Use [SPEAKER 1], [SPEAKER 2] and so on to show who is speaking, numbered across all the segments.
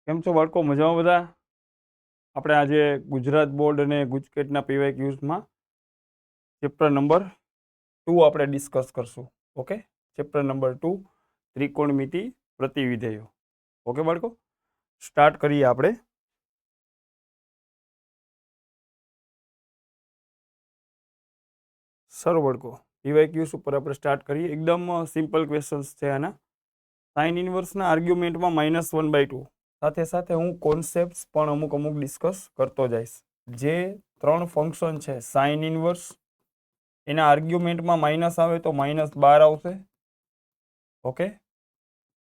[SPEAKER 1] કેમ છો બાળકો? મજામાં બધા? આપણે આજે ગુજરાત બોર્ડ અને ગુજકેટના PYQsમાં ચેપ્ટર નંબર 2 આપણે ડિસ્કસ કરશું. Okay, chapter number 2 ત્રિકોણમિતિ પ્રતિવિધેયો. ઓકે બાળકો, સ્ટાર્ટ કરીએ આપણે. સર બાળકો, PYQs ઉપર આપણે સ્ટાર્ટ કરીએ. એકદમ સિમ્પલ ક્વેશ્ચન્સ છે આના. સાઇન ઇન્વર્સના આર્ગ્યુમેન્ટમાં -1/2 સાથે સાથે હું કોન્સેપ્ટ્સ પણ અમુક ડિસ્કસ કરતો જઈશ. જે 3 ફંક્શન છે સાઇન ઇન્વર્સ, એના આર્ગ્યુમેન્ટમાં માઇનસ આવે તો -12 આવશે. ઓકે,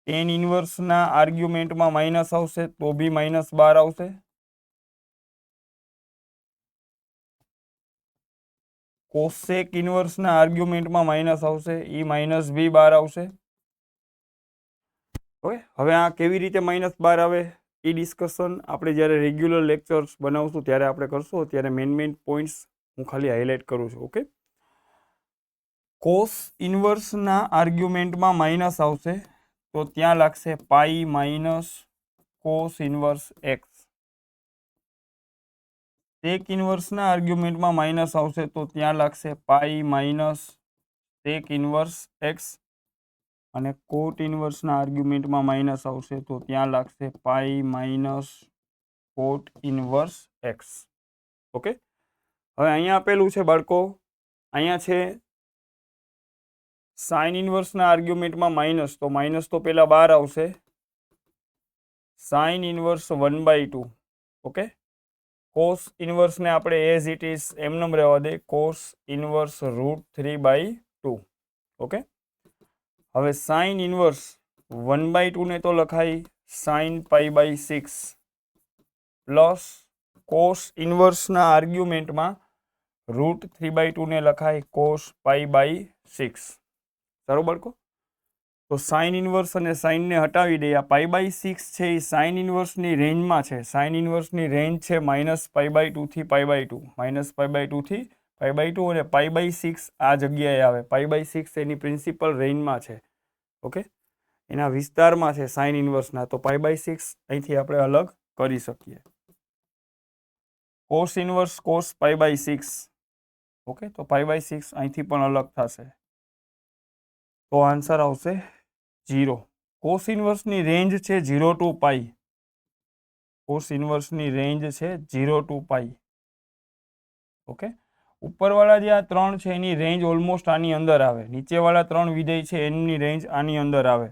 [SPEAKER 1] ટેન ઇન્વર્સના આર્ગ્યુમેન્ટમાં માઇનસ આવશે તો બી -12 આવશે. કોસેક ઇન્વર્સના આર્ગ્યુમેન્ટમાં માઇનસ આવશે, એ -12 આવશે. ઓકે, હવે આ કેવી રીતે -12 આવે એ ડિસ્કશન આપણે જ્યારે રેગ્યુલર લેક્ચર્સ બનાવશું ત્યારે આપણે કરશું. અત્યારે મેઇન પોઈન્ટ્સ હું ખાલી હાઇલાઇટ કરું છું. ઓકે, કોસ ઇન્વર્સના આર્ગ્યુમેન્ટમાં માઇનસ આવશે તો ત્યાં લાગશે pi minus cos inverse x. Sec ઇન્વર્સના આર્ગ્યુમેન્ટમાં માઇનસ આવશે તો ત્યાં લાગશે pi minus sec inverse x. અને કોટ ઇન્વર્સના આર્ગ્યુમેન્ટમાં માઇનસ આવશે તો ત્યાં લાગશે pi minus cot inverse x. Okay, હવે અહીંયા આપેલું છે બાળકો, અહીંયા છે સાઇન ઇન્વર્સના આર્ગ્યુમેન્ટમાં માઇનસ, તો માઇનસ તો પહેલા 12 આવશે. Sine inverse 1/2. ઓકે, કોસ ઇન્વર્સને આપણે એઝ ઇટ ઇઝ એમનેમ રહેવા દે, કોસ ઇન્વર્સ √3/2. ઓકે, હવે સાઇન ઇન્વર્સ 1/2 ને તો લખાય સાઇન π/6 પ્લસ કોસ ઇન્વર્સના આર્ગ્યુમેન્ટમાં √3/2 ને લખાય કોસ π/6. સારું બાળકો, તો સાઇન ઇન્વર્સ અને સાઇનને હટાવી દઈએ. આ π/6 છે એ સાઇન ઇન્વર્સની રેન્જમાં છે. સાઇન ઇન્વર્સની રેન્જ છે -π/2 થી π/2, -π/2 થી π/2 અને π/6 આ જગ્યાએ આવે. π/6 એની પ્રિન્સિપલ રેન્જમાં છે. ઓકે, એના વિસ્તારમાં છે સાઇન ઇન્વર્સના, તો π/6 અહીંથી આપણે અલગ કરી શકીએ. Cos inverse cos π/6. ઓકે, તો π/6 અહીંથી પણ અલગ થશે, તો આન્સર આવશે 0. કોસ ઇન્વર્સની રેન્જ છે 0 to π. કોસ ઇન્વર્સની રેન્જ છે 0 to π. ઓકે, ઉપરવાળા જે આ 3 છે એની રેન્જ ઓલમોસ્ટ આની અંદર આવે. નીચેવાળા 3 વિધેય છે એની રેન્જ આની અંદર આવે.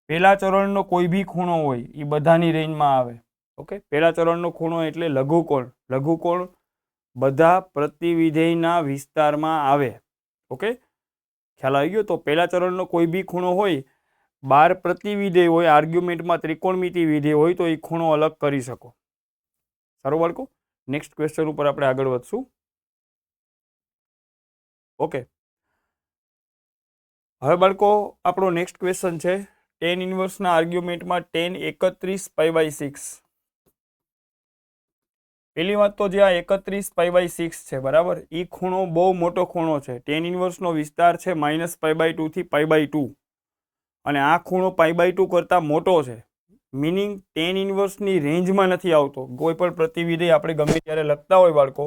[SPEAKER 1] પહેલા ચરણનો કોઈ બી ખૂણો હોય એ બધાની રેન્જમાં આવે. ઓકે, પહેલા ચરણનો ખૂણો એટલે લઘુકોણ. લઘુકોણ બધા પ્રતિવિધેયના વિસ્તારમાં આવે. ઓકે, ખ્યાલ આવી ગયો? તો પહેલા ચરણનો કોઈ બી ખૂણો હોય, 12 પ્રતિવિધેય હોય, આર્ગ્યુમેન્ટમાં ત્રિકોણમિતિ વિધેય હોય તો એ ખૂણો અલગ કરી શકો. સારું બાળકો, નેક્સ્ટ ક્વેશ્ચન ઉપર આપણે આગળ વધશું. ઓકે, હવે બાળકો આપણો નેક્સ્ટ ક્વેશ્ચન છે ટેન ઇન્વર્સના આર્ગ્યુમેન્ટમાં tan 31 π/6. પેલી વાત તો જે આ 31 π/6 છે બરાબર, એ ખૂણો બહુ મોટો ખૂણો છે. ટેન ઇન્વર્સનો વિસ્તાર છે -π/2 થી π/2 અને આ ખૂણો π/2 કરતાં મોટો છે. મિનિંગ ટેન ઇન્વર્સની રેન્જમાં નથી આવતો. કોઈ પણ પ્રતિવિધેય આપણે ગમે ત્યારે લખતા હોય બાળકો,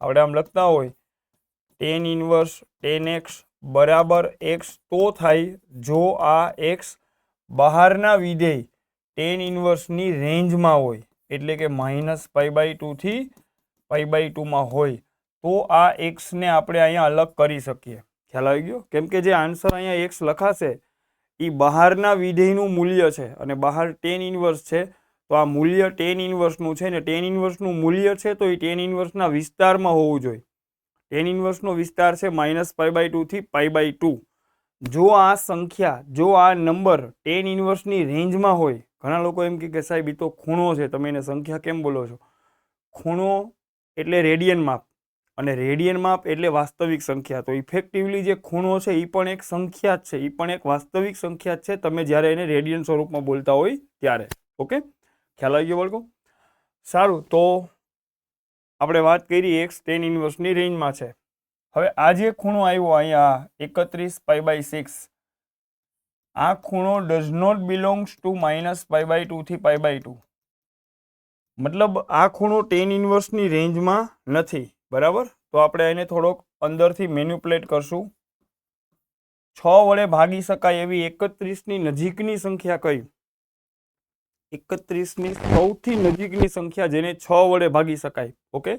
[SPEAKER 1] આપણે આમ લખતા હોય ટેન ઇન્વર્સ tan x બરાબર x તો થાય જો આ x બહારના વિધેય ટેન ઇન્વર્સની રેન્જમાં હોય, એટલે કે -π/2 થી π/2 માં હોય, તો આ x ને આપણે અહીંયા અલગ કરી શકીએ. ખ્યાલ આવી ગયો? કેમ કે જે આન્સર અહીંયા x લખાશે એ બહારના વિધેયનું મૂલ્ય છે અને બહાર ટેન ઇન્વર્સ છે, તો આ મૂલ્ય ટેન ઇન્વર્સનું છે ને ટેન ઇન્વર્સનું મૂલ્ય છે તો એ ટેન ઇન્વર્સના વિસ્તારમાં હોવું જોઈએ. ટેન ઇન્વર્સનો વિસ્તાર છે -π/2 થી π/2. જો આ સંખ્યા, જો આ નંબર ટેન ઇન્વર્સની રેન્જમાં હોય, ઘણા લોકો એમ કે સાહેબ એ તો ખૂણો છે, તમે એને સંખ્યા કેમ બોલો છો? ખૂણો એટલે રેડિયન માપ, અને રેડિયન માપ એટલે વાસ્તવિક સંખ્યા. તો ઇફેક્ટિવલી જે ખૂણો છે એ પણ એક સંખ્યા જ છે, એ પણ એક વાસ્તવિક સંખ્યા જ છે, તમે જ્યારે એને રેડિયન સ્વરૂપમાં બોલતા હોય ત્યારે. ઓકે, ખ્યાલ આવી ગયો બાળકો? સારું, તો આપણે વાત કરી x ટેન ઇન્વર્સની રેન્જમાં છે. હવે આ જે ખૂણો આવ્યો અહીંયા 31 π/6, આ ખૂણો ડઝ નોટ બિલોંગ્સ ટુ -π/2 થી π/2. મતલબ આ ખૂણો ટેન ઇન્વર્સની રેન્જમાં નથી, બરાબર. તો આપણે એને થોડોક અંદરથી મેન્યુપ્યુલેટ કરશું. 6 વડે ભાગી શકાય એવી 31ની નજીકની સંખ્યા કઈ? 31ની સૌથી નજીકની સંખ્યા જેને 6 વડે ભાગી શકાય. ઓકે,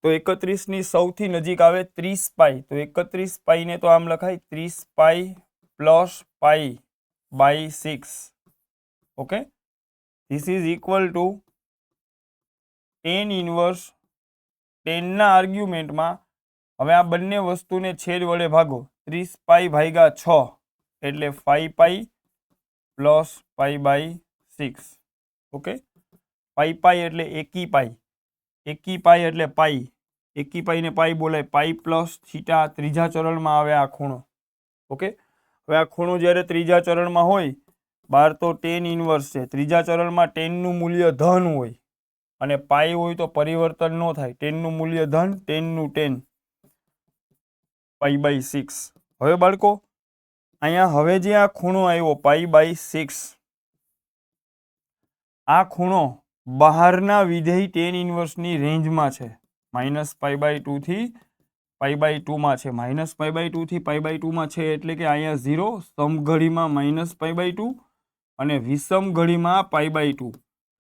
[SPEAKER 1] તો 31ની સૌથી નજીક આવે 30 પાઈ. તો 31 પાઈને તો આમ લખાય 30 pi plus pi by 6. Okay, this is equal to tan inverse 10 ના આર્ગ્યુમેન્ટમાં. હવે આ બંને વસ્તુને છેદ વડે ભાગો. 30 પાઈ ભાગ્યા 6 એટલે 5 pi plus pi by 6. Okay, pi એટલે એકી પાઈ, એકી પાઈ એટલે પાઈ, એકી પાઈને પાઈ બોલાય. પાઈ પ્લસ થીટા ત્રીજા ચરણમાં આવે આ ખૂણો. ઓકે, હવે આ ખૂણો જ્યારે ત્રીજા ચરણમાં હોય, બાર તો ટેન ઇનવર્સ છે, ત્રીજા ચરણમાં ટેનનું મૂલ્ય ધન હોય અને પાઈ હોય તો પરિવર્તન ન થાય. ટેનનું મૂલ્ય ધન, ટેનનું ટેન, પાઈ બાય 6. હવે બાળકો અહીંયા હવે જે આ ખૂણો આવ્યો પાઈ બાય 6, આ ખૂણો બહારના વિધેય ટેન ઇનવર્સની રેન્જમાં છે. માઇનસ પાઈ બાય 2 થી પાઈ બાય 2માં છે. માઇનસ પાઈ બાય 2 થી પાઈ બાય 2માં છે એટલે કે અહીંયા 0, સમઘડીમાં માઇનસ પાઈ બાય 2 અને વિષમ ઘડીમાં પાઈ બાય 2.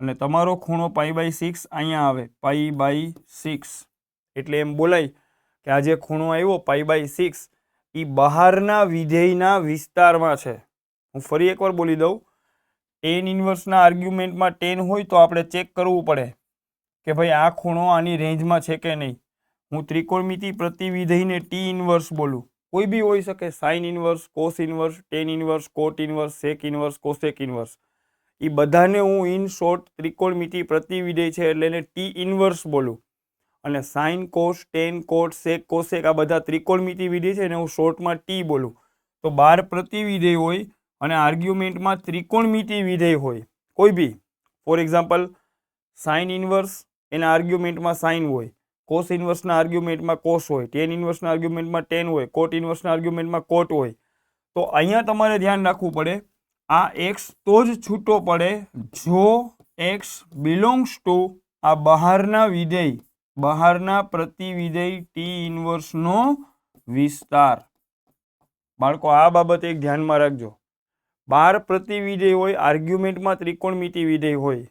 [SPEAKER 1] અને તમારો ખૂણો પાઈ બાય 6 અહીંયા આવે, પાઈ બાય 6. એટલે એમ બોલાય કે આ જે ખૂણો આવ્યો પાઈ બાય 6 એ બહારના વિધેયના વિસ્તારમાં છે. હું ફરી એકવાર બોલી દઉં. ટેન ઇનવર્સના આર્ગ્યુમેન્ટમાં 10 હોય તો આપણે ચેક કરવું પડે કે ભાઈ આ ખૂણો આની રેન્જમાં છે કે નહીં. હું ત્રિકોણમિતિ પ્રતિવિધેયને ટી ઇનવર્સ બોલું, કોઈ બી હોઈ શકે, sine inverse, cos inverse, tan inverse, cot inverse, sec inverse, cosec inverse. એ બધાને હું ઇન શોર્ટ ત્રિકોણમિતિ પ્રતિવિધેય છે એટલે એને ટી ઇનવર્સ બોલું. અને સાઇન, કોસ, ટેન, કોટ, સેક, કોસેક આ બધા ત્રિકોણમિતિ વિધેય છે એને હું શોર્ટમાં ટી બોલું. તો 12 પ્રતિવિધેય હોય અને આર્ગ્યુમેન્ટમાં ત્રિકોણમિતિ વિધેય હોય કોઈ બી, ફોર એક્ઝામ્પલ સાઇન ઇનવર્સ એના આર્ગ્યુમેન્ટમાં સાઇન હોય, કોસ ઇનવર્સના આર્ગ્યુમેન્ટમાં કોસ હોય, ટેન ઇનવર્સના આર્ગ્યુમેન્ટમાં ટેન હોય, કોટ ઇનવર્સના આર્ગ્યુમેન્ટમાં કોટ હોય. તો અહીંયા તમારે ધ્યાન રાખવું પડે, આ એક્સ તો જ છૂટો પડે જો એક્સ બિલોંગ્સ ટુ આ બહારના વિધેય, બહારના પ્રતિવિધેય ટી ઇનવર્સનો વિસ્તાર. બાળકો આ બાબત એક ધ્યાનમાં રાખજો. 12 પ્રતિવિધેય હોય, આર્ગ્યુમેન્ટમાં ત્રિકોણમિતિ વિધેય હોય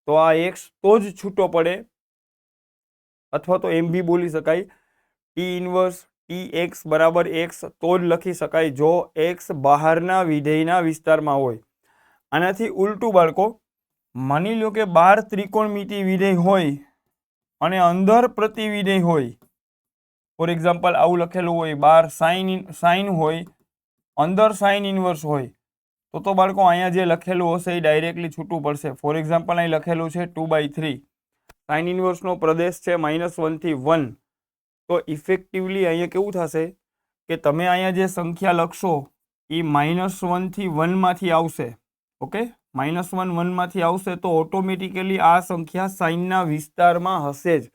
[SPEAKER 1] તો આ એક્સ તો જ છૂટો પડે, અથવા તો એમ બી બોલી શકાય ટી ઇનવર્સ ટી એક્સ બરાબર એક્સ તો જ લખી શકાય જો એક્સ બહારના વિધેયના વિસ્તારમાં હોય. આનાથી ઉલટું બાળકો, માની લો કે 12 ત્રિકોણમિતિ વિધેય હોય અને અંદર પ્રતિવિધેય હોય. ફોર એક્ઝામ્પલ આવું લખેલું હોય 12 સાઇન હોય, અંદર સાઇન ઇનવર્સ હોય, તો બાળકો અહીંયા જે લખેલું હશે એ ડાયરેક્ટલી છૂટું પડશે. ફોર એક્ઝામ્પલ અહીં લખેલું છે 2/3, સાઇન ઇનવર્સનો પ્રદેશ છે -1 થી 1. તો ઇફેક્ટિવલી અહીંયા કેવું થશે કે તમે અહીંયા જે સંખ્યા લખશો એ -1 થી 1માંથી આવશે. ઓકે, -1 1માંથી આવશે તો ઓટોમેટિકલી આ સંખ્યા સાઇનના વિસ્તારમાં હશે જ,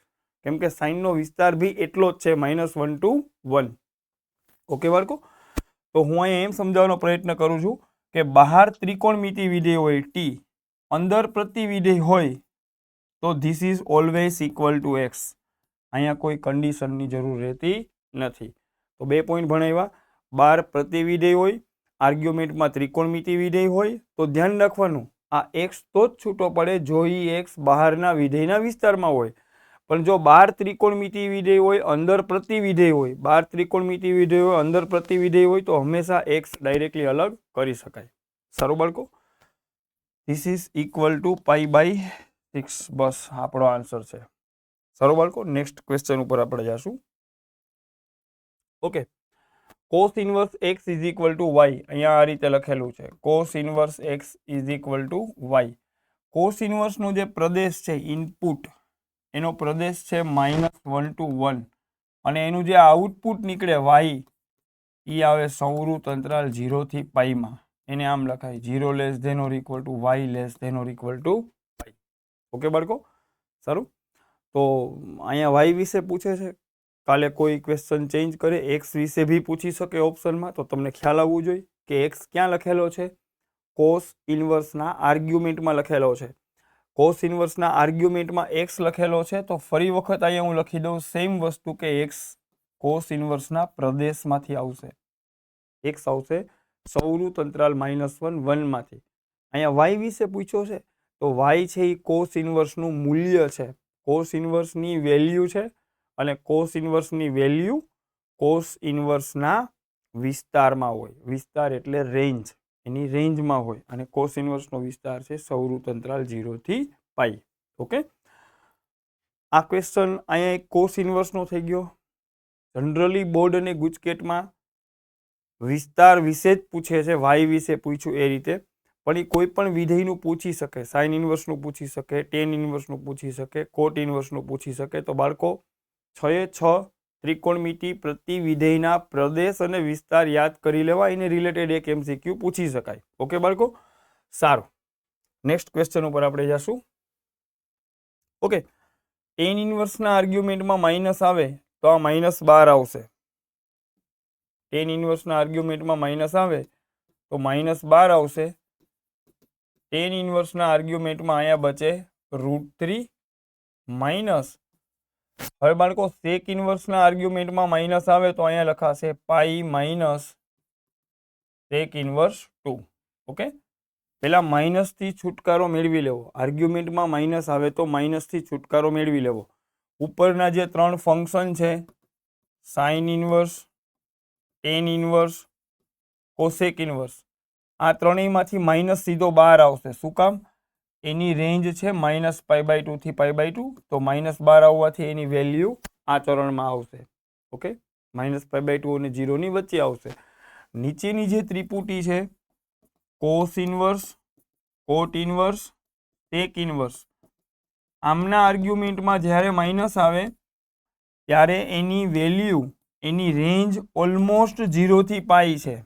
[SPEAKER 1] કેમ કે સાઇનનો વિસ્તાર બી એટલો જ છે -1 to 1. ઓકે બાળકો, તો હું અહીંયા એમ સમજાવવાનો પ્રયત્ન કરું છું કે બહાર ત્રિકોણમિતિ વિધેય હોય ટી, અંદર પ્રતિવિધેય હોય તો this is always equal to x. અહીંયા કોઈ કન્ડિશનની જરૂર રહેતી નથી. તો 2 પોઈન્ટ ભણાવ્યા. 12 પ્રતિવિધેય હોય, આર્ગ્યુમેન્ટમાં ત્રિકોણમિતિ વિધેય હોય તો ધ્યાન રાખવાનું આ એક્સ તો જ છૂટો પડે જો એ એક્સ બહારના વિધેયના વિસ્તારમાં હોય. પણ જો 12 ત્રિકોણમિતિ વિધેય હોય, અંદર પ્રતિવિધેય હોય, 12 ત્રિકોણમિતિ વિધેય હોય, અંદર પ્રતિવિધેય હોય તો હંમેશા એક્સ ડાયરેક્ટલી અલગ કરી શકાય. સારું બાળકો, this is equal to pi by 6. બસ આપણો આન્સર છે. સારું બાળકો, નેક્સ્ટ ક્વેશ્ચન ઉપર આપણે જઈશું. Okay, cos inverse x is equal to y. અહીંયા આ રીતે લખેલું છે, cos inverse x is equal to y. Cos ઇનવર્સનો જે પ્રદેશ છે ઇનપુટ, એનો પ્રદેશ છે -1 to 1 અને એનું જે આઉટપુટ નીકળે વાય એ આવે સંવૃત અંતરાલ 0 થી પાઈમાં. એને આમ લખાય 0 less than or equal to y less than or equal to pi. Okay બાળકો, સારું. તો અહીંયા વાય વિશે પૂછે છે, કાલે કોઈ ક્વેશ્ચન ચેન્જ કરે એક્સ વિશે બી પૂછી શકે ઓપ્શનમાં, તો તમને ખ્યાલ આવવું જોઈએ કે એક્સ ક્યાં લખેલો છે, કોસ ઇનવર્સના આર્ગ્યુમેન્ટમાં લખેલો છે. કોસ ઇન્વર્સના આર્ગ્યુમેન્ટમાં એક્સ લખેલો છે, તો ફરી વખત અહીંયા હું લખી દઉં સેમ વસ્તુ કે એક્સ કોસ ઇન્વર્સના પ્રદેશમાંથી આવશે. એક્સ આવશે સૌરુત અંતરાલ -1 1 માંથી. અહીંયા વાય વિશે પૂછ્યો છે, તો વાય છે એ કોસ ઇન્વર્સનું મૂલ્ય છે, કોસ ઇન્વર્સની વેલ્યુ છે, અને કોસ ઇન્વર્સની વેલ્યુ કોસ ઇન્વર્સના વિસ્તારમાં હોય. વિસ્તાર એટલે રેન્જ, એની રેન્જમાં હોય, અને કોસ ઇન્વર્સનો વિસ્તાર છે સૌરુત અંતરાલ 0 થી પાઈ. ઓકે, આ ક્વેશ્ચન અહીંયા એક કોસ ઇન્વર્સનો થઈ ગયો. જનરલી બોર્ડ અને ગુજકેટમાં વિસ્તાર વિશે જ પૂછે છે, વાય વિશે પૂછ્યું એ રીતે, પણ એ કોઈ પણ વિધેયનું પૂછી શકે, સાઇન ઇન્વર્સનું પૂછી શકે, ટેન ઇન્વર્સનું પૂછી શકે, કોટ ઇન્વર્સનું પૂછી શકે. તો બાળકો 6 ત્રિકોણમિતિ પ્રતિ વિધેયના પ્રદેશ અને વિસ્તાર યાદ કરી લેવા, એને રિલેટેડ એક MCQ પૂછી શકાય. ઓકે બાળકો, સારું. નેક્સ્ટ ક્વેશ્ચન ઉપર આપણે જશું. ઓકે, ટેન ઇન્વર્સના આર્ગ્યુમેન્ટમાં માઇનસ આવે તો આ -12 આવશે. ટેન ઇન્વર્સના આર્ગ્યુમેન્ટમાં માઇનસ આવે તો -12 આવશે. ટેન ઇન્વર્સના આર્ગ્યુમેન્ટમાં અહીંયા બચે √3 માઇનસ. હવે બાળકો સેક ઇન્વર્સના આર્ગ્યુમેન્ટમાં માઇનસ આવે તો અહીંયા લખાશે pi minus sec inverse 2. Okay, પેલા માઇનસથી છુટકારો મેળવી લેવો. આર્ગ્યુમેન્ટમાં માઇનસ આવે તો માઇનસથી છુટકારો મેળવી લેવો. ઉપરના જે 3 ફંક્શન છે, sine inverse, tan inverse, cosec inverse, આ ત્રણેયમાંથી માઇનસ સીધો બહાર આવશે. શું કામ? એની રેન્જ છે -π/2 થી π/2, તો -12 આવવાથી એની વેલ્યુ આ ચરણમાં આવશે. ઓકે, -π/2 અને 0 ની વચ્ચે આવશે. નીચેની જે ત્રિપુટી છે, cos inverse, cot inverse, tan inverse, આમના આર્ગ્યુમેન્ટમાં જ્યારે માઇનસ આવે ત્યારે એની વેલ્યુ, એની રેન્જ ઓલમોસ્ટ 0 થી પાઈ છે.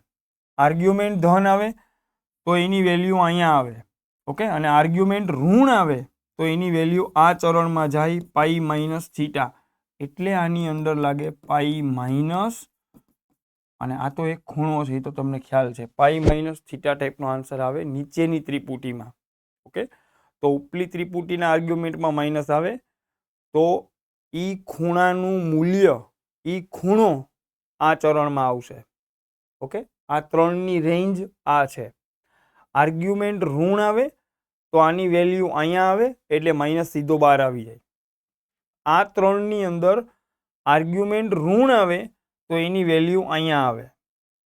[SPEAKER 1] આર્ગ્યુમેન્ટ ધન આવે તો એની વેલ્યુ અહીંયા આવે. ઓકે, અને આર્ગ્યુમેન્ટ ઋણ આવે તો એની વેલ્યુ આ ચરણમાં જાય પાઈ માઇનસ થીટા. એટલે આની અંદર લાગે પાઈ માઇનસ, અને આ તો એક ખૂણો છે, એ તો તમને ખ્યાલ છે, પાઈ માઇનસ થીટા ટાઈપનો આન્સર આવે નીચેની ત્રિપુટીમાં. ઓકે, તો ઉપલી ત્રિપુટીના આર્ગ્યુમેન્ટમાં માઇનસ આવે તો ઈ ખૂણાનું મૂલ્ય, ઈ ખૂણો આ ચરણમાં આવશે. ઓકે, આ ત્રણની રેન્જ આ છે. આર્ગ્યુમેન્ટ ઋણ આવે તો આની વેલ્યુ અહીંયા આવે, એટલે માઇનસ સીધો બહાર આવી જાય. આ ત્રણની અંદર આર્ગ્યુમેન્ટ ઋણ આવે તો એની વેલ્યુ અહીંયા આવે,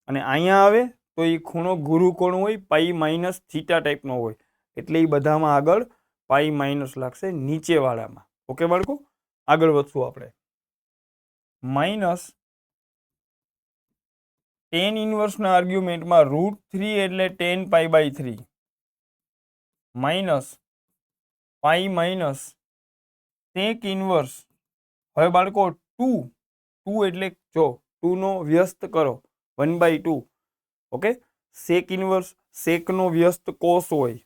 [SPEAKER 1] અને અહીંયા આવે તો એ ખૂણો ગુરુકોણ હોય, પાઈ માઇનસ થીટા ટાઈપનો હોય, એટલે એ બધામાં આગળ પાઈ માઇનસ લાગશે નીચેવાળામાં. ઓકે બાળકો, આગળ વધશું આપણે. માઇનસ ટેન ઇન્વર્સના આર્ગ્યુમેન્ટમાં √3 એટલે 10π/3 minus pi minus sec inverse. હવે બાળકો 2 એટલે જો 2 નો વ્યસ્ત કરો 1/2. ઓકે, સેક ઇન્વર્સ, સેકનો વ્યસ્ત કોસ હોય.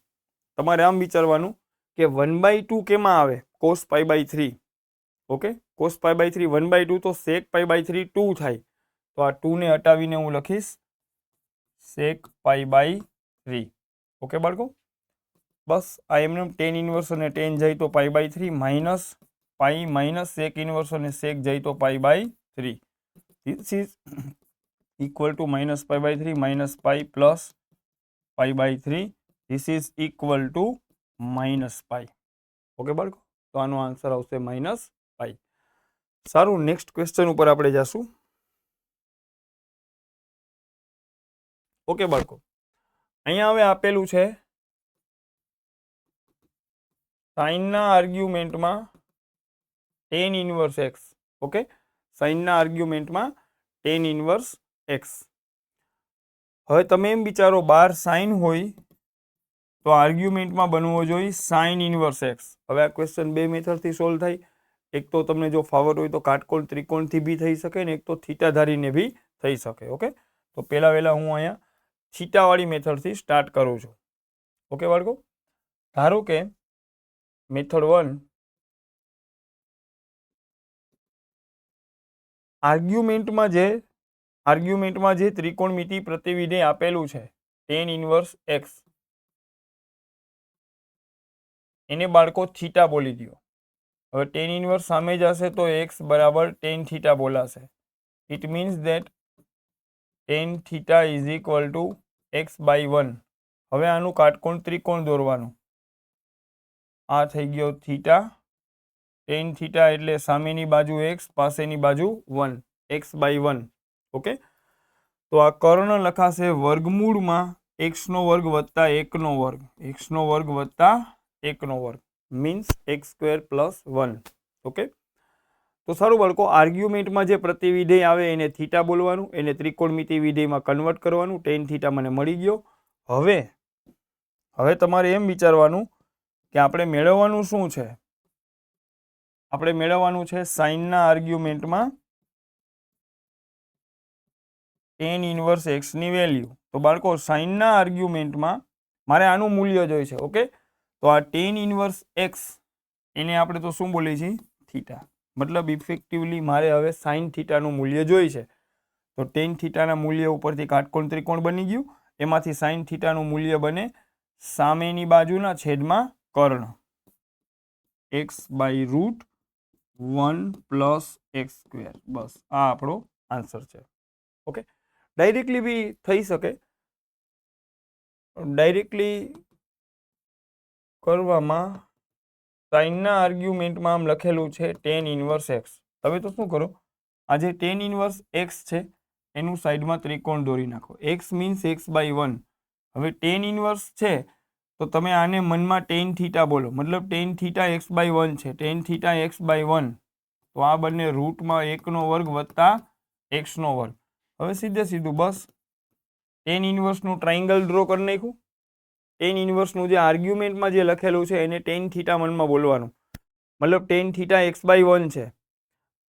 [SPEAKER 1] તમારે આમ વિચારવાનું કે 1/2 કેમાં આવે? કોસ π/3. ઓકે, કોસ π/3 1/2, તો સેક π/3 2 થાય. તો આ 2 ને હટાવીને હું લખીશ સેક π/3. ઓકે બાળકો, બસ આ એમને ટેન ઇન્વર્સ અને ટેન જાય તો π/3 minus pi minus sec inverse અને સેક જાય તો π/3. This is equal to -π/3 minus pi plus π/3. This is equal to -pi. Okay બાળકો, તો આનો આન્સર આવશે -પાઈ. સારું, નેક્સ્ટ ક્વેશ્ચન ઉપર આપણે જશું. ઓકે બાળકો, અહીંયા હવે આપેલું છે સાઇનના આર્ગ્યુમેન્ટમાં ટેન ઇન્વર્સ એક્સ. ઓકે, સાઇનના આર્ગ્યુમેન્ટમાં ટેન ઇન્વર્સ એક્સ. હવે તમે એમ વિચારો, 12 સાઇન હોય તો આર્ગ્યુમેન્ટમાં બનવો જોઈએ સાઇન ઇન્વર્સ એક્સ. હવે આ ક્વેશ્ચન બે મેથડથી સોલ્વ થાય. એક તો તમને જો ફાવર હોય તો કાટકોણ ત્રિકોણથી બી થઈ શકે, ને એક તો થીટા ધારીને બી થઈ શકે. ઓકે, તો પહેલા હું અહીંયા થીટાવાળી મેથડથી સ્ટાર્ટ કરું છું. ઓકે બાળકો, ધારો કે મેથડ 1, આર્ગ્યુમેન્ટમાં જે ત્રિકોણમિતિ પ્રતિવિધેય આપેલું છે ટેન ઇન્વર્સ એક્સ, એને બાળકો થીટા બોલી દો. હવે ટેન ઇનવર્સ સામે જશે તો એક્સ બરાબર ટેન થીટા બોલાશે. It means that tan theta is equal to x by 1. હવે આનું કાટકોણ ત્રિકોણ દોરવાનું. આ થઈ ગયો થીટા. ટેન થીટા એટલે સામેની બાજુ એક્સ, પાસેની બાજુ 1, એક્સ બાય 1. ઓકે, તો આ કર્ણ લખાશે વર્ગમૂળમાં એક્સનો વર્ગ વત્તા 1નો વર્ગ, એક્સનો વર્ગ વત્તા 1નો વર્ગ, means x square plus 1. Okay, તો સારું બાળકો, આર્ગ્યુમેન્ટમાં જે પ્રતિવિધેય આવે એને થીટા બોલવાનું, એને ત્રિકોણમિતિ વિધેયમાં કન્વર્ટ કરવાનું. ટેન થીટા મને મળી ગયો. હવે તમારે એમ વિચારવાનું કે આપણે મેળવવાનું શું છે. આપણે મેળવવાનું છે સાઇનના આર્ગ્યુમેન્ટમાં ટેન ઇનવર્સ એક્સની વેલ્યુ. તો બાળકો સાઇનના આર્ગ્યુમેન્ટમાં મારે આનું મૂલ્ય જોઈએ છે. ઓકે, તો આ ટેન ઇનવર્સ એક્સ એને આપણે તો શું બોલીએ છીએ? થીટા. મતલબ ઇફેક્ટિવલી મારે હવે સાઇન થીટાનું મૂલ્ય જોઈએ છે. તો ટેન થીટાના મૂલ્ય ઉપરથી કાટકોણ ત્રિકોણ બની ગયું. એમાંથી સાઇન થીટાનું મૂલ્ય બને સામેની બાજુના છેદમાં કર્ણ, x by root 1 plus x square. બસ આ આપણો આન્સર છે. ઓકે, ડાયરેક્ટલી બી થઈ શકે. ડાયરેક્ટલી કરવામાં સાઇનના આર્ગ્યુમેન્ટમાં આમ લખેલું છે ટેન ઇનવર્સ એક્સ. તમે તો શું કરો, આ જે ટેન ઇનવર્સ એક્સ છે એનું સાઈડમાં ત્રિકોણ દોરી નાખો. X means x by 1. હવે ટેન ઇનવર્સ છે તો તમે આને મનમાં ટેન થીટા બોલો, મતલબ ટેન થીટા એક્સ બાય 1 છે, ટેન થીટા એક્સ બાય 1. તો આ બંને રૂટમાં 1નો વર્ગ વત્તા એક્સનો વર્ગ. હવે સીધે સીધું બસ ટેન ઇનવર્સનું ટ્રાયંગલ ડ્રો કરી નાખ્યું. ટેન ઇનવર્સનું જે આર્ગ્યુમેન્ટમાં જે લખેલું છે એને ટેન થીટા મનમાં બોલવાનું. મતલબ ટેન થીટા એક્સ બાય 1 છે,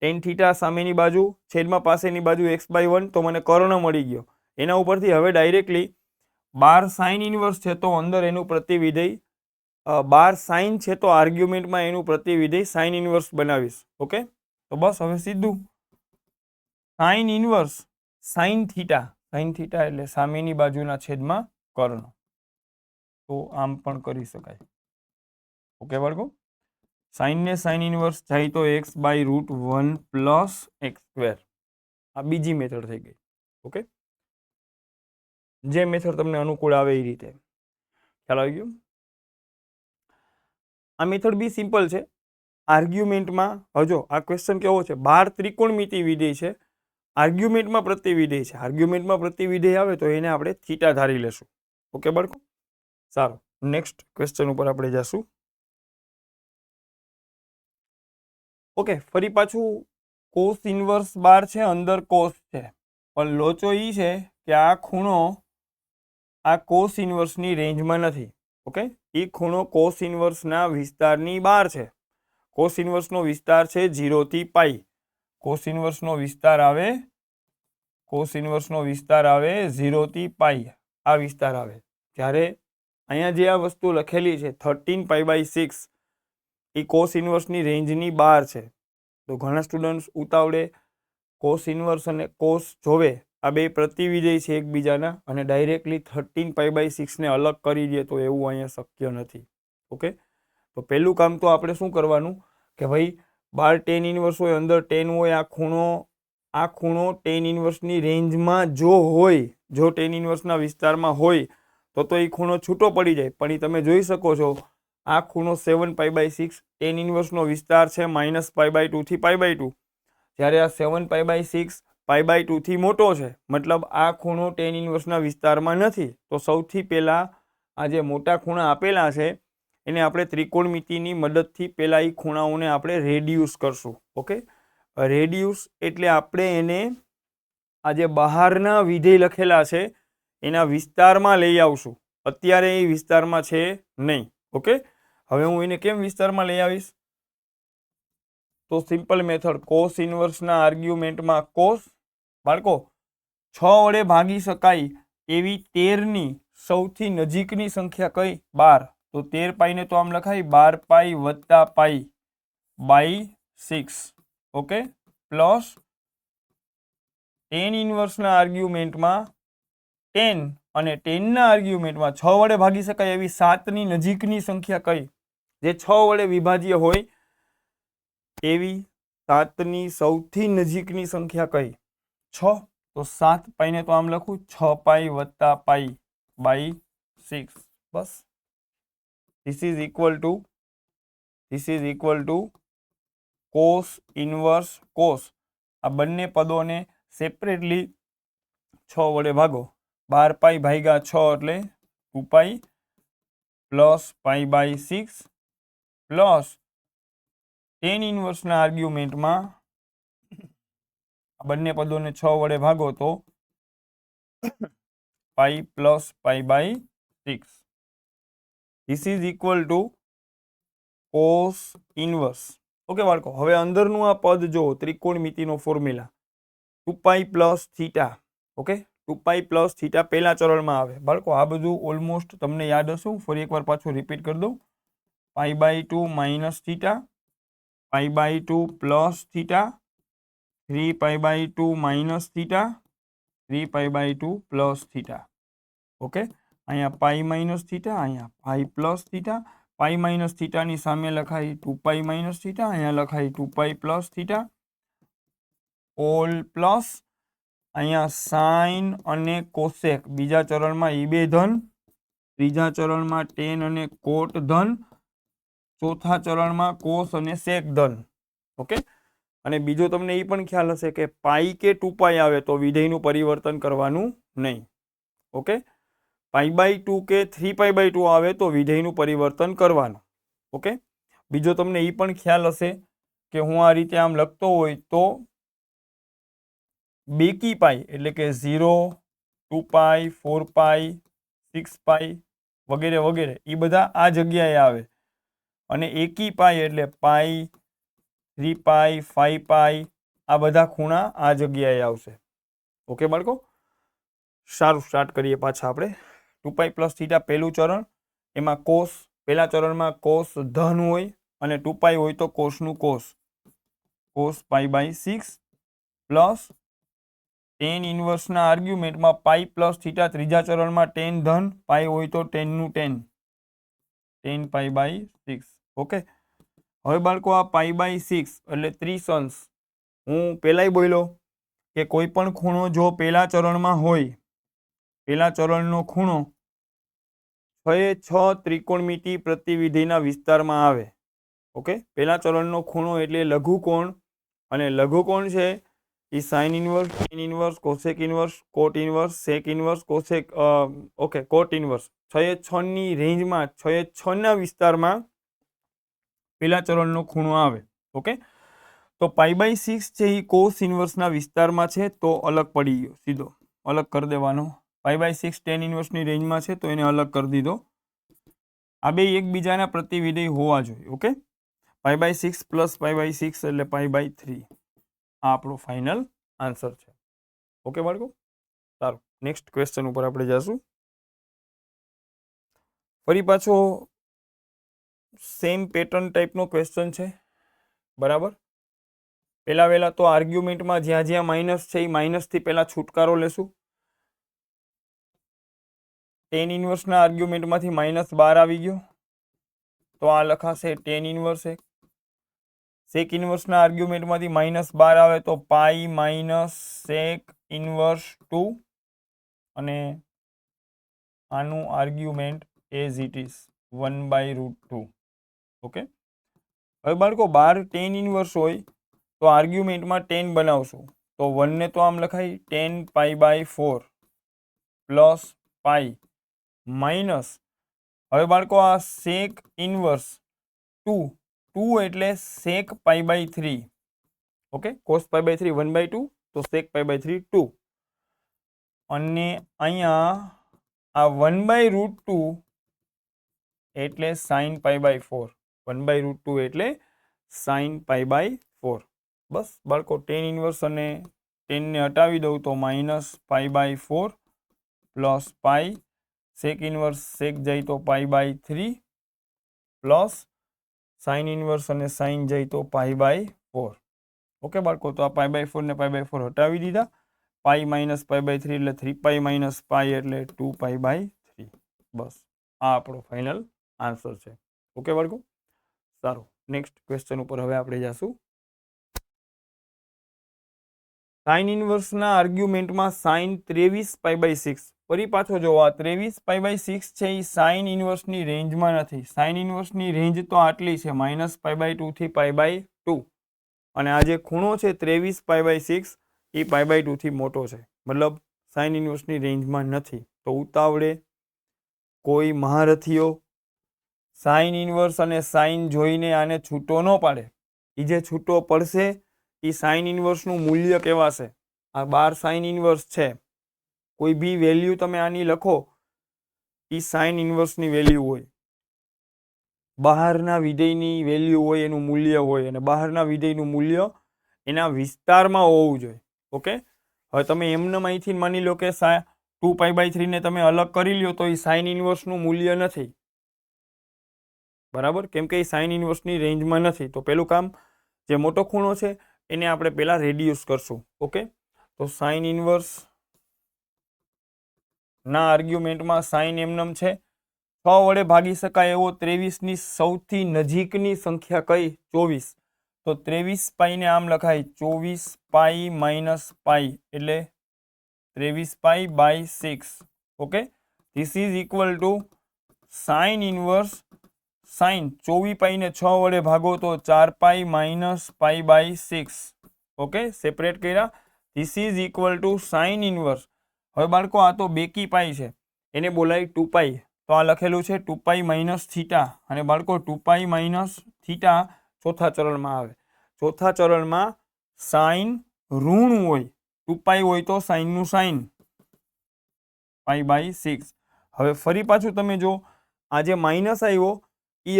[SPEAKER 1] ટેન થીટા સામેની બાજુ છેદમાં પાસેની બાજુ એક્સ બાય 1, તો મને કર્ણ મળી ગયો. એના ઉપરથી હવે ડાયરેક્ટલી 12 સાઇન ઇનવર્સ છે તો અંદર એનું પ્રતિવિધેય 12 સાઇન છે તો આર્ગ્યુમેન્ટમાં એનું પ્રતિવિધેય સાઇન ઇનવર્સ બનાવીશ. ઓકે, તો બસ હવે સીધું sign inverse sine theta, sine theta એટલે સામેની બાજુના છેદમાં કર્ણ. તો આમ પણ કરી શકાય. ઓકે બાળકો, સાઇન ને સાઇન ઇનવર્સ જાય તો x by root 1 plus x square. આ બીજી મેથડ થઈ ગઈ. ઓકે, જે મેથડ તમને અનુકૂળ આવે એ રીતે. ખ્યાલ આવી ગયો? આ મેથડ બી સિમ્પલ છે. આર્ગ્યુમેન્ટમાં હજો આ ક્વેશ્ચન કેવો છે, 12 ત્રિકોણમિતિ વિધેય છે, આર્ગ્યુમેન્ટમાં પ્રતિવિધેય છે. આર્ગ્યુમેન્ટમાં પ્રતિવિધેય આવે તો એને આપણે થીટા ધારી લેશું. ઓકે બાળકો, સારું, નેક્સ્ટ ક્વેશ્ચન ઉપર આપણે જશું. ઓકે, ફરી પાછું કોસ ઇનવર્સ 12 છે, અંદર કોસ છે, પણ લોચો ઈ છે કે આ ખૂણો આ કોસ ઇનવર્સની રેન્જમાં નથી. ઓકે, એ ખૂણો કોસ ઇનવર્સના વિસ્તારની બહાર છે. કોસ ઇનવર્સનો વિસ્તાર છે 0 થી પાઈ. કોસ ઇનવર્સનો વિસ્તાર આવે 0 થી પાઈ, આ વિસ્તાર આવે. જ્યારે અહીંયા જે આ વસ્તુ લખેલી છે 13 પાઈ બાય 6 એ કોસ ઇનવર્સની રેન્જની બહાર છે. તો ઘણા સ્ટુડન્ટ્સ ઉતાવળે કોસ ઇનવર્સ અને કોસ જોવે, આ બે પ્રતિવિધેય છે એકબીજાના, અને ડાયરેક્ટલી 13 પાઈ બાય 6 ને અલગ કરી દે તો એવું અહીંયા શક્ય નથી. ઓકે, તો પહેલું કામ તો આપણે શું કરવાનું કે ભાઈ 12 ટેન ઇનવર્સ હોય, અંદર 10 હોય, આ ખૂણો ટેન ઇનવર્સની રેન્જમાં જો હોય, જો ટેન ઇનવર્સના વિસ્તારમાં હોય તો એ ખૂણો છૂટો પડી જાય. પણ એ તમે જોઈ શકો છો આ ખૂણો 7 પાઈ બાય 6, ટેન ઇનવર્સનો વિસ્તાર છે -પાઈ બાય 2 થી પાઈ બાય 2. જ્યારે આ 7 પાઈ બાય 6 પાઈ બાય 2 થી મોટો છે, મતલબ આ ખૂણો ટેન ઇનવર્સના વિસ્તારમાં નથી. તો સૌથી પહેલાં આ જે મોટા ખૂણા આપેલા છે એને આપણે ત્રિકોણમિતિની મદદથી પહેલાં એ ખૂણાઓને આપણે રેડિયુસ કરશું. ઓકે, રેડિયુસ એટલે આપણે એને આ જે બહારના વિધેય લખેલા છે એના વિસ્તારમાં લઈ આવશું. અત્યારે એ વિસ્તારમાં છે નહીં. ઓકે, હવે હું એને કેમ વિસ્તારમાં લઈ આવીશ? તો સિમ્પલ મેથડ, કોસ ઇનવર્સના આર્ગ્યુમેન્ટમાં કોસ. બાળકો 6 વડે ભાગી શકાય એવી 13ની સૌથી નજીકની સંખ્યા કઈ? 12. તો 13 પાઈને તો આમ લખાય 12 પાઈ વત્તા pi by 6. Okay, plus tan ઇનવર્સના આર્ગ્યુમેન્ટમાં 10 અને 10ના આર્ગ્યુમેન્ટમાં 6 વડે ભાગી શકાય એવી 7ની નજીકની સંખ્યા કઈ? જે 6 વડે વિભાજ્ય હોય એવી 7ની સૌથી નજીકની સંખ્યા કઈ? 6. તો 7 પાઈને તો આમ લખું 6 પાઈ વત્તા પાઈ બાય 6. બસ this is equal to cos inverse cos. આ બંને પદોને સેપરેટલી 6 વડે ભાગો. 12 પાઈ ભાગ્યા 6 એટલે 2 pi plus pi by 6 plus tan ઇનવર્સના આર્ગ્યુમેન્ટમાં આ બંને પદોને 6 વડે ભાગો તો pi plus pi by 6. This is equal to cos inverse. Okay બાળકો, હવે અંદરનું આ પદ જો ત્રિકોણમિતિનો formula 2 pi plus theta. Okay, 2 pi plus theta પહેલા ચરણમાં આવે. બાળકો આ બધું ઓલમોસ્ટ તમને યાદ હશે. ફરી એકવાર પાછું રિપીટ કરી દઉં. Pi by 2 minus theta, pi by 2 plus theta, 3 pi by 2 minus theta, 3 pi by 2 plus theta. Okay, અહીંયા પાઈ માઇનસ થીટા, અહીંયા pi plus theta. Pi minus થીટાની સામે લખાય 2 પાઈ માઇનસ થીટા, અહીંયા લખાય 2 pi plus theta, all plus અહીંયા sine અને cosec. બીજા ચરણમાં ઈ બે ધન, ત્રીજા ચરણમાં ટેન અને કોટ ધન, ચોથા ચરણમાં કોસ અને સેક ધન. ઓકે, અને બીજો તમને એ પણ ખ્યાલ હશે કે પાઈ કે 2 પાઈ આવે તો વિધેયનું પરિવર્તન કરવાનું નહીં. ઓકે, પાઈ બાય 2 કે 3 પાઈ બાય 2 આવે તો વિધેયનું પરિવર્તન કરવાનું. ઓકે, બીજો તમને એ પણ ખ્યાલ હશે કે હું આ રીતે આમ લખતો હોય તો બેકી પાઈ એટલે કે 0, 2 પાઈ, 4 પાઈ, 6 પાઈ વગેરે વગેરે એ બધા આ જગ્યાએ આવે. અને એકી પાઈ એટલે પાઈ, 3 પાઈ, 5 પાઈ આ બધા ખૂણા આ જગ્યાએ આવશે. ઓકે બાળકો, સારું, સ્ટાર્ટ કરીએ પાછા આપણે. 2 પાઈ પ્લસ થીટા પહેલું ચરણ, એમાં કોસ, પહેલા ચરણમાં કોસ ધન હોય અને 2 પાઈ હોય તો કોસનું cos, cos pi by 6 plus tan ઇનવર્સના આર્ગ્યુમેન્ટમાં પાઈ પ્લસ થીટા ત્રીજા ચરણમાં ટેન ધન, પાઈ હોય તો ટેનનું ટેન, 10 પાઈ બાય 6. ઓકે, હવે બાળકો આ પાઈ બાય 6 એટલે 30 અંશ. હું પહેલાંય બોલ્યો કે કોઈ પણ ખૂણો જો પહેલા ચરણમાં હોય, પહેલા ચરણનો ખૂણો 6 ત્રિકોણમિતિ પ્રતિવિધિના વિસ્તારમાં આવે. ઓકે, પહેલા ચરણનો ખૂણો એટલે લઘુકોણ, અને લઘુકોણ છે એ sine inverse, tan inverse, cosec inverse, cot inverse, sec inverse, cosec cot inverse 6 રેન્જમાં 6 વિસ્તારમાં પહેલા ચરણનો ખૂણો આવે. ઓકે, તો પાઈ બાય 6 છે એ કોસ ઇનવર્સના વિસ્તારમાં છે તો અલગ પડી ગયો, સીધો અલગ કરી દેવાનો. પાઈ બાય 6 ટેન ઇનવર્સની રેન્જમાં છે તો એને અલગ કરી દીધો. આ બે એકબીજાના પ્રતિવિધેય હોવા જોઈએ. Okay, pi by 6 plus pi by 6 એટલે પાઈ બાય 3. આ આપણો ફાઇનલ આન્સર છે. ઓકે બાળકો, સારું, નેક્સ્ટ ક્વેશ્ચન ઉપર આપણે જઈશું. ફરી પાછો સેમ પેટર્ન ટાઈપનો ક્વેશ્ચન છે. બરાબર, પહેલા તો આર્ગ્યુમેન્ટમાં જ્યાં જ્યાં માઇનસ છે એ માઇનસથી પહેલા છુટકારો લેશું. ટેન ઇનવર્સના આર્ગ્યુમેન્ટમાંથી -12 આવી ગયો તો આ લખાશે ટેન ઇનવર્સ 1. સેક ઇનવર્સના આર્ગ્યુમેન્ટમાંથી -12 આવે તો પાઈ માઇનસ સેક ઇનવર્સ 2, અને આનું argument as it is 1/√2. Okay, હવે બાળકો 12 ટેન ઇનવર્સ હોય તો આર્ગ્યુમેન્ટમાં 10 બનાવશું તો 1 ને તો આમ લખાય 10 pi by 4 plus pi minus. હવે બાળકો આ સેક ઇનવર્સ 2 એટલે sec pi by 3. Okay, cos pi by 3 1/2 તો સેક પાઈ બાય 3 2, અને અહીંયા આ 1/√2 એટલે સાઇન પાઈ બાય 4. 1/√2 એટલે સાઇન પાઈ બાય 4. બસ બાળકો, ટેન ઇનવર્સ અને 10 ને હટાવી દઉં તો minus pi by 4 plus pi, sec inverse sec જાય તો pi by 3 plus sine inverse અને સાઇન જાય તો પાઈ બાય 4. ઓકે બાળકો, તો આ પાઈ બાય 4 ને પાઈ બાય 4 હટાવી દીધા. પાઈ માઇનસ પાઈ બાય 3 એટલે 3 પાઈ માઇનસ પાઈ એટલે 2 પાઈ બાય 3. બસ આ આપણો ફાઇનલ આન્સર છે. ઓકે બાળકો, સારું, નેક્સ્ટ ક્વેશ્ચન ઉપર હવે આપણે જઈશું. સાઇન ઇનવર્સના આર્ગ્યુમેન્ટમાં સાઇન 23π/6. ફરી પાછો જોવો, આ 23π/6 છે એ સાઇન ઇનવર્સની રેન્જમાં નથી. સાઇન ઇનવર્સની રેન્જ તો આટલી છે, -π/2 થી π/2. અને આ જે ખૂણો છે 23π/6 એ π/2 થી મોટો છે, મતલબ સાઇન ઇનવર્સની રેન્જમાં નથી. તો ઉતાવળે કોઈ મહારથીઓ સાઇન ઇનવર્સ અને સાઇન જોઈને આને છૂટો ન પાડે. એ જે છૂટો પડશે એ સાઇન ઇનવર્સનું મૂલ્ય કહેવાશે. આ 12 સાઇન ઇનવર્સ છે, કોઈ બી વેલ્યુ તમે આની લખો એ સાઇન ઇનવર્સની વેલ્યુ હોય, બહારના વિધેયની વેલ્યુ હોય, એનું મૂલ્ય હોય, અને બહારના વિધેયનું મૂલ્ય એના વિસ્તારમાં હોવું જોઈએ. ઓકે, હવે તમે એમને અહીંથી માની લો કે 2π/3 ને તમે અલગ કરી લ્યો તો એ સાઇન ઇનવર્સનું મૂલ્ય નથી, બરાબર, કેમ કે એ સાઇન ઇનવર્સની રેન્જમાં નથી. તો પેલું કામ, જે મોટો ખૂણો છે એને આપણે પહેલા રેડિયુસ કરશું. ઓકે, તો સાઇન ઇનવર્સ ના આર્ગ્યુમેન્ટમાં સાઇન એમનેમ છે. 6 વડે ભાગી શકાય એવો 23 ની સૌથી નજીકની સંખ્યા કઈ? 24. તો 23π ને આમ લખાય 24π - એટલે 23π/6. Okay, this is equal to sine inverse sine 24π ને 6 વડે ભાગો તો 4π - π/6. ઓકે, સેપરેટ કર્યા. This is equal to sine inverse. હવે બાળકો આ તો બેકી પાઈ છે, એને બોલાય 2π. તો આ લખેલું છે 2π - θ. અને બાળકો 2π - θ ચોથા ચરણમાં આવે. ચોથા ચરણમાં સાઇન ઋણ હોય, 2π હોય તો સાઇનનું સાઇન π/6. હવે ફરી પાછું તમે જો, આ જે માઇનસ આવ્યો એ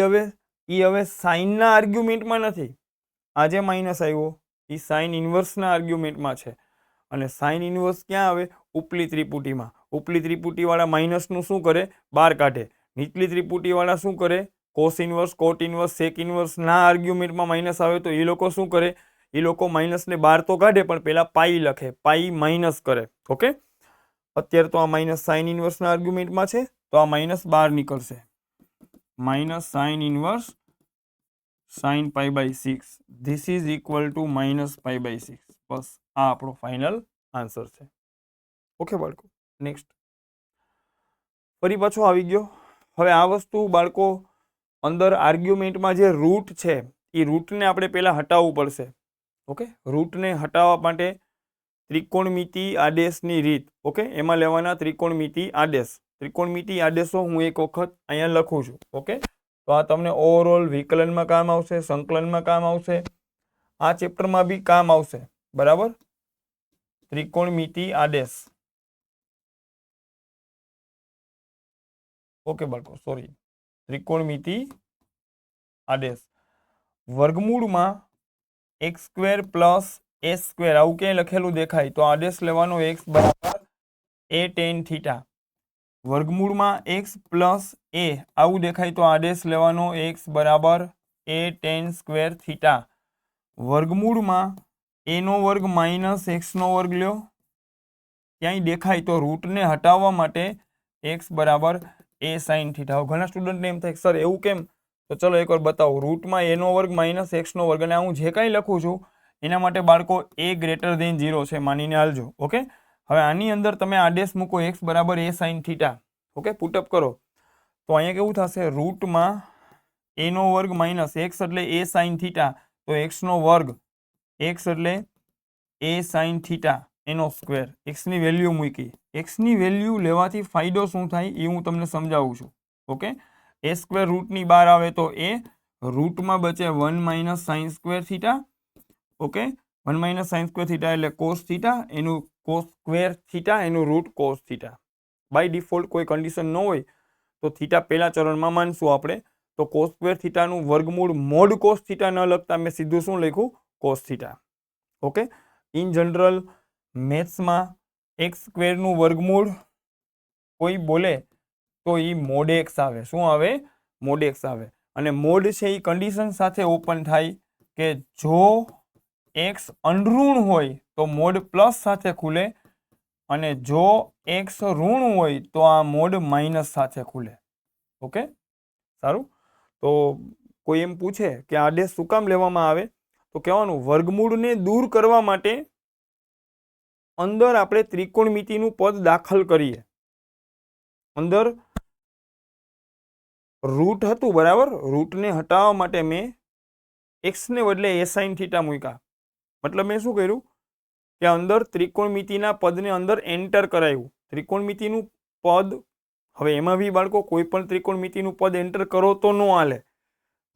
[SPEAKER 1] હવે સાઇનના આર્ગ્યુમેન્ટમાં નથી. આ જે માઇનસ આવ્યો એ સાઇન ઇનવર્સના આર્ગ્યુમેન્ટમાં છે. અને સાઇન ઇનવર્સ ક્યાં આવે? ઉપલી ત્રિપુટીમાં. ઉપલી ત્રિપુટીવાળા માઇનસનું શું કરે? બહાર કાઢે. નીચલી ત્રિપુટીવાળા શું કરે? Cos inverse, cot inverse, sec inverse ના આર્ગ્યુમેન્ટમાં માઇનસ આવે તો એ લોકો શું કરે? એ લોકો માઇનસને બહાર તો કાઢે પણ પેલા પાઈ લખે, પાઈ માઇનસ કરે. ઓકે, અત્યારે તો આ માઇનસ સાઇન ઇનવર્સના આર્ગ્યુમેન્ટમાં છે, તો આ માઇનસ બહાર નીકળશે. Minus sine inverse sine π/6. This is equal to -π/6. બસ આ આપણો ફાઇનલ આન્સર છે. ઓકે બાળકો, નેક્સ્ટ ફરી પાછો આવી ગયો. હવે આ વસ્તુ બાળકો અંદર આર્ગ્યુમેન્ટમાં જે રૂટ છે એ રૂટને આપણે પહેલા હટાવવું પડશે. ઓકે, રૂટને હટાવવા માટે ત્રિકોણમિતિ આદેશની રીત. ઓકે, એમાં લેવાના ત્રિકોણમિતિ આદેશ. ત્રિકોણમિતિ આદેશો હું એક વખત અહીંયા લખું છું. ઓકે, તો આ તમને ઓવરઓલ વિકલનમાં કામ આવશે, સંકલનમાં કામ આવશે, આ ચેપ્ટરમાં બી કામ આવશે. બરાબર, ત્રિકોણમિતિ આદેશ. ઓકે બાળકો, સોરી, ત્રિકોણમિતિ આદેશ વર્ગમૂળમાં x² + a², આવું ક્યાંય લખેલું દેખાય તો આદેશ લેવાનો x બરાબર a tan θ. વર્ગમૂળમાં x + a આવું દેખાય તો આદેશ લેવાનો x બરાબર a tan² θ. વર્ગમૂળમાં a² - x² લ્યો, ક્યાંય દેખાય તો રૂટને હટાવવા માટે x બરાબર a sin θ. ઘણા સ્ટુડન્ટને એમ થાય સર એવું કેમ? તો ચલો એકવાર બતાવો. રૂટમાં a² - x², અને હું જે કાંઈ લખું છું એના માટે બાળકો a > 0 છે માનીને હાલજો. ઓકે, હવે આની અંદર તમે આદેશ મૂકો x બરાબર a sin θ. ઓકે, પુટઅપ કરો તો અહીંયા કેવું થશે? રૂટમાં a² - x એટલે a sin θ, તો x², x એટલે a sin θ એનો સ્ક્વેર. એક્સની વેલ્યુ મૂકી. એક્સની વેલ્યુ લેવાથી ફાયદો શું થાય એ હું તમને સમજાવું છું. ઓકે, a² રૂટની બહાર આવે તો a, રૂટમાં બચે 1 - sin² θ. ઓકે, 1 - sin² θ એટલે cos θ, એનું cos² θ, એનું રૂટ cos θ. બાય ડિફોલ્ટ કોઈ કન્ડિશન ન હોય તો θ પહેલા ચરણમાં માનશું આપણે. તો cos² θ નું વર્ગમૂળ મોડ cos θ ન લખતા મેં સીધું શું લખ્યું? cos θ. ઓકે, ઇન જનરલ મેથ્સમાં x² નું વર્ગમૂળ કોઈ બોલે તો એ મોડ x આવે. શું આવે? મોડ x આવે. અને મોડ છે એ કન્ડિશન સાથે ઓપન થાય કે જો x અનઋણ હોય તો મોડ પ્લસ સાથે ખુલે, અને જો x ઋણ હોય તો આ મોડ માઇનસ સાથે ખુલે. ઓકે, સારું. તો કોઈ એમ પૂછે કે આદેશ શું કામ લેવામાં આવે, તો કહેવાનું વર્ગમૂળને દૂર કરવા માટે અંદર આપણે ત્રિકોણમિતિનું પદ દાખલ કરીએ. અંદર રૂટ હતું, બરાબર, રૂટને હટાવવા માટે મેં એક્સ ને બદલે એ સાઇન થીટા મૂક્યા. મતલબ મેં શું કર્યું કે અંદર ત્રિકોણમિતિના પદને અંદર એન્ટર કરાવ્યું. ત્રિકોણમિતિનું પદ, હવે એમાં બી બાળકો કોઈ પણ ત્રિકોણમિતિનું પદ એન્ટર કરો તો ન હાલે.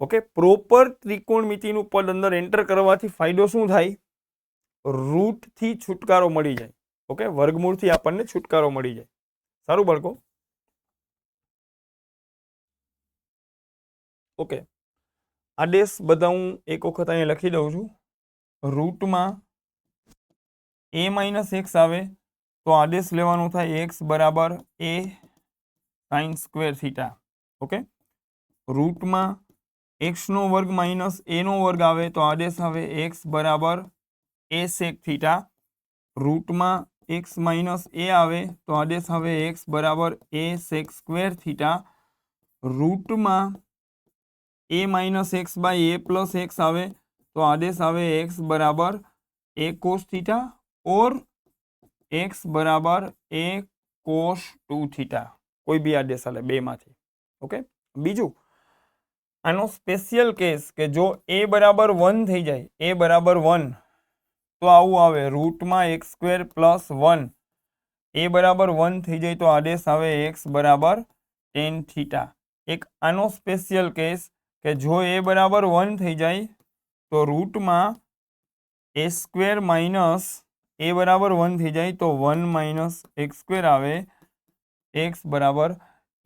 [SPEAKER 1] ઓકે, પ્રોપર ત્રિકોણમિતિનું પદ અંદર એન્ટર કરવાથી ફાયદો શું થાય? રૂટથી છુટકારો મળી જાય. ઓકે, વર્ગમૂળથી આપણને છુટકારો મળી જાય. સારું બાળકો? ઓકે, આદેશ બધા હું એક વખત અહીંયા લખી દઉં છું. રૂટમાં a માઇનસ એક્સ આવે તો આદેશ લેવાનું થાય x બરાબર a sine square theta. Okay, રૂટમાં x નો વર્ગ માઇનસ a નો વર્ગ આવે તો આદેશ આવે x બરાબર a સેક થીટા. રૂટમાં x માઇનસ a આવે તો આદેશ આવે x બરાબર a સેક સ્ક્વેર થીટા. રૂટમાં a minus x by a plus x આવે તો આદેશ આવે x બરાબર a કોસ થીટા और x બરાબર a કોસ 2 થીટા. કોઈ બી આદેશ આલે બેમાંથી. ઓકે, બીજું આનો સ્પેશિયલ કેસ કે જો a બરાબર 1 થઈ જાય, a બરાબર 1, તો આવું આવે રૂટમાં x સ્ક્વેર પ્લસ 1. a બરાબર 1 થઈ જાય તો આદેશ આવે x બરાબર tan થીટા. એક આનો સ્પેશિયલ કેસ કે જો a બરાબર 1 થઈ જાય તો રૂટમાં a સ્ક્વેર માઇનસ a બરાબર 1 થઈ જાય તો 1 માઇનસ x સ્ક્વેર આવે, x બરાબર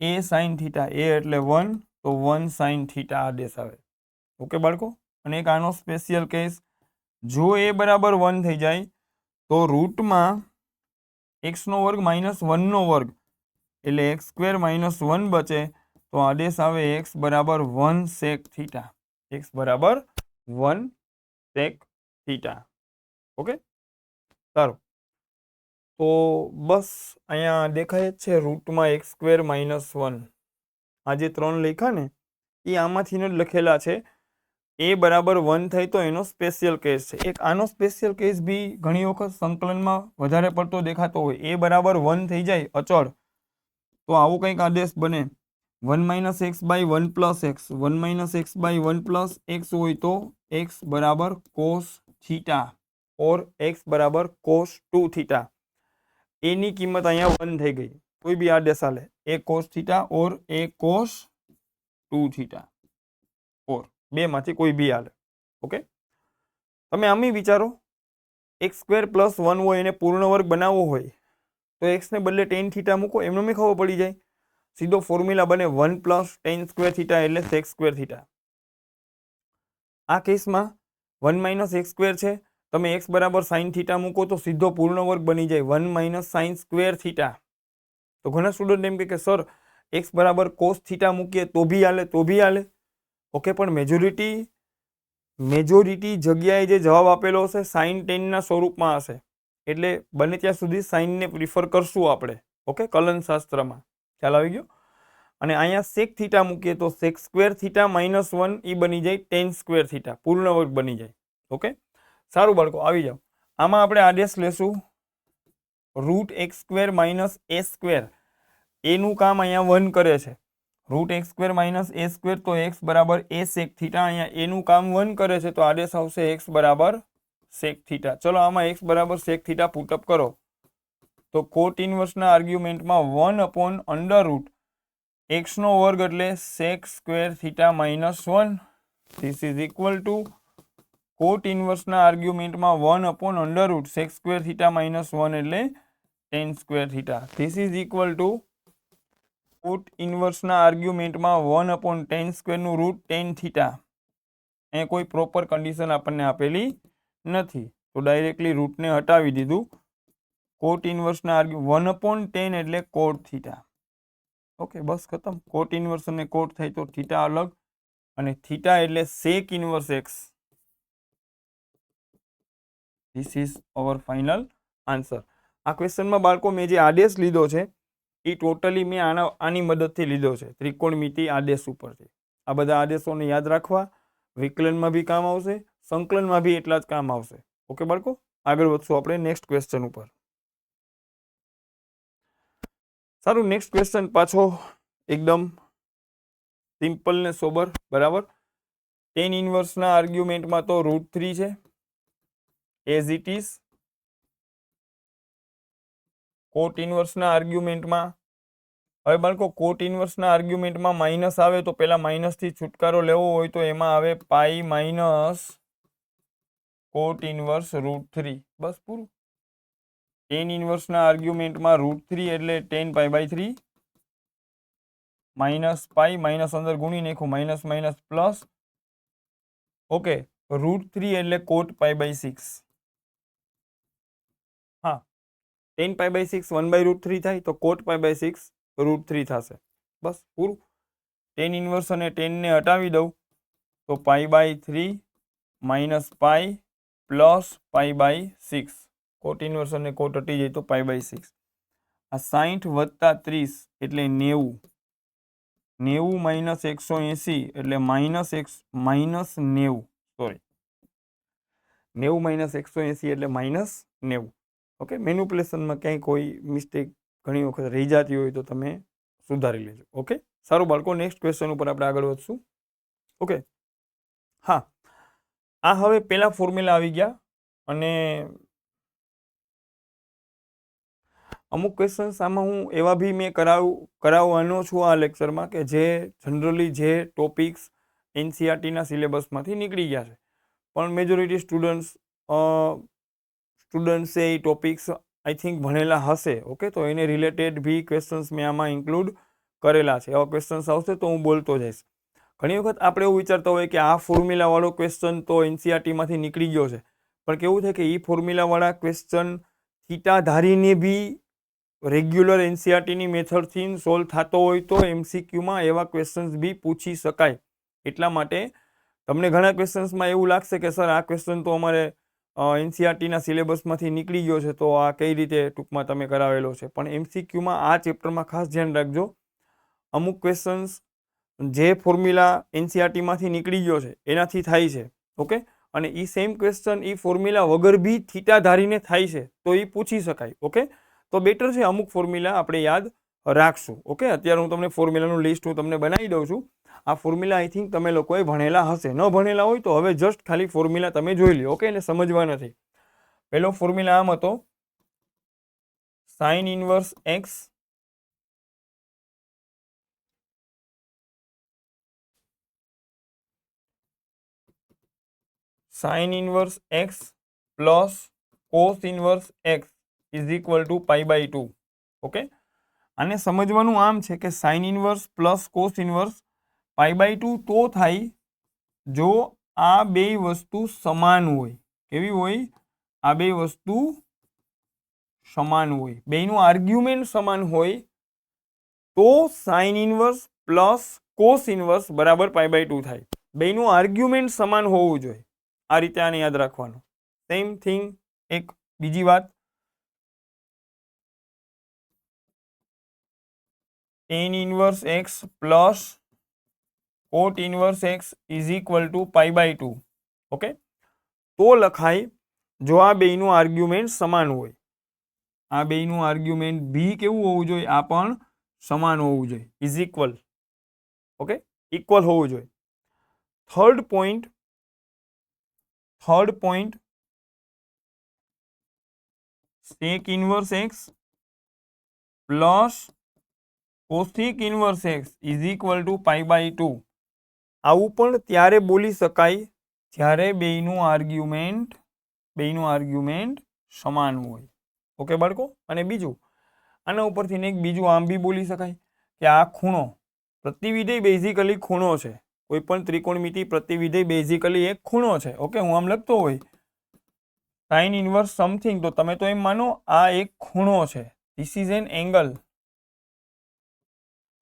[SPEAKER 1] a સાઇન થીટા. a એટલે 1 તો 1 સાઇન થીટા આદેશ આવે. ઓકે બાળકો, અને એક આનો સ્પેશિયલ કેસ જો a બરાબર 1 થઈ જાય તો રૂટમાં x નો વર્ગ માઇનસ 1 નો વર્ગ એટલે x સ્ક્વેર માઇનસ 1 બચે તો આદેશ આવે x બરાબર 1 સેક થીટા. x બરાબર 1 સેક થીટા. ઓકે, સારું. તો બસ અહીંયા દેખાય જ છે રૂટમાં x સ્ક્વેર માઇનસ 1. આ જે 3 લખ્યા ને એ આમાંથી જ લખેલા છે. a બરાબર 1 થાય તો એનો સ્પેશિયલ કેસ છે. એક આનો સ્પેશિયલ કેસ બી ઘણી વખત સંકલનમાં વધારે પડતો દેખાતો હોય. a બરાબર 1 થઈ જાય અચળ તો આવું કંઈક આદેશ બને 1 minus x by 1 plus x. 1 minus x by 1 plus x હોય તો x બરાબર કોસ થીટા ઓર x બરાબર કોસ 2 થીટા. a ની કિંમત અહીંયા 1 થઈ ગઈ. કોઈ બી આદેશ આલે a cos theta or a cos 2 theta or બેમાંથી કોઈ બી હાલે. ઓકે, તમે આમ વિચારો x સ્ક્વેર પ્લસ 1 હોય એને પૂર્ણ વર્ગ બનાવવો હોય તો x ને બદલે tan થીટા મૂકો, એમનો મેં ખબર પડી જાય. સીધો ફોર્મ્યુલા બને 1 પ્લસ tan સ્ક્વેર થીટા એટલે સેક સ્ક્વેર થીટા. આ કેસમાં 1 માઇનસ એક્સ સ્ક્વેર છે, તમે x બરાબર સાઇન થીટા મૂકો તો સીધો પૂર્ણ વર્ગ બની જાય 1 માઇનસ સાઇન સ્ક્વેર થીટા. તો ઘણા સ્ટુડન્ટ એમ કે સર x બરાબર કોસ થીટા મૂકીએ તો બી હાલે. ઓકે, પણ મેજોરિટી જગ્યાએ જે જવાબ આપેલો હશે સાઇન ટેનના સ્વરૂપમાં હશે, એટલે બને ત્યાં સુધી સાઇનને પ્રિફર કરશું આપણે. ઓકે, કલન શાસ્ત્રમાં ખ્યાલ આવી ગયો. અને અહીંયા સેક થીટા મૂકીએ તો સેક સ્ક્વેર થીટા માઇનસ 1 એ બની જાય ટેન સ્ક્વેર થીટા, પૂર્ણ વર્ગ બની જાય. ઓકે, સારું બાળકો, આવી જાઓ. આમાં આપણે આદેશ લેશું રૂટ એક્સ સ્ક્વેર માઇનસ એ સ્ક્વેર. એનું કામ અહીંયા 1 કરે છે. રૂટ એક્સ સ્ક્વેર માઇનસ એ સ્ક્વેર તો x બરાબર a સેક થીટા. અહીંયા એનું કામ 1 કરે છે તો આદેશ આવશે x બરાબર સેક થીટા. ચલો આમાં x બરાબર સેક થીટા પુટઅપ કરો તો કોટ ઇન્વર્સના આર્ગ્યુમેન્ટમાં 1 અપોન અંડર રૂટ x નો વર્ગ એટલે sec square theta minus 1. This is equal to cot ઇન્વર્સના આર્ગ્યુમેન્ટમાં 1 upon under root sec square theta minus 1 એટલે tan square theta. This is equal to cot ઇન્વર્સના આર્ગ્યુમેન્ટમાં 1 અપોન ટેન સ્ક્વેરનું રૂટ ટેન થીટા. એ કોઈ પ્રોપર કન્ડિશન આપણને આપેલી નથી તો ડાયરેક્ટલી રૂટને હટાવી દીધું. કોટ ઇન્વર્સના 1 અપોન ટેન એટલે કોટ થીટા. ઓકે, બસ ખતમ. કોટ ઇન્વર્સ અને કોટ થાય તો થીટા અલગ, અને થીટા એટલે sec inverse x. This is our final answer. આ ક્વેશ્ચનમાં બાળકો મેં જે આદેશ લીધો છે એ ટોટલી મેં આની મદદથી લીધો છે ત્રિકોણમિતિ આદેશ ઉપરથી. આ બધા આદેશોને યાદ રાખવા, વિકલનમાં બી કામ આવશે, સંકલનમાં બી એટલા જ કામ આવશે. ઓકે બાળકો, આગળ વધશું આપણે નેક્સ્ટ ક્વેશ્ચન ઉપર. સારું, નેક્સ્ટ ક્વેશ્ચન પાછો એકદમ સિમ્પલ ને સોબર. બરાબર, ટેન ઇનવર્સના આર્ગ્યુમેન્ટમાં તો √3 છે એઝ ઇટ ઇઝ. કોટ ઇનવર્સના આર્ગ્યુમેન્ટમાં, હવે બાળકો કોટ ઇનવર્સના આર્ગ્યુમેન્ટમાં માઇનસ આવે તો પેલા માઇનસથી છુટકારો લેવો હોય તો એમાં આવે પાઈ માઇનસ કોટ ઇનવર્સ √3. બસ પૂરું. ટેન ઇનવર્સના આર્ગ્યુમેન્ટમાં √3 એટલે 10π/3 માઇનસ પાઈ, માઇનસ અંદર ગુણી નાખું, માઇનસ માઇનસ પ્લસ. ઓકે, √3 એટલે કોટ π/6. હા, 10π/6 1/√3 થાય તો કોટ π/6 √3 થશે. બસ પૂરું. ટેન ઇનવર્સ અને 10 ને હટાવી દઉં તો π/3 માઇનસ પાઈ પ્લસ π/6. કોટ ઇનવર્સ અને કોટ હટી જાય તો π/6. આ 60 વત્તા 30 એટલે 90. 90 માઇનસ 180 એટલે -90. સોરી, 90 માઇનસ 180 એટલે -90. ઓકે, મેન્યુપ્યુલેશનમાં ક્યાંય કોઈ મિસ્ટેક ઘણી વખત રહી જતી હોય તો તમે સુધારી લેજો. ઓકે, સારું બાળકો, નેક્સ્ટ ક્વેશ્ચન ઉપર આપણે આગળ વધશું. ઓકે, હા, આ હવે પેલા ફોર્મ્યુલા આવી ગયા અને અમુક ક્વેશ્ચન્સ આમાં હું એવા બી મેં કરાવવાનો છું આ લેક્ચરમાં કે જે જનરલી જે ટોપિક્સ એનસીઆરટીના સિલેબસમાંથી નીકળી ગયા છે, પણ મેજોરિટી સ્ટુડન્ટ્સે એ ટોપિક્સ આઈ થિંક ભણેલા હશે. ઓકે, તો એને રિલેટેડ બી ક્વેશ્ચન્સ મેં આમાં ઇન્ક્લુડ કરેલા છે. એવા ક્વેશ્ચન્સ આવશે તો હું બોલતો જઈશ. ઘણી વખત આપણે એવું વિચારતા હોય કે આ ફોર્મ્યુલાવાળો ક્વેશ્ચન તો એનસીઆરટીમાંથી નીકળી ગયો છે, પણ કેવું છે કે એ ફોર્મ્યુલાવાળા ક્વેશ્ચન થીટા ધારીને બી રેગ્યુલર એનસીઆરટીની મેથડથી સોલ્વ થતો હોય તો એમસીક્યુમાં એવા ક્વેશ્ચન્સ બી પૂછી શકાય. એટલા માટે તમને ઘણા ક્વેશ્ચન્સમાં એવું લાગશે કે સર આ ક્વેશ્ચન તો અમારે એનસીઆરટીના સિલેબસમાંથી નીકળી ગયો છે, તો આ કઈ રીતે ટૂંકમાં તમે કરાવેલો છે. પણ એમસીક્યુમાં આ ચેપ્ટરમાં ખાસ ધ્યાન રાખજો, અમુક ક્વેશ્ચન્સ જે ફોર્મ્યુલા એનસીઆરટીમાંથી નીકળી ગયો છે એનાથી થાય છે. ઓકે, અને એ સેમ ક્વેશ્ચન એ ફોર્મ્યુલા વગર બી થીટા ધારીને થાય છે તો એ પૂછી શકાય. ઓકે, તો બેટર છે અમુક ફોર્મ્યુલા આપણે યાદ રાખશું. ઓકે, અત્યારે હું તમને ફોર્મ્યુલાનું લિસ્ટ હું તમને બનાવી દઉં છું. આ ફોર્મ્યુલા આઈ થિંક તમે લોકોએ ભણેલા હશે, ન ભણેલા હોય તો હવે જસ્ટ ખાલી ફોર્મ્યુલા તમે જોઈ લો. ઓકે, એટલે સમજવા નથી. પહેલો ફોર્મ્યુલા આમ હતો, sine inverse x plus cos inverse x is equal to π/2. Okay, આને સમજવાનું આમ છે કે sine inverse plus cos inverse π/2 તો થાય જો આ બે વસ્તુ સમાન હોય. કેવી હોય? આ બે વસ્તુ સમાન હોય, બેનું આર્ગ્યુમેન્ટ સમાન હોય તો sign inverse plus cos inverse બરાબર π/2 થાય. બેનું આર્ગ્યુમેન્ટ સમાન હોવું જોઈએ. આ રીતે આને યાદ રાખવાનું. સેમ થિંગ એક બીજી વાત, tan inverse x plus cot inverse x is equal to π/2. Okay, તો લખાય જો આ બેયનું આર્ગ્યુમેન્ટ સમાન હોય. આ બેયનું આર્ગ્યુમેન્ટ બી કેવું હોવું જોઈએ? આ પણ સમાન હોવું જોઈએ, ઇઝ ઇક્વલ. ઓકે, ઇક્વલ હોવું જોઈએ. Third point sec inverse x plus cosec inverse x is equal to π/2. આવું પણ ત્યારે બોલી શકાય જ્યારે બેયનું આર્ગ્યુમેન્ટ સમાન હોય. ઓકે બાળકો, અને બીજું આના ઉપરથી એક બીજું આમ બી બોલી શકાય કે આ ખૂણો પ્રતિવિધેય બેઝિકલી ખૂણો છે. કોઈ પણ ત્રિકોણમિતિ પ્રતિવિધેય બેઝિકલી એક ખૂણો છે. ઓકે, હું આમ લખતો હોય સાઇન ઇનવર્સ સમથિંગ તો તમે તો એમ માનો આ એક ખૂણો છે, ધીસ ઇઝ એન એંગલ.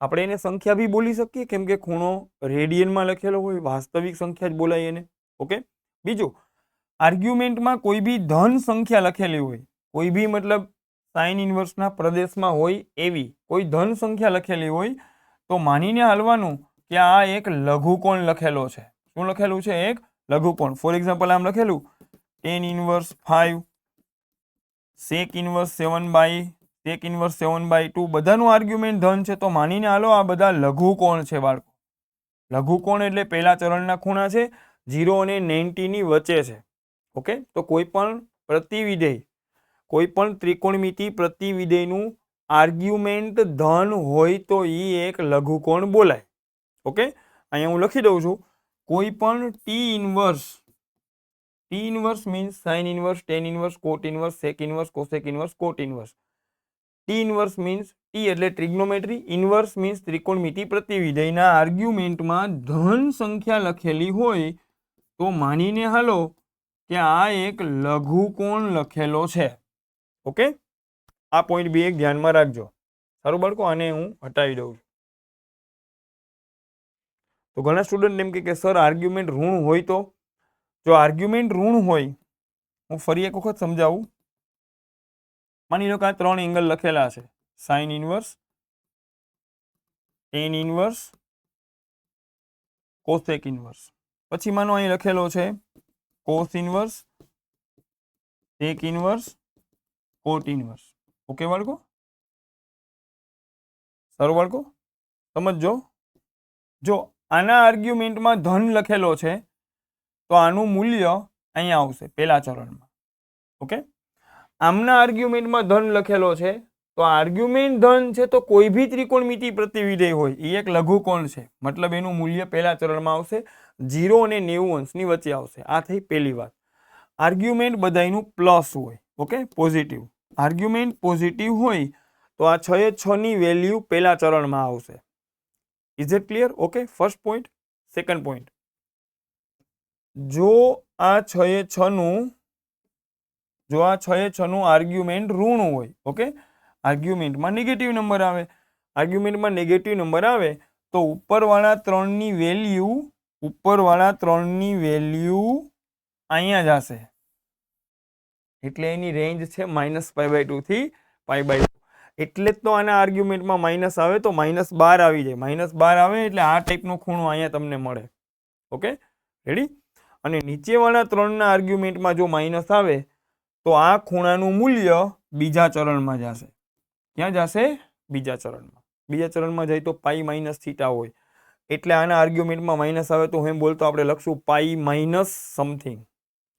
[SPEAKER 1] આપણે એને સંખ્યા બી બોલી શકીએ કેમ કે ખૂણો રેડિયનમાં લખેલો હોય, વાસ્તવિક સંખ્યા જ બોલાય એને. ઓકે, બીજું આર્ગ્યુમેન્ટમાં કોઈ બી ધન સંખ્યા લખેલી હોય, કોઈ બી મતલબ સાઇન ઇનવર્સના પ્રદેશમાં હોય એવી કોઈ ધન સંખ્યા લખેલી હોય તો માનીને હાલવાનું કે આ એક લઘુકોણ લખેલો છે. શું લખેલું છે? એક લઘુકોણ. ફોર એક્ઝામ્પલ આમ લખેલું tan ઇન્વર્સ 5 sec ઇન્વર્સ 7/2 બધાનું આર્ગ્યુમેન્ટ ધન છે, તો માનીને હાલો આ બધા લઘુકોણ છે બાળકો. લઘુકોણ એટલે પહેલા ચરણના ખૂણા છે, 0 અને 90 ની વચ્ચે છે. ઓકે, તો કોઈ પણ પ્રતિવિધેય, કોઈ પણ ત્રિકોણમિતિ પ્રતિવિધેયનું આર્ગ્યુમેન્ટ ધન હોય તો એ એક લઘુકોણ બોલાય. ઓકે, અહીંયા હું લખી દઉં છું, કોઈ પણ T inverse means sine inverse, tan inverse, cot inverse, sec inverse, cosec inverse, cot inverse. T inverse means T એટલે ટ્રિગ્નોમેટ્રી, ઇન્વર્સ મીન્સ ત્રિકોણમિતિ પ્રતિવિધેયના આર્ગ્યુમેન્ટમાં ધન સંખ્યા લખેલી હોય તો માનીને હાલો કે આ એક લઘુકોણ લખેલો છે. ઓકે, આ પોઈન્ટ બી એક ધ્યાનમાં રાખજો. સારું બાળકો, આને હું હટાવી દઉં છું. તો ઘણા સ્ટુડન્ટ એમ કે સર આર્ગ્યુમેન્ટ ઋણ હોય તો? જો આર્ગ્યુમેન્ટ ઋણ હોય, હું ફરી એક વખત સમજાવું. માની લો કે આ 3 એંગલ લખેલા છે, sine inverse, tan inverse, cosec inverse. પછી માનો અહીં લખેલો છે cos inverse, sec inverse, cot inverse. Okay બાળકો, સારું બાળકો, સમજો. જો આના આર્ગ્યુમેન્ટમાં ધન લખેલો છે તો આનું મૂલ્ય અહીંયા આવશે પહેલા ચરણમાં. ઓકે, આમના આર્ગ્યુમેન્ટમાં ધન લખેલો છે તો આર્ગ્યુમેન્ટ ધન છે તો કોઈ બી ત્રિકોણમિતિ પ્રતિવિધેય હોય એ એક લઘુકોણ છે, મતલબ એનું મૂલ્ય પહેલા ચરણમાં આવશે, 0 અને 90 અંશની વચ્ચે આવશે. આ થઈ પહેલી વાત. આર્ગ્યુમેન્ટ બધાયનું પ્લસ હોય. Okay, positive. આર્ગ્યુમેન્ટ પોઝિટિવ હોય તો આ 6 એ 6 ની વેલ્યુ પહેલા ચરણમાં આવશે. Is it clear? Okay, first point. Second point, જો આ 6 એ 6 નું આર્ગ્યુમેન્ટ ઋણ હોય, ઓકે, આર્ગ્યુમેન્ટમાં નેગેટિવ નંબર આવે, આર્ગ્યુમેન્ટમાં નેગેટિવ નંબર આવે તો ઉપરવાળા 3 ની વેલ્યુ અહીંયા જ હશે. એટલે એની રેન્જ છે -π/2 થી π/2. એટલે જ તો આના આર્ગ્યુમેન્ટમાં માઇનસ આવે તો -12 આવી જાય. -12 આવે એટલે આ ટાઈપનો ખૂણો અહીંયા તમને મળે. Okay, ready? અને નીચેવાળા 3 ના આર્ગ્યુમેન્ટમાં જો માઇનસ આવે તો આ ખૂણાનું મૂલ્ય બીજા ચરણમાં જશે. ક્યાં જશે? બીજા ચરણમાં. બીજા ચરણમાં જાય તો π - θ હોય. એટલે આના આર્ગ્યુમેન્ટમાં માઇનસ આવે તો હું એમ બોલતો આપણે લખશું π - સમથિંગ.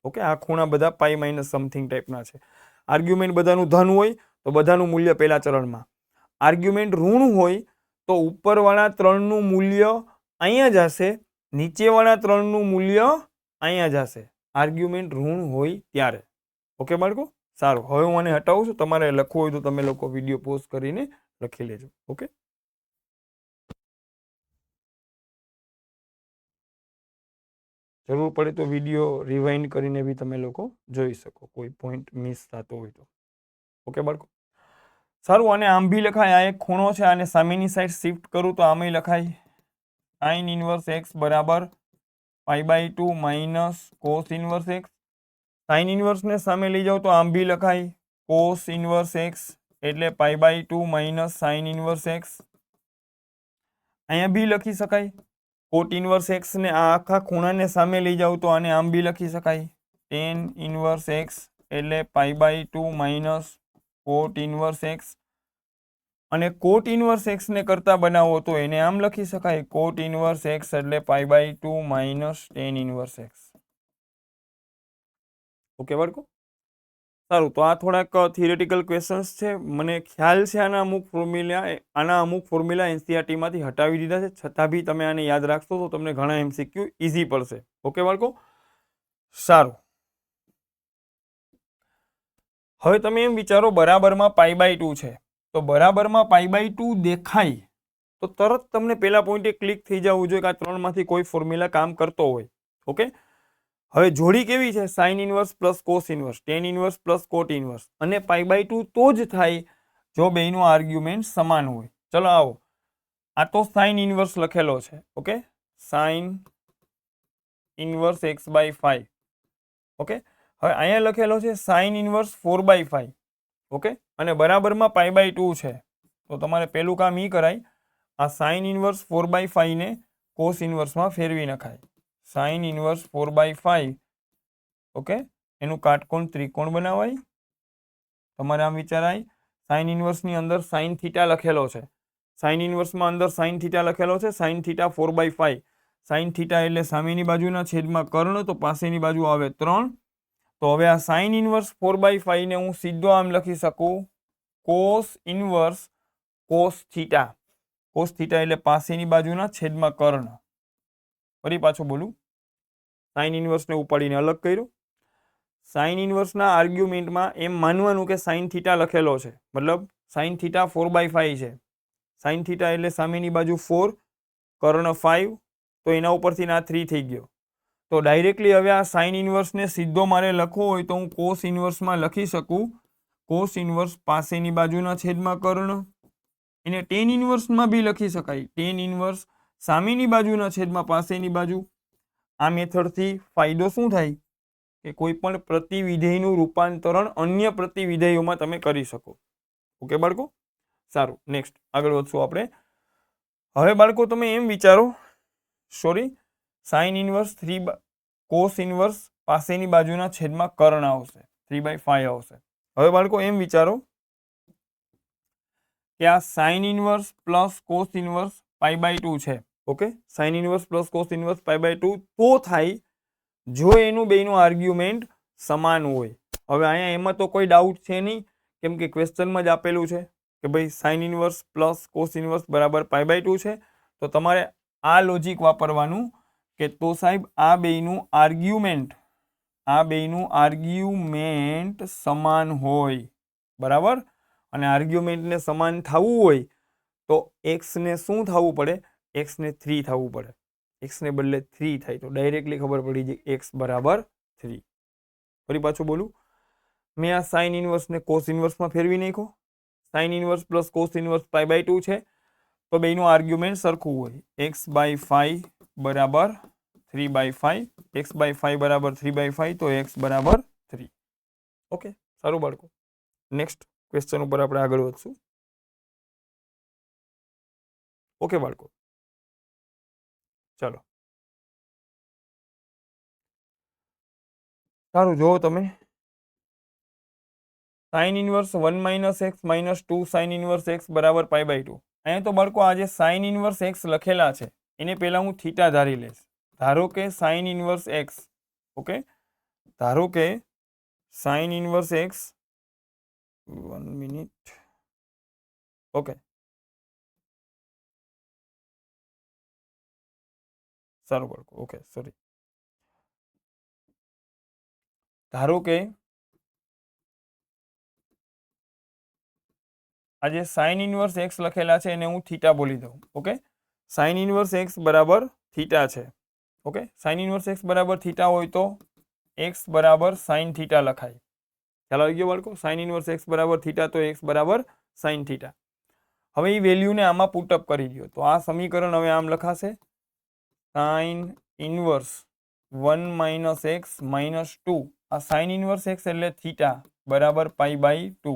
[SPEAKER 1] ઓકે, આ ખૂણા બધા π - સમથિંગ ટાઈપના છે. આર્ગ્યુમેન્ટ બધાનું ધન હોય તો બધાનું મૂલ્ય પહેલા ચરણમાં. આર્ગ્યુમેન્ટ ઋણ હોય તો ઉપરવાળા 3 નું મૂલ્ય અહીંયા જ હશે, નીચેવાળા 3 નું મૂલ્ય અહીંયા જ હશે. આર્ગ્યુમેન્ટ ઋણ હોય ત્યારે. ઓકે બાળકો, સારું. હવે હું આને હટાવું છું. તમારે લખવું હોય તો તમે લોકો વિડીયો પોઝ કરીને લખી લેજો. ઓકે, જરૂર પડે તો વિડીયો રિવાઇન્ડ કરીને બી તમે લોકો જોઈ શકો, કોઈ પોઈન્ટ મિસ થતો હોય તો. ઓકે બાળકો, સારું. આને આમ બી લખાય. આ એક ખૂણો છે, આને સામેની સાઈડ શિફ્ટ કરું તો આમે લખાય sin ઇન્વર્સ x બરાબર π/2 minus cos inverse x. Sine ઇન્વર્સને સામે લઈ જાઓ તો આમ બી લખાય કોસ ઇન્વર્સ x એટલે π/2 માઇનસ સાઇન ઇન્વર્સ x. અહીંયા બી લખી શકાય કોટ ઇન્વર્સ x ને આ આખા ખૂણાને સામે લઈ જાઓ તો આને આમ બી લખી શકાય tan ઇન્વર્સ x એટલે π/2 માઇનસ કોટ ઇન્વર્સ x. અને કોટ ઇન્વર્સ x ને કરતા બનાવો તો એને આમ લખી શકાય કોટ ઇન્વર્સ x એટલે π/2 minus tan inverse x. Okay બાળકો, સારું. તો આ થોડાક થિયરેટિકલ ક્વેશ્ચન્સ છે. મને ખ્યાલ છે આના અમુક ફોર્મ્યુલા એનસીઈઆરટી માંથી હટાવી દીધા છે, છતાં બી તમે આને યાદ રાખશો તો તમને ઘણા એમસીક્યુ ઈઝી પડશે. ઓકે બાળકો, સારું. હવે તમે એમ વિચારો બરાબરમાં π/2 છે તો બરાબરમાં π/2 દેખાય તો તરત તમને પેલા પોઈન્ટે ક્લિક થઈ જવું જોઈએ કે આ 3 માંથી કોઈ ફોર્મ્યુલા કામ કરતો હોય. ઓકે, હવે જોડી કેવી છે? Sine inverse plus cos inverse, tan inverse plus કોટ ઇન્વર્સ અને π/2 તો જ થાય જો બેયનો આર્ગ્યુમેન્ટ સમાન હોય. ચલો આવો, આ તો સાઇન ઇન્વર્સ લખેલો છે. Okay, sine inverse x/5. Okay, હવે અહીંયા લખેલો છે સાઇન ઇન્વર્સ 4/5. ઓકે, અને બરાબરમાં π/2 છે તો તમારે પેલું કામ ઈ કરાય, આ સાઇન ઇન્વર્સ 4/5 ને કોસ ઇન્વર્સમાં ફેરવી નખાય. સાઇન ઇન્વર્સ 4/5 ઓકે એનું કાટકોણ ત્રિકોણ બનાવાય. તમારે આમ વિચારાય સાઇન ઇન્વર્સની અંદર સાઇન થીટા લખેલો છે. સાઇન ઇન્વર્સમાં અંદર સાઇન થીટા લખેલો છે. Sine theta 4/5. સાઇન થીટા એટલે સામેની બાજુના છેદમાં કર્ણ, તો પાસેની બાજુ આવે 3. તો હવે આ સાઇન ઇન્વર્સ 4/5 ને હું સીધો આમ લખી શકું cos inverse cos theta. Cos theta એટલે પાસેની બાજુના છેદમાં કર્ણ. ફરી પાછું બોલું, સાઇન ઇન્વર્સને ઉપાડીને અલગ કર્યો. સાઇન ઇન્વર્સના આર્ગ્યુમેન્ટમાં એમ માનવાનું કે સાઇન થીટા લખેલો છે, મતલબ સાઇન થીટા 4/5 છે. સાઇન થીટા એટલે સામેની બાજુ 4, કર્ણ 5, તો એના ઉપરથી આ 3 થઈ ગયો. તો ડાયરેક્ટલી હવે આ સાઇન ઇન્વર્સને સીધો મારે લખવો હોય તો હું કોસ ઇન્વર્સમાં લખી શકું કોસ ઇન્વર્સ પાસેની બાજુના છેદમાં કર્ણ. એને ટેન ઇન્વર્સમાં બી લખી શકાય, ટેન ઇન્વર્સ સામેની બાજુના છેદમાં પાસેની બાજુ. આ મેથડથી ફાયદો શું થાય કે કોઈ પણ પ્રતિવિધેયનું રૂપાંતરણ અન્ય પ્રતિવિધેયોમાં તમે કરી શકો. ઓકે બાળકો, સારું. નેક્સ્ટ આગળ વધશું આપણે. હવે બાળકો તમે એમ વિચારો, sorry, sine inverse 3 cos inverse પાસેની બાજુના છેદમાં કર્ણ આવશે, 3/5 આવશે. હવે બાળકો એમ વિચારો કે આ sine inverse plus cos inverse π/2 છે. Okay, sine inverse plus cos inverse π/2 તો થાય જો એનું બેનું આર્ગ્યુમેન્ટ સમાન હોય. હવે અહીંયા એમાં તો કોઈ ડાઉટ છે નહીં, કેમ કે ક્વેશ્ચનમાં જ આપેલું છે કે ભાઈ sign inverse plus cos inverse બરાબર π/2 છે. તો તમારે આ લોજિક વાપરવાનું કે તો સાહેબ આ બેનું આર્ગ્યુમેન્ટ સમાન હોય, બરાબર. અને આર્ગ્યુમેન્ટને સમાન થવું હોય તો એક્સને શું થવું પડે, એક્સને 3 થવું પડે. એક્સને બદલે 3 થાય તો ડાયરેક્ટલી ખબર પડી જાય એક્સ બરાબર 3. ફરી પાછું બોલું, મેં આ સાઇન ઇન્વર્સને કોસ ઇન્વર્સમાં ફેરવી નાખ્યો. Sine inverse plus cos inverse π/2 છે, તો બેનું આર્ગ્યુમેન્ટ સરખું હોય. x/5 બરાબર 3/5, x/5 બરાબર 3/5, તો x બરાબર 3. ઓકે, સારું બાળકો. નેક્સ્ટ ક્વેશ્ચન ઉપર આપણે આગળ વધશું. ઓકે બાળકો, ચાલો. સારું, જો તમે sine inverse 1 - x - 2 sine inverse x બરાબર π/2. અહીંયા તો બાળકો આ જે સાઇન ઇન્વર્સ x લખેલા છે એને પહેલા હું થીટા ધારી લઈશ. ધારો કે સાઇન ઇન્વર્સ x, ઓકે, ધારો કે sine inverse x 1 minute, okay, સારું બાળકો, ઓકે, સોરી. ધારો કે આ જે સાઇન ઇન્વર્સ x લખેલા છે એને હું થીટા બોલી દઉં. ઓકે, સાઇન ઇન્વર્સ x બરાબર થીટા છે. ઓકે, સાઇન ઇન્વર્સ x બરાબર થીટા હોય તો x બરાબર સાઇન થીટા લખાય. ખ્યાલ આવી ગયો બાળકો? સાઇન ઇન્વર્સ x બરાબર થીટા તો x બરાબર સાઇન થીટા. હવે એ વેલ્યુને આમાં પુટઅપ કરી દો તો આ સમીકરણ હવે આમ લખાશે સાઇન ઇન્વર્સ 1 - x - 2. આ સાઇન ઇન્વર્સ x એટલે થીટા બરાબર π/2.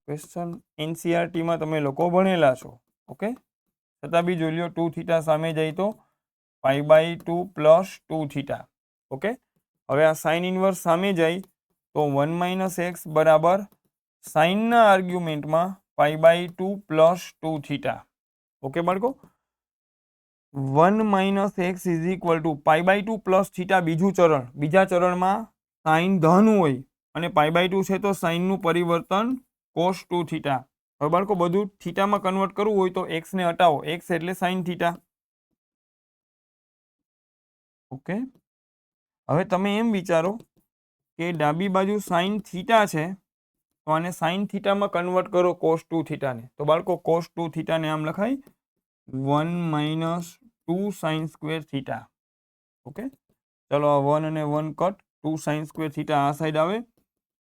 [SPEAKER 1] ક્વેશ્ચન એનસીઆરટીમાં તમે લોકો ભણેલા છો, ઓકે, છતાં બી જોઈ લો 2 થીટા સામે જાય તો π/2 પ્લસ 2 થીટા. ઓકે, હવે આ સાઇન ઇન્વર્સ સામે જાય તો 1 - x બરાબર સાઇનના આર્ગ્યુમેન્ટમાં π/2 પ્લસ 2 થીટા. ઓકે બાળકો, 1 - x is equal to π/2 plus theta બીજું ચરણ. બીજા ચરણમાં સાઇન ધન હોય અને π/2 છે તો સાઇનનું પરિવર્તન cos 2 થીટા. હવે બાળકો બધું થીટામાં કન્વર્ટ કરવું હોય તો x ને હટાવો, x એટલે સાઇન થીટા. ઓકે, હવે તમે એમ વિચારો કે ડાબી બાજુ સાઇન થીટા છે તો આને સાઇન થીટામાં કન્વર્ટ કરો cos 2 થીટાને. તો બાળકો cos 2 થીટાને આમ લખાય 1 - 2 સાઇન સ્ક્વેર થીટા. ઓકે, ચલો આ 1 અને 1 કટ, 2 સાઇન સ્ક્વેર થીટા આ સાઈડ આવે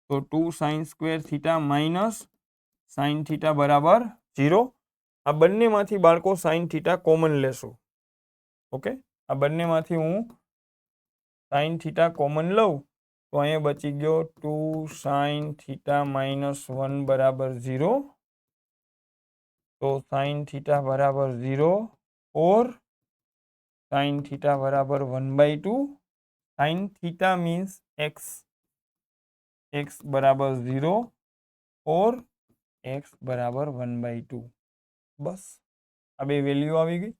[SPEAKER 1] તો 2 sign square theta minus sine theta બરાબર 0. આ બંનેમાંથી બાળકો સાઇન થીટા કોમન લેશું. ઓકે, આ બંનેમાંથી હું સાઇન થીટા કોમન લઉં તો અહીંયા બચી ગયો 2 સાઇન થીટા -1 બરાબર 0. તો સાઇન થીટા બરાબર 0 ઓર સાઇન થીટા બરાબર 1/2. Sine theta means x, x બરાબર 0 ઓર એક્સ બરાબર 1/2. બસ આ બે વેલ્યુ આવી ગઈ.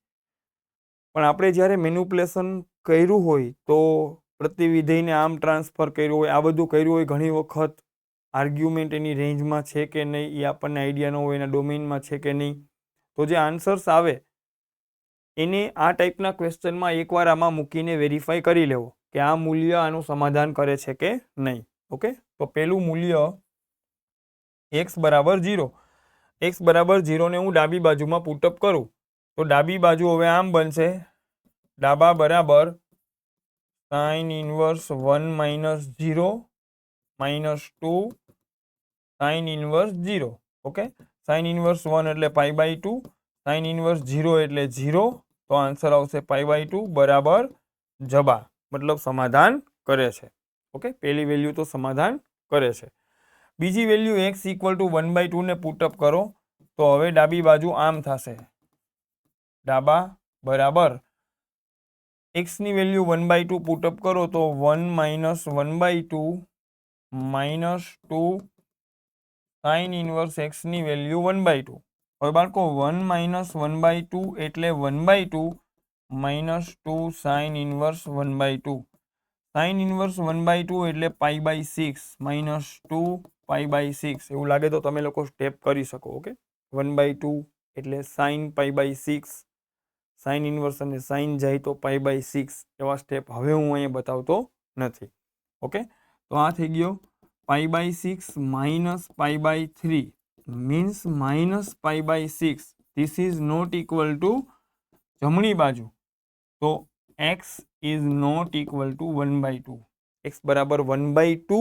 [SPEAKER 1] પણ આપણે જ્યારે મેન્યુપ્યુલેશન કર્યું હોય તો પ્રતિવિધેયને આમ ટ્રાન્સફર કર્યું હોય, આ બધું કર્યું હોય, ઘણી વખત આર્ગ્યુમેન્ટ એની રેન્જમાં છે કે નહીં એ આપણને આઈડિયા ન હોય, એના ડોમેઇનમાં છે કે નહીં, તો જે આન્સર્સ આવે એને આ ટાઈપના ક્વેશ્ચનમાં એકવાર આમાં મૂકીને વેરીફાઈ કરી લેવો કે આ મૂલ્ય આનું સમાધાન કરે છે કે નહીં. ઓકે, તો પહેલું મૂલ્ય એક્સ બરાબર 0. એક્સ બરાબર 0 ને હું ડાબી બાજુમાં પુટઅપ કરું તો ડાબી બાજુ હવે આમ બનશે, ડાબા બરાબર sine inverse 1 minus 0 minus 2 sine inverse 0. Okay, sine inverse 1 એટલે π/2, સાઇન ઇન્વર્સ 0 એટલે 0, તો આન્સર આવશે π/2 બરાબર જવાબ, મતલબ સમાધાન કરે છે. ઓકે, પહેલી વેલ્યુ તો સમાધાન કરે છે. બીજી વેલ્યુ x ઇક્વલ ટુ 1/2 ને પુટઅપ કરો તો હવે ડાબી બાજુ આમ થશે, ડાબા બરાબર x ની વેલ્યુ 1/2 પુટઅપ કરો તો 1 minus 1/2 minus 2 sine inverse x ની વેલ્યુ 1/2. હવે બાળકો 1 માઇનસ 1/2 એટલે 1/2 minus 2 sign inverse 1/2. Sign inverse 1/2 એટલે π/6 માઇનસ 2 π/6. એવું લાગે તો તમે લોકો સ્ટેપ કરી શકો. ઓકે, 1/2 એટલે સાઇન π/6, સાઇન ઇન્વર્સ અને સાઇન જાય તો π/6. એવા સ્ટેપ હવે હું અહીંયા બતાવતો નથી. ઓકે, તો આ થઈ ગયો π/6 minus π/3 means minus π/6. This is not equal to જમણી બાજુ, તો x is not equal to 1/2. x બરાબર 1/2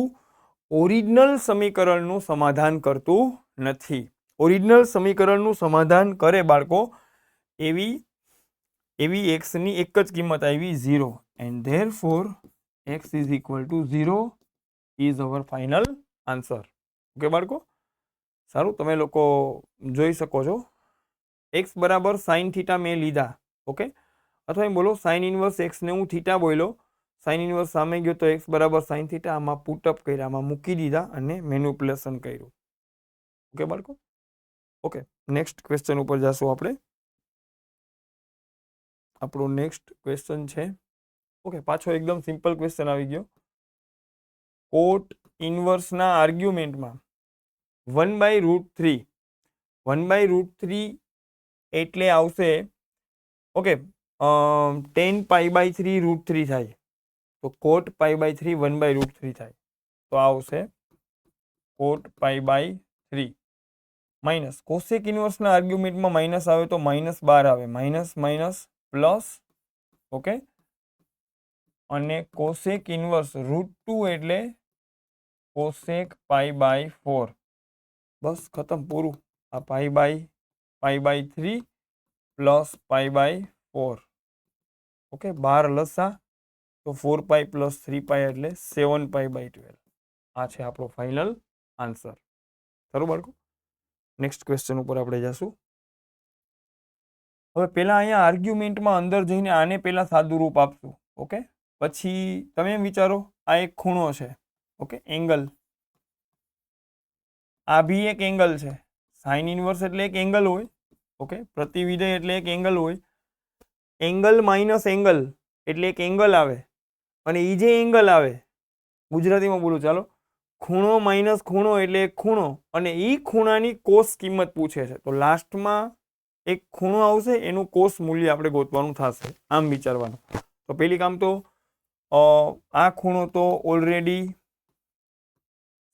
[SPEAKER 1] ઓરિજિનલ સમીકરણનું સમાધાન કરતું નથી. ઓરિજિનલ સમીકરણનું સમાધાન કરે બાળકો એવી x ની એક જ કિંમત આવી 0, and therefore x is equal to 0 is our final answer. Okay બાળકો, સારું, તમે લોકો જોઈ શકો છો. x બરાબર સાઇન થીટા મેં લીધા. ઓકે, અથવા એમ બોલો સાઇન ઇન્વર્સ x ને હું થીટા બોલ્યો, સાઇન ઇન્વર્સ સામે ગયો તો x બરાબર સાઇન થીટા, આમાં પુટઅપ કર્યા, આમાં મૂકી દીધા અને મેન્યુપ્યુલેશન કર્યું. ઓકે બાળકો, ઓકે, નેક્સ્ટ ક્વેશ્ચન ઉપર જશું આપણે. આપણો નેક્સ્ટ ક્વેશ્ચન છે, ઓકે, પાછો એકદમ સિમ્પલ ક્વેશ્ચન આવી ગયો. કોટ ઇન્વર્સના આર્ગ્યુમેન્ટમાં 1/√3, 1/√3 એટલે આવશે, ઓકે, 10 π/3 √3 થાય તો કોટ π/3 1/√3 થાય, તો આવશે કોટ π/3 માઇનસ કોસેક ઇન્વર્સના આર્ગ્યુમેન્ટમાં માઇનસ આવે તો -12 આવે, માઇનસ માઇનસ પ્લસ. ઓકે, અને કોસેક ઇન્વર્સ √2 એટલે કોસેક π/4. બસ ખતમ, પૂરું. આ π/3 પ્લસ π/4. ઓકે, 12 લસા તો 4π પ્લસ 3π એટલે 7π/12. આ છે આપણો ફાઇનલ આન્સર. ખરું બાળકો, નેક્સ્ટ ક્વેશ્ચન ઉપર આપણે જશું. હવે પહેલા અહીંયા આર્ગ્યુમેન્ટમાં અંદર જઈને આને પહેલા સાદું રૂપ આપશું. ઓકે, પછી તમે એમ વિચારો આ એક ખૂણો છે. ઓકે, એંગલ, આ બી એક એંગલ છે. સાઇન ઇન્વર્સ એટલે એક એંગલ હોય. ઓકે, પ્રતિવિધેય એટલે એક એંગલ હોય. એંગલ માઇનસ એંગલ એટલે એક એંગલ આવે, અને એ જે એંગલ આવે, ગુજરાતીમાં બોલું ચાલો, ખૂણો માઇનસ ખૂણો એટલે એક ખૂણો, અને એ ખૂણાની કોસ કિંમત પૂછે છે, તો લાસ્ટમાં એક ખૂણો આવશે, એનું કોસ મૂલ્ય આપણે ગોતવાનું થશે. આમ વિચારવાનું. તો પહેલી કામ તો આ ખૂણો તો ઓલરેડી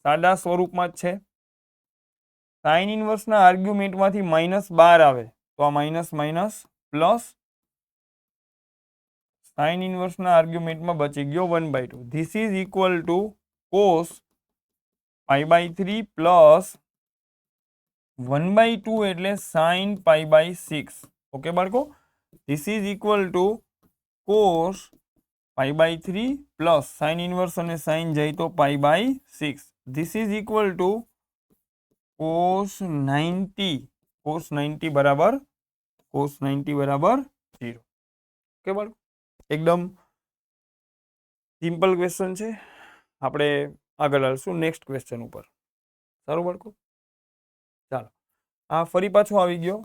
[SPEAKER 1] સાદા સ્વરૂપમાં જ છે. સાઇન ઇન્વર્સના આર્ગ્યુમેન્ટમાંથી -12 આવે તો આ માઇનસ માઇનસ પ્લસ, સાઇન ઇન્વર્સના આર્ગ્યુમેન્ટમાં બચી ગયો 1/2. This is equal to cos π/3 plus 1/2 એટલે સાઇન π/6. ઓકે બાળકો, this is equal to cos π/3 plus sine inverse અને સાઇન જાય તો π/6. This is equal to cos 90, cos 90 બરાબર 0. ઓકે બાળકો, એકદમ સિમ્પલ ક્વેશ્ચન છે. આપણે આગળ હાલશું નેક્સ્ટ ક્વેશ્ચન ઉપર. સારું બાળકો, ચાલો આ ફરી પાછો આવી ગયો.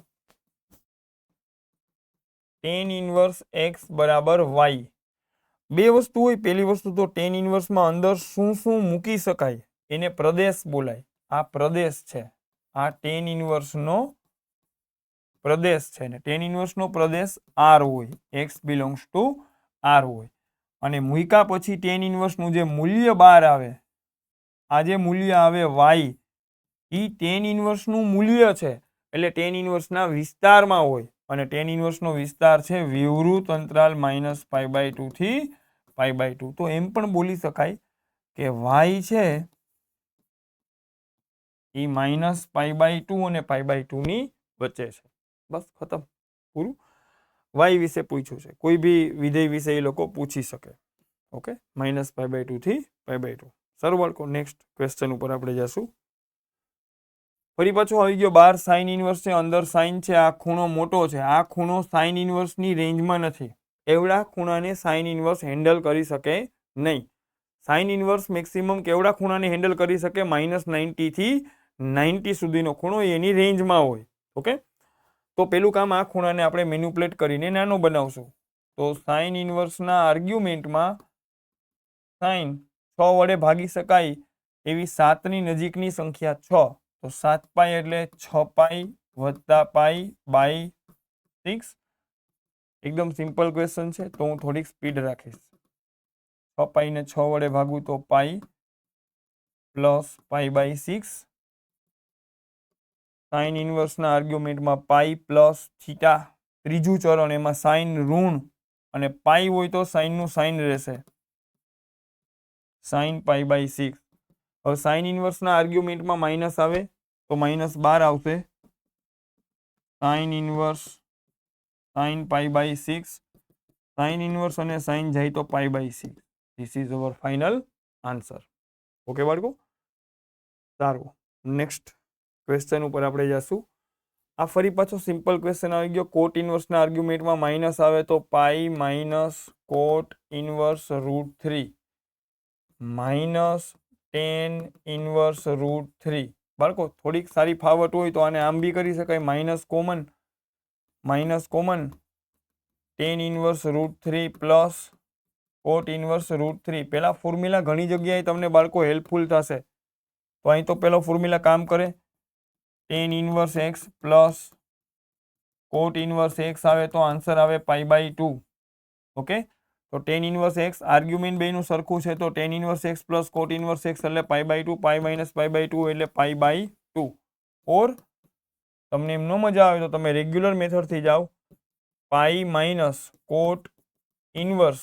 [SPEAKER 1] tan ઇનવર્સ x બરાબર y. બે વસ્તુ હોય. પહેલી વસ્તુ તો tan ઇનવર્સમાં અંદર શું શું મૂકી શકાય એને પ્રદેશ બોલાય. આ પ્રદેશ છે, આ tan ઇનવર્સનો પ્રદેશ છે ને tan ઇનવર્સનો પ્રદેશ R હોય, x બિલોંગ્સ ટુ R હોય. અને મૂક્યા પછી tan ઇનવર્સનું જે મૂલ્ય બહાર આવે, આ જે મૂલ્ય આવે y, એ tan ઇનવર્સનું મૂલ્ય છે. એટલે tan ઇનવર્સના વિસ્તારમાં હોય અને tan ઇનવર્સનો વિસ્તાર છે વિવૃત અંતરાલ -π/2 થી π/2. તો એમ પણ બોલી શકાય કે y છે એ -π/2 અને π/2 ની વચ્ચે છે. બસ ખતમ, પૂરું. y વિશે પૂછ્યું છે, કોઈ બી વિધેય વિશે એ લોકો પૂછી શકે. ઓકે, -π/2 થી π/2. સારું બાળકો, નેક્સ્ટ ક્વેશ્ચન ઉપર આપણે જશું. ફરી પાછો આવી ગયો બાર સાઇન ઇનવર્સ છે, અંદર સાઇન છે, આ ખૂણો મોટો છે, આ ખૂણો સાઇન ઇનવર્સની રેન્જમાં નથી. એવડા ખૂણાને સાઇન ઇનવર્સ હેન્ડલ કરી શકે નહીં. સાઇન ઇનવર્સ મેક્સિમમ કેવડા ખૂણાને હેન્ડલ કરી શકે? -90 થી 90 સુધીનો ખૂણો એની રેન્જમાં હોય. ઓકે, તો પેલું કામ આ ખૂણાને આપણે મેન્યુપ્લેટ કરીને નાનો બનાવશું. તો સાઇન ઇનવર્સના આર્ગ્યુમેન્ટમાં સાઇન 6 વડે ભાગી શકાય એવી 7ની નજીકની સંખ્યા 6. તો 7π એટલે 6π વત્તા π/6. એકદમ સિમ્પલ ક્વેશ્ચન છે, તો હું થોડીક સ્પીડ રાખીશ. 6π ને 6 વડે ભાગું તો π પ્લસ π/6. સાઇન ઇનવર્સના આર્ગ્યુમેન્ટમાં પાઈ પ્લસ થીટા, ત્રીજું ચરણ, એમાં સાઇન ઋણ અને પાઈ હોય તો સાઇનનું સાઇન રહેશે, સાઇન π/6. હવે સાઇન ઇનવર્સના આર્ગ્યુમેન્ટમાં માઇનસ આવે તો -12 આવશે. Sine inverse sine π/6, sine inverse અને સાઇન જાય તો π/6. This is our final answer. Okay બાળકો, સારું. નેક્સ્ટ ક્વેશ્ચન ઉપર આપણે જશું. આ ફરી પાછો સિમ્પલ ક્વેશ્ચન આવી ગયો. કોટ ઇનવર્સના આર્ગ્યુમેન્ટમાં માઇનસ આવે તો પાઈ માઇનસ કોટ ઇનવર્સ √3 માઇનસ ટેન ઇનવર્સ √3. બાળકો થોડીક સારી ફાવટ હોય તો આને આમ બી કરી શકાય, minus common ten inverse √3 plus cot inverse √3. પેલા ફોર્મ્યુલા ઘણી જગ્યાએ તમને બાળકો હેલ્પફુલ થશે. તો અહીં તો પેલો ફોર્મ્યુલા કામ કરે. Tan inverse x plus cot inverse x આવે તો આન્સર આવે π/2. ઓકે, તો ટેન ઇનવર્સ x આર્ગ્યુમેન્ટ બેનું સરખું છે, તો tan inverse x plus cot inverse x એટલે π/2, π માઇનસ π/2 એટલે π/2. ઓર તમને એમ ન મજા આવે તો તમે રેગ્યુલર મેથડથી જાઓ. પાઈ માઇનસ કોટ ઇનવર્સ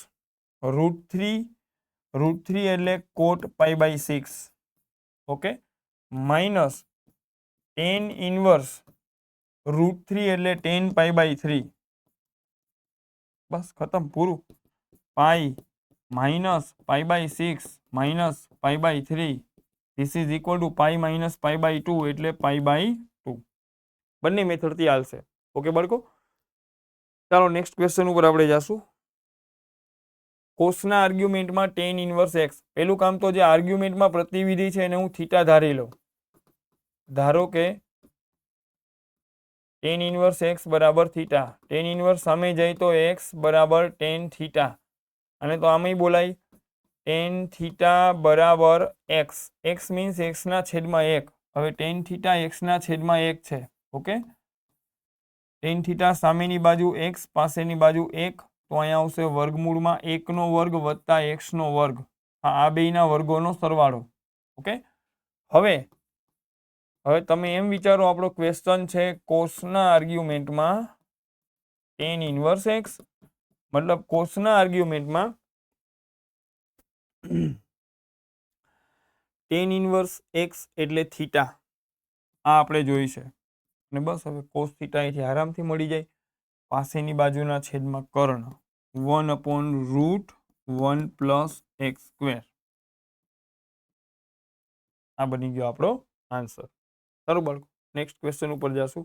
[SPEAKER 1] √3 એટલે cot π/6. Okay, minus tan inverse √3 એટલે ટેન π/3. બસ ખતમ, પૂરું. Pi minus π/6 minus π/3. This is equal to pi minus π/2 એટલે π/2. બંને મેથડથી હાલશે. ઓકે બાળકો, ચાલો નેક્સ્ટ ક્વેશ્ચન ઉપર આપણે જશું. કોસના આર્ગ્યુમેન્ટમાં ટેન ઇનવર્સ x. પેલું કામ તો જે આર્ગ્યુમેન્ટમાં પ્રતિવિધિ છે એને હું થીટા ધારી લઉં. ધારો કે ટેન ઇનવર્સ x બરાબર થીટા. ટેન ઇનવર્સ સામે જાય તો x બરાબર ટેન થીટા, અને તો આમાંય બોલાય ટેન થીટા બરાબર x. x મીન્સ x ના છેદમાં 1. હવે ટેન થીટા x ના છેદમાં 1 છે. ઓકે, ટેન થીટા સામેની બાજુ x, પાસેની બાજુ 1, તો અહીંયા આવશે વર્ગમૂળમાં 1 નો વર્ગ વત્તા x નો વર્ગ. આ બેયના વર્ગોનો સરવાળો. ઓકે, હવે તમે એમ વિચારો, આપણો ક્વેશ્ચન છે કોસના આર્ગ્યુમેન્ટમાં ટેન ઇનવર્સ x, મતલબ કોસના આર્ગ્યુમેન્ટમાં ટેન ઇનવર્સ x એટલે થીટા. આ આપણે જોઈ છે. અને બસ હવે કોસ થીટા અહીંથી આરામથી મળી જાય. પાસેની બાજુના છેદમાં કર્ણ 1/√1 પ્લસ x². આ બની ગયો આપણો આન્સર. સારું બાળકો, નેક્સ્ટ ક્વેશ્ચન ઉપર જશું.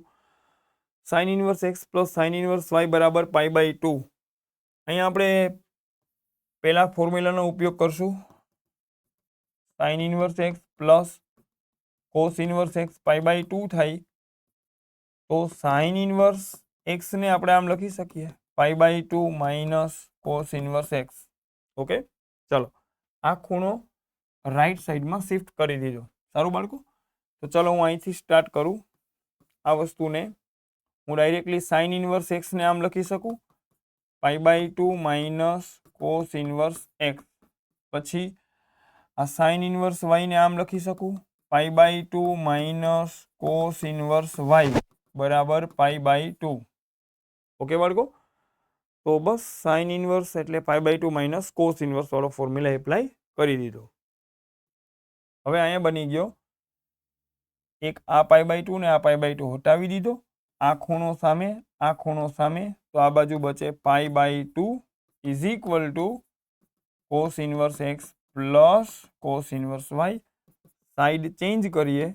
[SPEAKER 1] Sine inverse x plus sine inverse y બરાબર π/2. અહીંયા આપણે પેલા ફોર્મ્યુલાનો ઉપયોગ કરશું, sine inverse x plus cos inverse x π/2 થાય, તો સાઇન ઇનવર્સ એક્સ ને આપણે આમ લખી શકીએ π/2 minus cos inverse x. Okay, ચલો આ ખૂણો રાઈટ સાઈડમાં શિફ્ટ કરી દીધો. સારું બાળકો, તો ચલો હું અહીંથી સ્ટાર્ટ કરું. આ વસ્તુને હું ડાયરેક્ટલી સાઇન ઇનવર્સ એક્સ ને આમ લખી શકું π/2 માઇનસ કોસ ઇનવર્સ એક્સ. પછી આ સાઇન ઇનવર્સ વાય ને આમ લખી શકું π/2 માઇનસ કોસ ઇનવર્સ વાય બરાબર π/2. ઓકે બાળકો, તો બસ સાઇન ઇનવર્સ એટલે π/2 માઇનસ કોસ ઇનવર્સ વાળો ફોર્મ્યુલા એપ્લાય કરી દીધો. હવે અહીંયા બની ગયો એક આ π/2 ને આ π/2 હટાવી દીધો, આ ખૂણો સામે આ ખૂણો સામે, તો આ બાજુ બચે π/2 is equal to cos inverse x plus cos inverse y. Side change કરીએ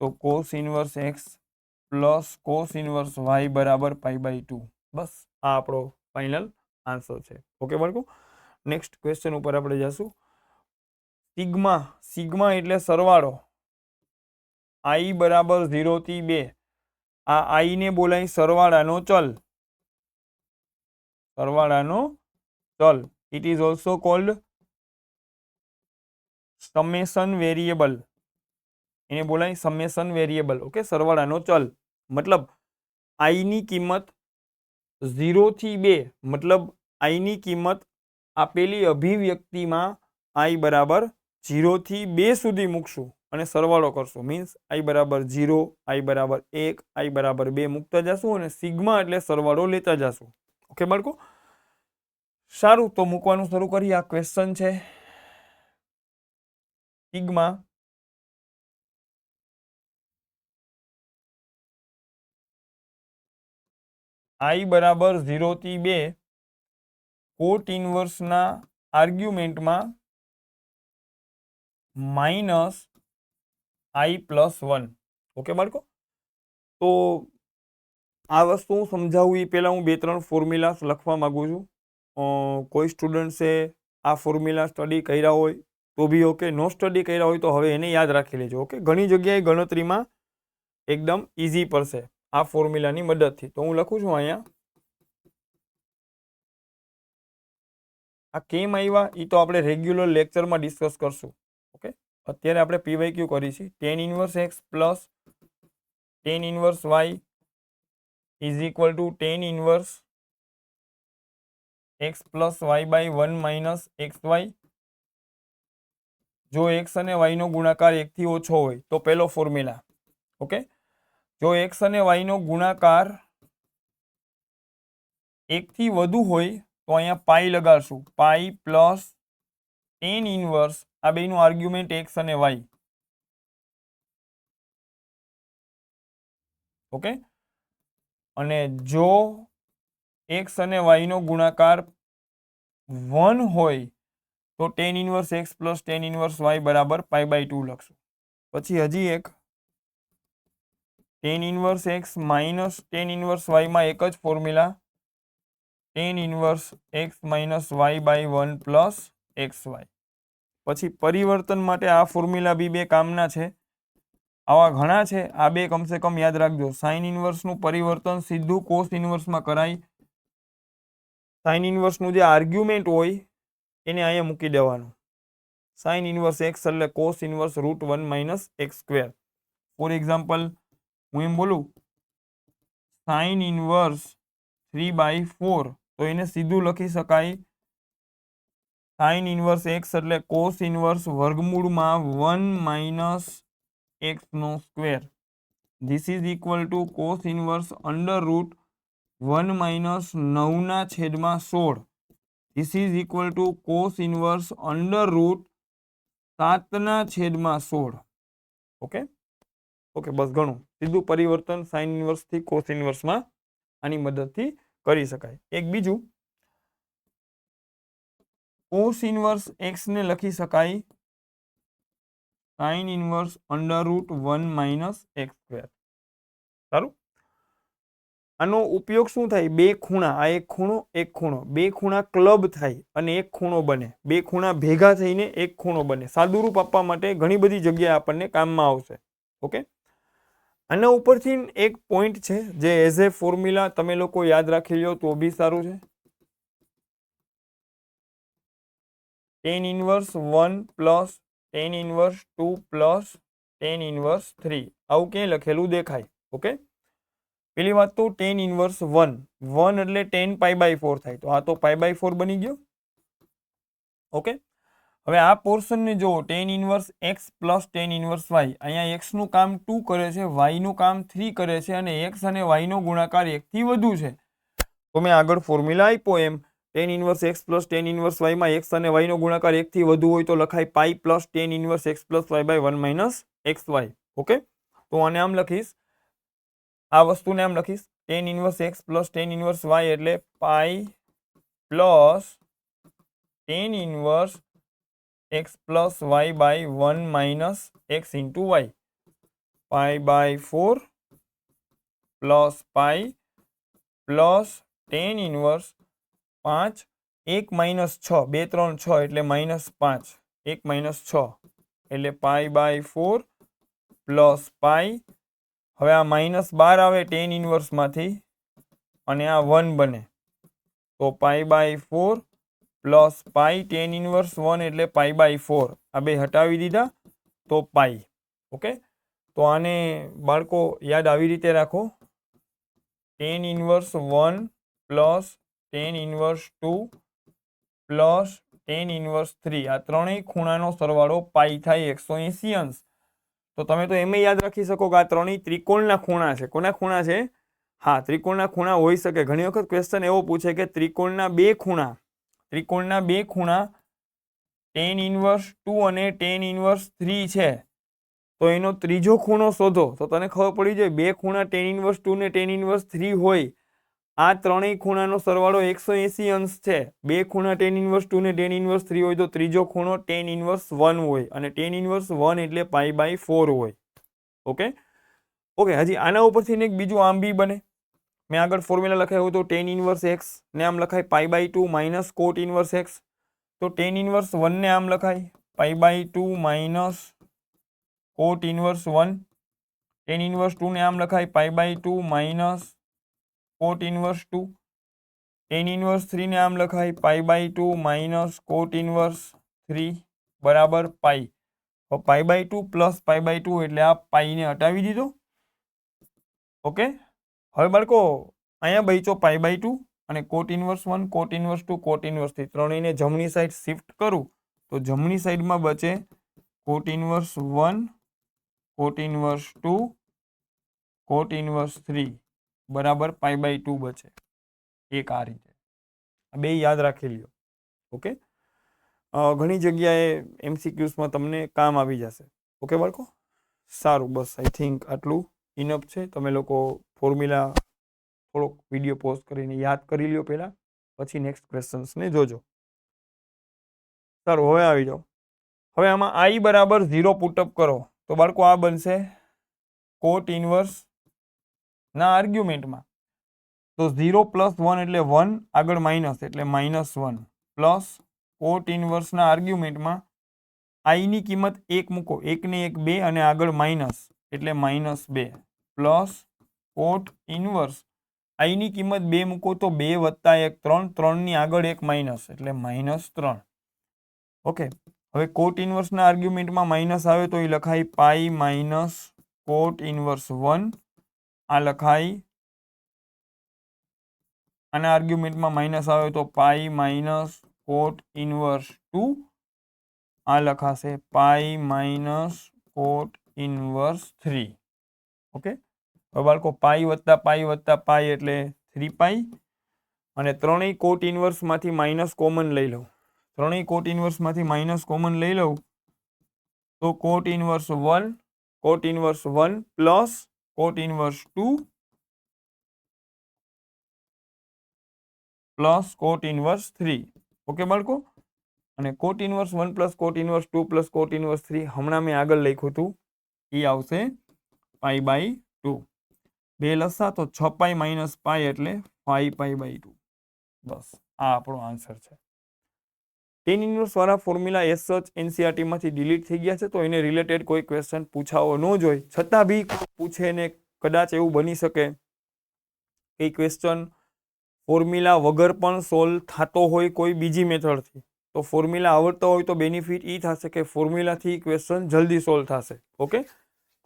[SPEAKER 1] તો cos inverse x plus cos inverse y બરાબર π/2. બસ આ આપણો ફાઇનલ આન્સર છે. ઓકે બાળકો, નેક્સ્ટ ક્વેશ્ચન ઉપર આપણે જઈશું. સિગ્મા, સિગ્મા એટલે સરવાળો, i બરાબર 0 થી 2. આ i ને બોલાય સરવાળાનો ચલ, સરવાળાનો ચલ. It is also cold summation variable, એને બોલાય સમેશન વેરિયેબલ. ઓકે, સરવાળાનો ચલ મતલબ i ની કિંમત 0 થી 2, મતલબ i ની કિંમત આપેલી અભિવ્યક્તિમાં i બરાબર 0 થી 2 સુધી મૂકશું અને સરવાળો કરશું. મીન્સ i બરાબર 0, i બરાબર 1, i બરાબર 2 મૂકતા જશું અને સિગ્મા એટલે સરવાળો લેતા જશું. ઓકે બાળકો, સારું, તો મૂકવાનું શરૂ કરીએ. આ ક્વેશ્ચન છે સિગ્મા i બરાબર 0 થી 2 કોટ ઇનવર્સના આર્ગ્યુમેન્ટમાં માઇનસ i પ્લસ 1. ઓકે બાળકો, તો આ વસ્તુ હું સમજાવું એ પહેલાં હું 2-3 ફોર્મ્યુલાસ લખવા માગું છું. કોઈ સ્ટુડન્ટ્સે આ ફોર્મ્યુલા સ્ટડી કર્યા હોય તો બી ઓકે, નો સ્ટડી કર્યા હોય તો હવે એને યાદ રાખી લેજો. ઓકે, ઘણી જગ્યાએ ગણતરીમાં એકદમ ઇઝી પડશે આ ફોર્મ્યુલાની મદદથી. તો હું લખું છું અહીંયા, આ કેમ આવ્યા એ તો આપણે રેગ્યુલર લેક્ચરમાં ડિસ્કસ કરશું. ઓકે, અત્યારે આપણે PYQ કરી છે tan inverse x plus tan inverse y is equal to tan inverse x plus y/1 minus xy. જો x અને y નો ગુણાકાર 1 થી ઓછો હોય તો પહેલો ફોર્મ્યુલા. ઓકે, જો x અને y નો ગુણાકાર 1 થી વધુ હોય તો અહીંયા પાઈ લગાડશું, પાઈ પ્લસ tan ઇનવર્સ, આ બેનું આર્ગ્યુમેન્ટ x અને y. ઓકે, અને જો x અને y નો ગુણાકાર 1 હોય તો tan inverse x plus tan inverse y બરાબર π/2 લખશું. પછી હજી એક tan inverse x minus tan inverse y માં એક જ formula tan inverse x minus y/1 plus xy. પછી પરિવર્તન માટે આ ફોર્મ્યુલા બી 2 કામના છે, આવા ઘણા છે. આ 2 કમસે કમ યાદ રાખજો. સાઇન ઇનવર્સનું પરિવર્તન સીધું કોસ ઇનવર્સમાં કરાય. સાઇન ઇનવર્સનું જે આર્ગ્યુમેન્ટ હોય એને અહીંયા મૂકી દેવાનું. સાઇન ઇનવર્સ એક્સ એટલે cos inverse √1 minus x². For example હું એમ બોલું સાઇન ઇનવર્સ 3/4, તો એને સીધું લખી શકાય સાઇન ઇનવર્સ એક્સ એટલે કોસ ઇનવર્સ વર્ગમૂળમાં 1 minus x². This is equal to cos inverse √1 minus 9/16. This is equal to cos inverse √7/16. Okay okay, બસ ઘણું. સીધું પરિવર્તન સાઇન ઇનવર્સથી કોસ ઇનવર્સમાં આની મદદથી કરી શકાય. એક બીજું, કોસ ઇનવર્સ એક્સ ને લખી શકાય સાઇન ઇનવર્સ √1 માઇનસ x². સારું, આનો ઉપયોગ શું થાય? બે ખૂણા, આ એક ખૂણો, બે ખૂણા ક્લબ થાય અને એક ખૂણો બને. બે ખૂણા ભેગા થઈને એક ખૂણો બને. સાદુરૂપ આપવા માટે ઘણી બધી જગ્યાએ આપણને કામમાં આવશે. ઓકે, આના ઉપરથી એક પોઈન્ટ છે જે એઝ એ ફોર્મ્યુલા તમે લોકો યાદ રાખી લો તો બી સારું છે. tan inverse 1 plus tan inverse 2 plus tan inverse 3 આવું ક્યાંય લખેલું દેખાય. ઓકે, પેલી વાત તો tan ઇનવર્સ 1 એટલે tan π/4 થાય, તો આ તો π/4 બની ગયો. ઓકે, હવે આ પોર્શનને જુઓ, tan inverse x plus tan inverse y. અહીંયા x નું કામ 2 કરે છે, y નું કામ 3 કરે છે અને x અને y નો ગુણાકાર 1 થી વધુ છે. તો મેં આગળ ફોર્મ્યુલા આપ્યો એમ tan inverse x plus tan inverse y માં x અને y નો ગુણાકાર 1 થી વધુ હોય તો લખાય pi plus tan inverse x plus y by 1 minus xy. Okay, તો આને આમ લખીશ, આ વસ્તુને આમ લખીશ, tan inverse x plus tan inverse y એટલે pi plus tan inverse x plus y by 1 minus x into y. π/4 plus pi plus tan inverse 5, 1 minus 6, 2 3 6 એટલે માઇનસ 5, 1 માઇનસ 6 એટલે π/4 પ્લસ પાઈ. હવે આ માઇનસ 12 આવે tan ઇનવર્સ માંથી અને આ 1 બને તો π/4 પ્લસ પાઈ tan ઇનવર્સ 1 એટલે π/4. આ બે હટાવી દીધા તો પાઈ. ઓકે, તો આને બાળકો યાદ આવી રીતે રાખો, tan inverse 1 plus tan inverse 2 plus tan inverse 3 આ ત્રણેય ખૂણાનો સરવાળો પાઈ થાય 180 અંશ. તો તમે તો એમ યાદ રાખી શકો કે આ ત્રણેય ત્રિકોણના ખૂણા છે. કોના ખૂણા છે? હા, ત્રિકોણના ખૂણા હોઈ શકે. ઘણી વખત ક્વેશ્ચન એવો પૂછે કે ત્રિકોણના બે ખૂણા tan ઇનવર્સ 2 અને tan ઇનવર્સ 3 છે, તો એનો ત્રીજો ખૂણો શોધો. તો તને ખબર પડી જાય બે ખૂણા tan ઇનવર્સ 2 ને tan ઇનવર્સ 3 હોય, આ ત્રણેય ખૂણાનો સરવાળો 180 અંશ છે. બે ખૂણા tan ઇનવર્સ 2 ને tan ઇનવર્સ 3 હોય તો ત્રીજો ખૂણો tan ઇનવર્સ 1 હોય અને tan ઇનવર્સ 1 એટલે π/4 હોય. ઓકે, હજી આના ઉપરથી એક બીજું આમ બી બને. મેં આગળ ફોર્મ્યુલા લખાયું તો tan ઇનવર્સ x ને આમ લખાય π/2 માઇનસ cot ઇનવર્સ x. તો tan ઇનવર્સ 1 ને આમ લખાય π/2 minus cot inverse 1. tan inverse 2 ને આમ લખાય π/2 minus cot inverse 2. tan inverse 3 ને આમ લખાય π/2 માઇનસ cot ઇનવર્સ 3 બરાબર પાઈ. તો π/2 પ્લસ π/2 એટલે આ પાઈને હટાવી દીધો. ઓકે, હવે બાળકો અહીંયા બચ્યો π/2 અને cot inverse 1, cot inverse 2, cot inverse 3 ત્રણેયને જમણી સાઈડ શિફ્ટ કરું તો જમણી સાઈડમાં બચે cot inverse 1, cot inverse 2, cot inverse 3 બરાબર π/2 બચે. એક આ રીતે બે યાદ રાખી લ્યો. ઓકે, ઘણી જગ્યાએ MCQsમાં તમને કામ આવી જશે. ઓકે બાળકો, સારું, બસ આઈ થિંક આટલું ઇનફ છે. તમે લોકો ફોર્મ્યુલા થોડોક વિડીયો પોઝ કરીને યાદ કરી લ્યો પહેલાં, પછી નેક્સ્ટ ક્વેશ્ચન્સને જોજો. સારું, હવે આવી જાઓ. હવે આમાં i બરાબર 0 પુટઅપ કરો તો બાળકો આ બનશે cot ઇનવર્સ ના આર્ગ્યુમેન્ટમાં તો 0 પ્લસ 1 એટલે 1, આગળ માઇનસ એટલે -1 પ્લસ cot ઇનવર્સના આર્ગ્યુમેન્ટમાં i ની કિંમત 1 મૂકો, 1 ને 1 2 અને આગળ માઇનસ એટલે -2 પ્લસ cot ઇનવર્સ i ની કિંમત 2 મૂકો તો 2 + 1 3, 3 ની આગળ 1 માઇનસ એટલે -3. ઓકે, હવે cot ઇનવર્સના આર્ગ્યુમેન્ટમાં માઇનસ આવે તો એ લખાય પાઈ માઇનસ cot ઇનવર્સ 1. આ લખાય, આના આર્ગ્યુમેન્ટમાં માઇનસ આવે તો પાઈ માઇનસ cot ઇનવર્સ 2. આ લખાશે pi minus cot inverse 3. Okay, હવે બાળકો પાઈ વત્તા પાઈ એટલે 3 પાઈ અને ત્રણેય cot ઇનવર્સમાંથી માઇનસ કોમન લઈ લઉં. ત્રણેય cot ઇનવર્સમાંથી માઇનસ કોમન લઈ લઉં તો cot inverse 1, cot inverse 1 plus cot inverse 2 plus cot inverse 3. Okay બાળકો, અને cot inverse 1 plus cot inverse 2 plus cot inverse 3 હમણાં મેં આગળ લખ્યું હતું એ આવશે π/2. 2 લસા તો 6 પાઈ માઇનસ પાઈ એટલે 5 પાઈ બાય 2. બસ આ આપણો આન્સર છે. ટેન ઇન્વર્સ વાળા ફોર્મ્યુલા એસ સચ એનસીઆરટી માંથી ડિલીટ થઈ ગયા છે, તો એને રિલેટેડ કોઈ ક્વેશ્ચન પૂછાવો ન જોઈએ. છતાં બી પૂછે ને કદાચ એવું બની શકે એ ક્વેશ્ચન ફોર્મ્યુલા વગર પણ સોલ્વ થતો હોય કોઈ બીજી મેથડથી, તો ફોર્મ્યુલા આવડતો હોય તો બેનિફિટ એ થશે કે ફોર્મ્યુલાથી ક્વેશ્ચન જલ્દી સોલ્વ થશે. ઓકે,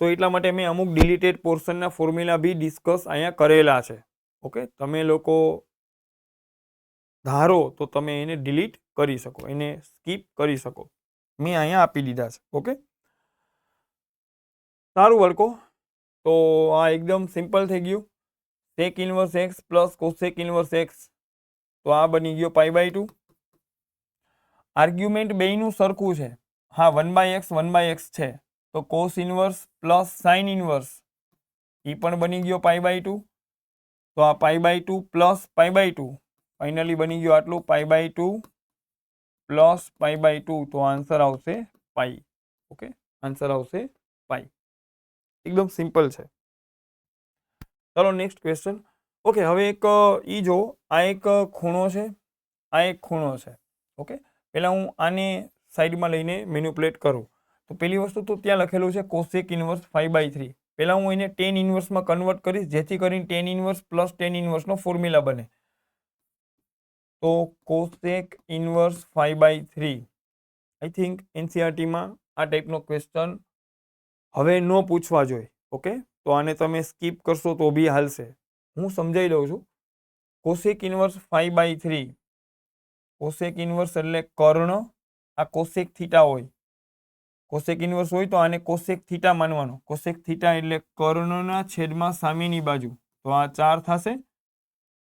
[SPEAKER 1] તો એટલા માટે મેં અમુક ડિલીટેડ પોર્શનના ફોર્મ્યુલા બી ડિસ્કસ અહીંયા કરેલા છે. ઓકે, તમે લોકો ધારો તો તમે એને ડિલીટ કરી શકો, એને સ્કીપ કરી શકો. મેં અહીંયા આપી દીધા છે. ઓકે, સારું વળકો. તો આ એકદમ સિમ્પલ થઈ ગયું. Sec inverse x plus cosec inverse x, તો આ બની ગયો પાઈ બાય 2. આર્ગ્યુમેન્ટ બેયનું સરખું છે. હા, 1/x છે, તો cos inverse plus sine inverse એ પણ બની ગયો પાઈ બાય 2. તો આ pi by 2 plus pi by 2 finally બની ગયો આટલું pi by 2 plus pi by 2, તો આન્સર આવશે પાઈ. ઓકે, આન્સર આવશે પાઈ. એકદમ સિમ્પલ છે. ચાલો નેક્સ્ટ ક્વેશ્ચન. ઓકે, હવે એક ઈ જો, આ એક ખૂણો છે, આ એક ખૂણો છે. ઓકે, પહેલા હું આને સાઈડમાં લઈને મેન્યુપ્લેટ કરું. તો પહેલી વસ્તુ તો ત્યાં લખેલું છે કોસેક ઇન્વર્સ 5/3. પહેલા હું એને ટેન ઇન્વર્સમાં કન્વર્ટ કરીશ, જેથી કરીને ટેન ઇન્વર્સ પ્લસ ટેન ઇન્વર્સનો ફોર્મ્યુલા બને. તો કોસેક ઇન્વર્સ 5/3, આઈ થિંક એનસીઆરટીમાં આ ટાઈપનો ક્વેશ્ચન હવે ન પૂછવા જોઈએ. ઓકે, તો આને તમે સ્કીપ કરશો તો બી હાલશે. હું સમજાવી દઉં છું. કોસેક ઇન્વર્સ 5/3, કોસેક ઇન્વર્સ એટલે કર્ણ. આ કોસેક થીટા હોય, કોસેક ઇન્વર્સ હોય તો આને કોસેક થીટા માનવાનો. કોસેક થીટા એટલે કર્ણના છેદમાં સામેની બાજુ, તો આ 4 થશે.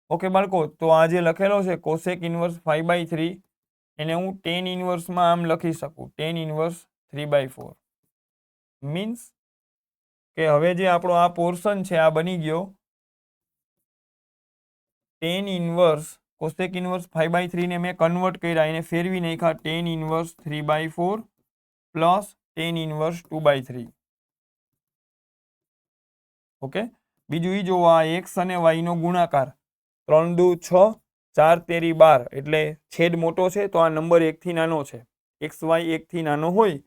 [SPEAKER 1] ઓકે બાળકો, તો આ જે લખેલો છે કોસેક ઇન્વર્સ 5/3, એને હું ટેન ઇન્વર્સમાં આમ લખી શકું, ટેન ઇન્વર્સ 3/4. મીન્સ કે હવે જે આપણો આ પોર્શન છે આ બની ગયો ટેન ઇન્વર્સ કોસેક ઇન્વર્સ 5/3 ને મેં કન્વર્ટ કર્યા, એને ફેરવી નાખ્યા tan inverse 3/4 plus tan inverse 2/3. Okay, બીજું ઈ જોવો, આ એક્સ અને વાય નો ગુણાકાર 3 દુ 6, 4 તેરી 12, એટલે છેદ મોટો છે તો આ નંબર 1 થી નાનો છે. એક્સ વાય 1 થી નાનો હોય,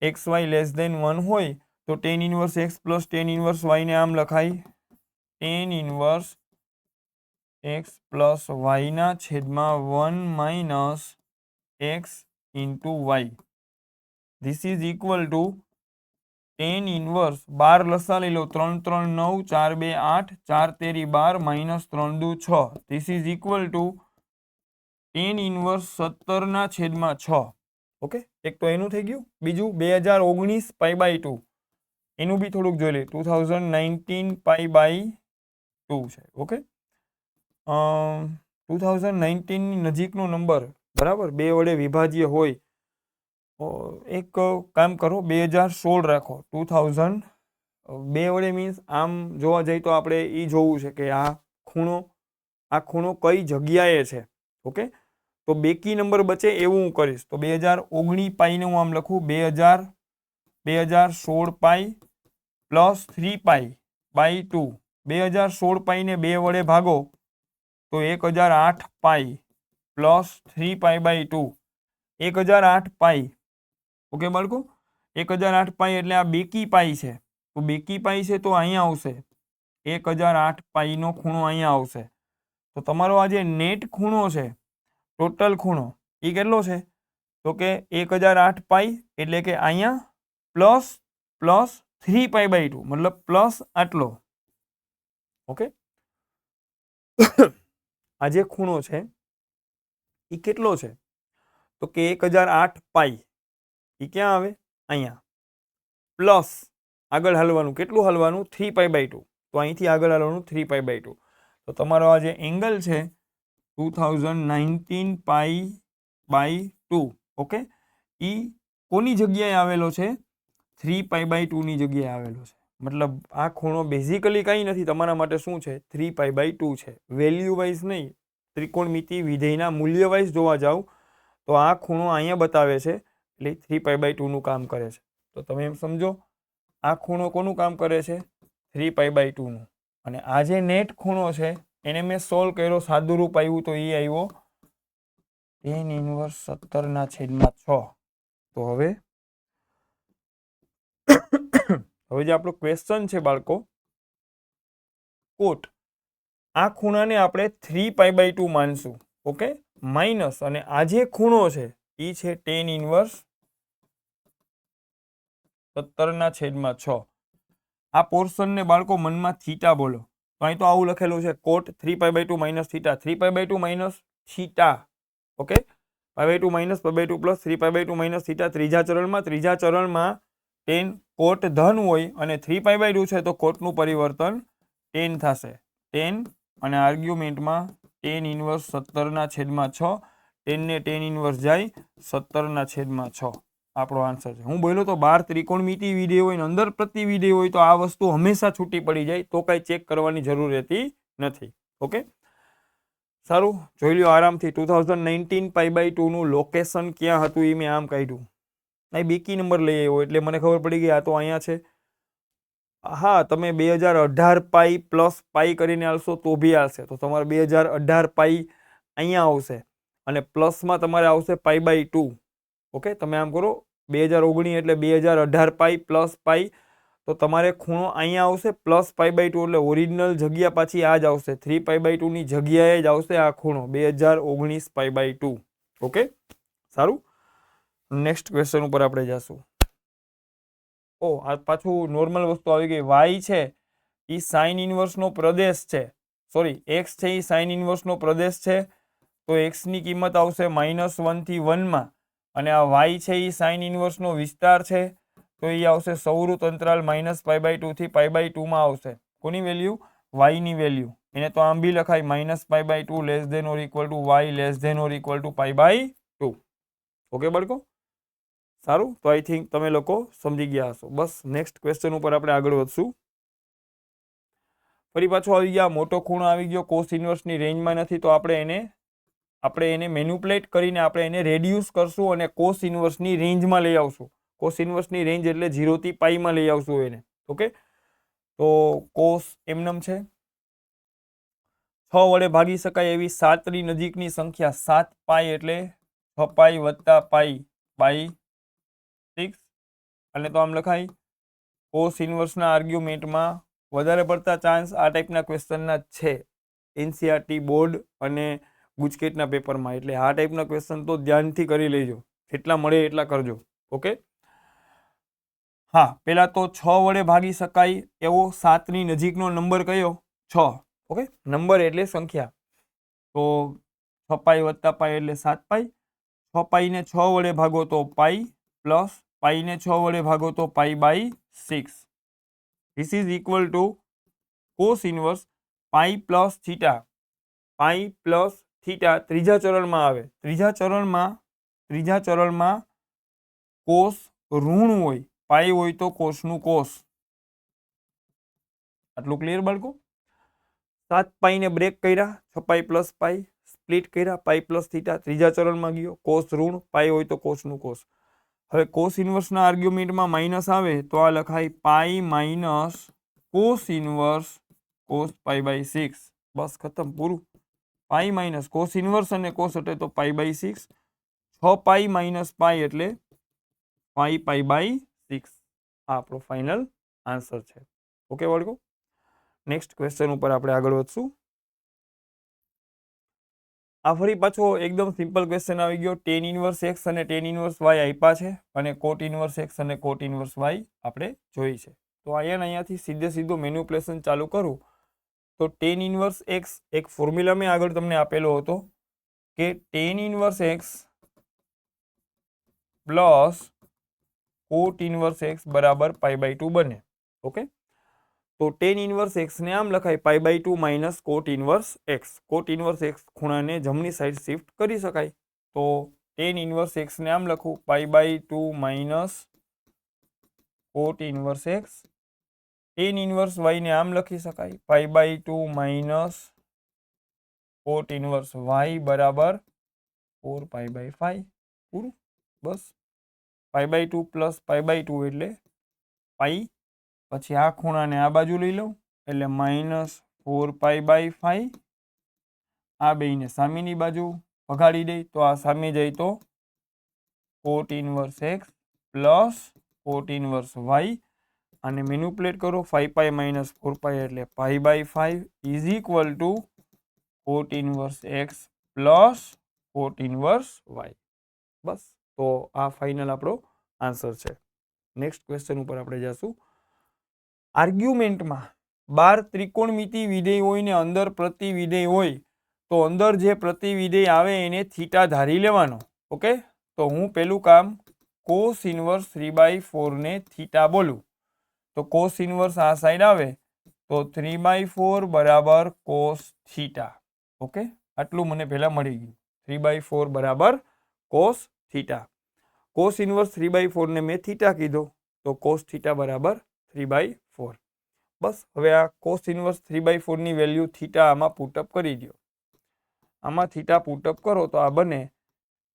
[SPEAKER 1] એક્સ વાય લેસ દેન 1 હોય, તો tan inverse x plus tan inverse y ને આમ લખાય ટેન ઇન્વર્સ એક્સ પ્લસ વાયના છેદમાં 1 minus x into y. This is equal to tan inverse 12 લસા લઈ લો, 3 3 9, 4 2 8, 4 તેરી 12 માઇનસ 3 દુ 6. This is equal to tan inverse 17 છેદમાં 6. ઓકે, એક તો એનું થઈ ગયું. બીજું 2019 પાઈ બાય 2, એનું બી થોડુંક જોઈ લે. 2019 પાઈ બાય 2 છે. ઓકે, 2019 ની નજીકનો નંબર, બરાબર, 2 વડે વિભાજ્ય હોય. એક કામ કરો, 2016 રાખો. 2000 2 વડે મીન્સ આમ જોવા જઈએ તો આપણે એ જોવું છે કે આ ખૂણો કઈ જગ્યાએ છે. ઓકે, તો બેકી નંબર બચે એવું હું કરીશ. તો 2019 પાઈને હું આમ લખું 2016 પાઈ પ્લસ 3 પાઈ બાય 2. 2016 પાઈને 2 વડે ભાગો તો 1008 pi plus 3 pi by 2, 1008 pi. Okay બાળકો, 1008 પાઈ એટલે આ બેકી પાઈ છે, તો બેકી પાઈ છે તો અહીંયા આવશે 1008 પાઈનો ખૂણો અહીંયા આવશે. તો તમારો આ જે નેટ ખૂણો છે, ટોટલ ખૂણો, એ કેટલો છે? તો કે 1008 પાઈ એટલે કે અહીંયા પ્લસ પ્લસ 3 પાઈ બાય 2, મતલબ પ્લસ આટલો. ઓકે, આ જે ખૂણો છે એ કેટલો છે? તો કે 1008 પાઈ. એ ક્યાં આવે? અહીંયા. પ્લસ આગળ હાલવાનું, કેટલું હાલવાનું? 3 પાઈ બાય 2. તો અહીંથી આગળ હાલવાનું 3 પાઈ બાય 2. તો તમારો આ જે એંગલ છે 2019 પાઈ બાય 2. ઓકે, એ કોની જગ્યાએ આવેલો છે? 3 પાઈ બાય 2 ની જગ્યાએ આવેલો છે. મતલબ આ ખૂણો બેઝિકલી કંઈ નથી, તમારા માટે શું છે? 3 પાઈ બાય 2 છે. વેલ્યુ વાઇઝ નહીં, ત્રિકોણમિતિ વિધેયના મૂલ્ય વાઇઝ જોવા જાવ તો આ ખૂણો અહીંયા બતાવે છે, એટલે 3 પાઈ બાય 2 નું કામ કરે છે. તો તમે એમ સમજો, આ ખૂણો કોનું કામ કરે છે? 3 પાઈ બાય 2 નું. અને આ જે નેટ ખૂણો છે એને મેં સોલ્વ કર્યો, સાદું રૂપ આવ્યું તો એ આવ્યો tan ઇન્વર્સ 17/6. તો હવે જે આપણો ક્વેશ્ચન છે બાળકો, કોટ આ ખૂણાને આપણે 3π/2 માનશું. ઓકે, માઇનસ અને આ જે ખૂણો છે એ છે tan ઇન્વર્સ 17/6. આ પોર્શનને બાળકો મનમાં થીટા બોલો. તો અહીં તો આવું લખેલું છે cot 3π/2 minus theta, 3π/2 minus theta. Okay, π/2 minus π/2 plus 3π/2 minus theta. ત્રીજા ચરણમાં tan કોટ ધન હોય અને 3π/2 છે તો કોટનું પરિવર્તન tan થશે. tan અને આર્ગ્યુમેન્ટમાં tan ઇન્વર્સ 17/6. tan ને tan ઇન્વર્સ જાય 17/6. આપણો આન્સર છે. હું બોલ્યો તો 12 ત્રિકોણમિતિ વિધેય હોય ને અંદર પ્રતિ વિધેય હોય તો આ વસ્તુ હંમેશા છૂટી પડી જાય, તો કઈ ચેક કરવાની જરૂર રહેતી નથી. ઓકે, સારું, જોઈ લ્યો આરામથી. 2019 π/2 નું લોકેશન ક્યાં હતું એ મેં આમ કાઢ્યું. અહીં બેકી નંબર લઈ આવ્યો એટલે મને ખબર પડી ગઈ આ તો અહીંયા છે. હા, તમે 2018 પાઈ પ્લસ પાઈ કરીને આવશો તો બી આવશે. તો તમારે 2018 પાઈ અહીંયા આવશે અને પ્લસમાં તમારે આવશે π/2. ઓકે, તમે આમ કરો 2019 એટલે 2018 પાઈ પ્લસ પાઈ, તો તમારે ખૂણો અહીંયા આવશે પ્લસ π/2 એટલે ઓરિજિનલ જગ્યા પાછી આ જ આવશે. 3π/2 ની જગ્યાએ જ આવશે આ ખૂણો 2019 π/2. ઓકે, સારું, નેક્સ્ટ ક્વેશ્ચન ઉપર આપણે જઈશું. ઓ, આ પાછું નોર્મલ વસ્તુ આવી ગઈ. y છે એ સાઇન ઇન્વર્સનો પ્રદેશ છે, સોરી x છે એ સાઇન ઇન્વર્સનો પ્રદેશ છે, તો x ની કિંમત આવશે -1 થી 1 અને આ y છે એ સાઇન ઇન્વર્સનો વિસ્તાર છે તો એ આવશે સૌરુત અંતરાલ -π/2 થી π/2 આવશે. કોની વેલ્યુ? y ની વેલ્યુ. એને તો આમ બી લખાય -π/2 less than or equal to y less than or equal to π/2. Okay બાળકો, સારું, તો આઈ થિંક તમે લોકો સમજી ગયા હશો. બસ નેક્સ્ટ ક્વેશ્ચન ઉપર આપણે આગળ વધશું. ફરી પાછો આવી ગયા, મોટો ખૂણો આવી ગયો, કોસ ઇન્વર્સની રેન્જમાં નથી તો આપણે એને મેન્યુપ્લેટ કરીને આપણે એને રેડ્યુસ કરશું અને કોસ ઇન્વર્સની રેન્જમાં લઈ આવશું. કોસ ઇન્વર્સની રેન્જ એટલે 0 થી પાઈમાં લઈ આવશું એને. ઓકે, તો કોસ એમનેમ છે. 6 વડે ભાગી શકાય એવી 7 ની નજીકની સંખ્યા 7 પાઈ એટલે 6 પાઈ વત્તા પાઈ બાય 6. અને તો આમ લખાય કોસ ઇન્વર્સના આર્ગ્યુમેન્ટમાં વધારે પડતા ચાન્સ આ ટાઈપના ક્વેશ્ચનના છે એનસીઆરટી બોર્ડ અને ગુજકેટના પેપરમાં, એટલે આ ટાઈપના ક્વેશ્ચન તો ધ્યાનથી કરી લેજો, જેટલા મળે એટલા કરજો. ઓકે, હા, પેલા તો 6 વડે ભાગી શકાય એવો 7 ની નજીકનો નંબર કયો? 6. ઓકે, નંબર એટલે સંખ્યા, તો 6 પાઈ વત્તા પાઈ એટલે 7 પાઈ. 6 પાઈને 6 વડે ભાગો તો પાઈ પ્લસ પાઈને 6 વડે ભાગો તો π/6. This is equal to cos inverse pi plus theta. Pi plus theta ત્રીજા ચરણમાં આવે. ત્રીજા ચરણમાં કોસ ઋણ હોય, પાઈ હોય તો કોસનું કોસ. આટલું ક્લિયર બાળકો? 7 પાઈને બ્રેક કર્યા, 6 પાઈ પ્લસ પાઈ સ્પ્લિટ કર્યા, પાઈ પ્લસ થીટા ત્રીજા ચરણમાં ગયો, કોસ ઋણ, પાઈ હોય તો કોસનું કોસ. હવે કોસ ઇન્વર્સના આર્ગ્યુમેન્ટમાં માઇનસ આવે તો આ લખાય pi minus cos inverse cos π/6. બસ ખતમ, પૂરું. પાઈ માઇનસ કોસ ઇન્વર્સ અને કોસ એટલે તો π/6. 6 પાઈ માઇનસ પાઈ એટલે પાઈ π/6. આ આપણો ફાઇનલ આન્સર છે. ઓકે બાળકો, નેક્સ્ટ ક્વેશ્ચન ઉપર આપણે આગળ વધશું. આ ફરી પાછો એકદમ સિમ્પલ ક્વેશ્ચન આવી ગયો. tan ઇન્વર્સ x અને tan ઇન્વર્સ y આપ્યા છે અને કોટ ઇન્વર્સ x અને કોટ ઇન્વર્સ y આપણે જોઈ છે. તો અહીંયાથી સીધું મેન્યુપ્યુલેશન ચાલુ કરું તો tan ઇન્વર્સ x એક ફોર્મ્યુલા મેં આગળ તમને આપેલો હતો કે tan ઇન્વર્સ x પ્લસ કોટ ઇન્વર્સ x બરાબર π/2 બને. ઓકે, તો tan ઇન્વર્સ x ને આમ લખાય π/2 minus cot inverse x. Cot inverse x ખૂણાને જમણી સાઈડ શિફ્ટ કરી શકાય, તો tan ઇન્વર્સ x ને આમ લખું π/2 minus cot inverse x. tan inverse y ને આમ લખી શકાય π/2 માઇનસ કોટ ઇન્વર્સ y બરાબર 4π/5. પૂરું, બસ. π/2 પ્લસ π/2 એટલે પાઈ, પછી આ ખૂણાને આ બાજુ લઈ લઉં એટલે -4π/5 આ બેયને સામેની બાજુ ભગાડી દઈ તો આ સામે જાય તો cot inverse x plus cot inverse y અને મેનિપ્યુલેટ કરો 5π - 4π એટલે π/5 is equal to cot inverse x plus cot inverse y. બસ તો આ ફાઇનલ આપણો આન્સર છે. નેક્સ્ટ ક્વેશ્ચન ઉપર આપણે જઈશું. આર્ગ્યુમેન્ટમાં 12 ત્રિકોણમિતિ વિધેય હોય ને અંદર પ્રતિવિધેય હોય તો અંદર જે પ્રતિવિધેય આવે એને થીટા ધારી લેવાનો. ઓકે, તો હું પેલું કામ કોસ ઇનવર્સ 3/4 ને થીટા બોલું તો કોસ ઇનવર્સ આ સાઈડ આવે તો 3/4 બરાબર કોસ થીટા. ઓકે, આટલું મને પહેલા મળી ગયું. 3/4 બરાબર કોસ થીટા. કોસ ઇનવર્સ 3/4 ને મેં થીટા કીધો તો કોસ થીટા બરાબર 3/4. બસ હવે આ કોસ ઇનવર્સ 3/4 ની વેલ્યુ થીટા આમાં પુટઅપ કરી દો. આમાં થીટા પુટઅપ કરો તો આ બને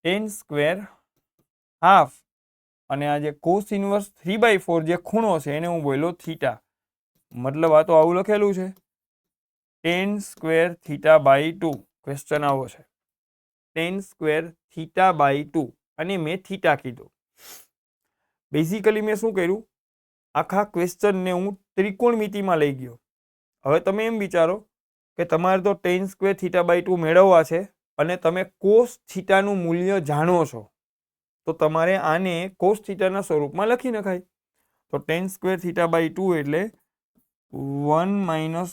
[SPEAKER 1] tan² હાફ અને આ જે કોસ ઇનવર્સ 3/4 જે ખૂણો છે એને હું બોલ્યો થીટા. મતલબ આ તો આવું લખેલું છે tan² θ/2. ક્વેશ્ચન આવો છે tan² θ/2 અને મેં થીટા કીધું. બેઝિકલી મેં શું કર્યું, આખા ક્વેશ્ચનને હું ત્રિકોણમિતિમાં લઈ ગયો. હવે તમે એમ વિચારો કે તમારે તો tan² θ/2 મેળવવા છે અને તમે કોસ થીટાનું મૂલ્ય જાણો છો તો તમારે આને કોસ થીટાના સ્વરૂપમાં લખી નખાય. તો tan² θ/2 એટલે 1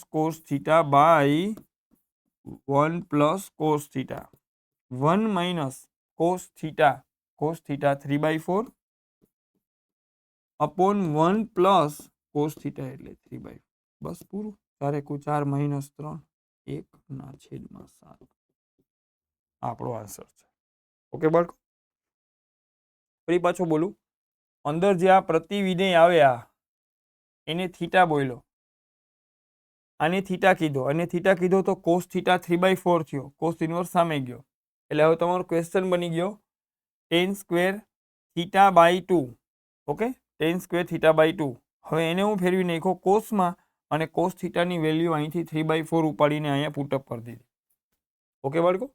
[SPEAKER 1] - cos θ/1 plus cos theta. 1 - cos થીટા 3/4 અપોન 1 પ્લસ cos થીટા એટલે 3/4. બસ પૂરું. 4 × 4 - 3 1/7 આપણો આન્સર છે. ઓકે બાળકો, ફરી પાછો બોલું. અંદર જે આ પ્રતિવિધેય આવ્યા એને થીટા બોલ્યો, આને થીટા કીધો અને થીટા કીધો તો કોસ થીટા 3/4 થયો. કોસ ઇનવર્સ સામે ગયો એટલે હવે તમારો ક્વેશ્ચન બની ગયો tan² θ/2. Okay, tan² θ/2. હવે એને હું ફેરવી નાખ્યો કોસમાં અને કોસ થીટાની વેલ્યુ અહીંથી 3/4 ઉપાડીને અહીંયા પુટઅપ કરી દીધી. ઓકે બાળકો,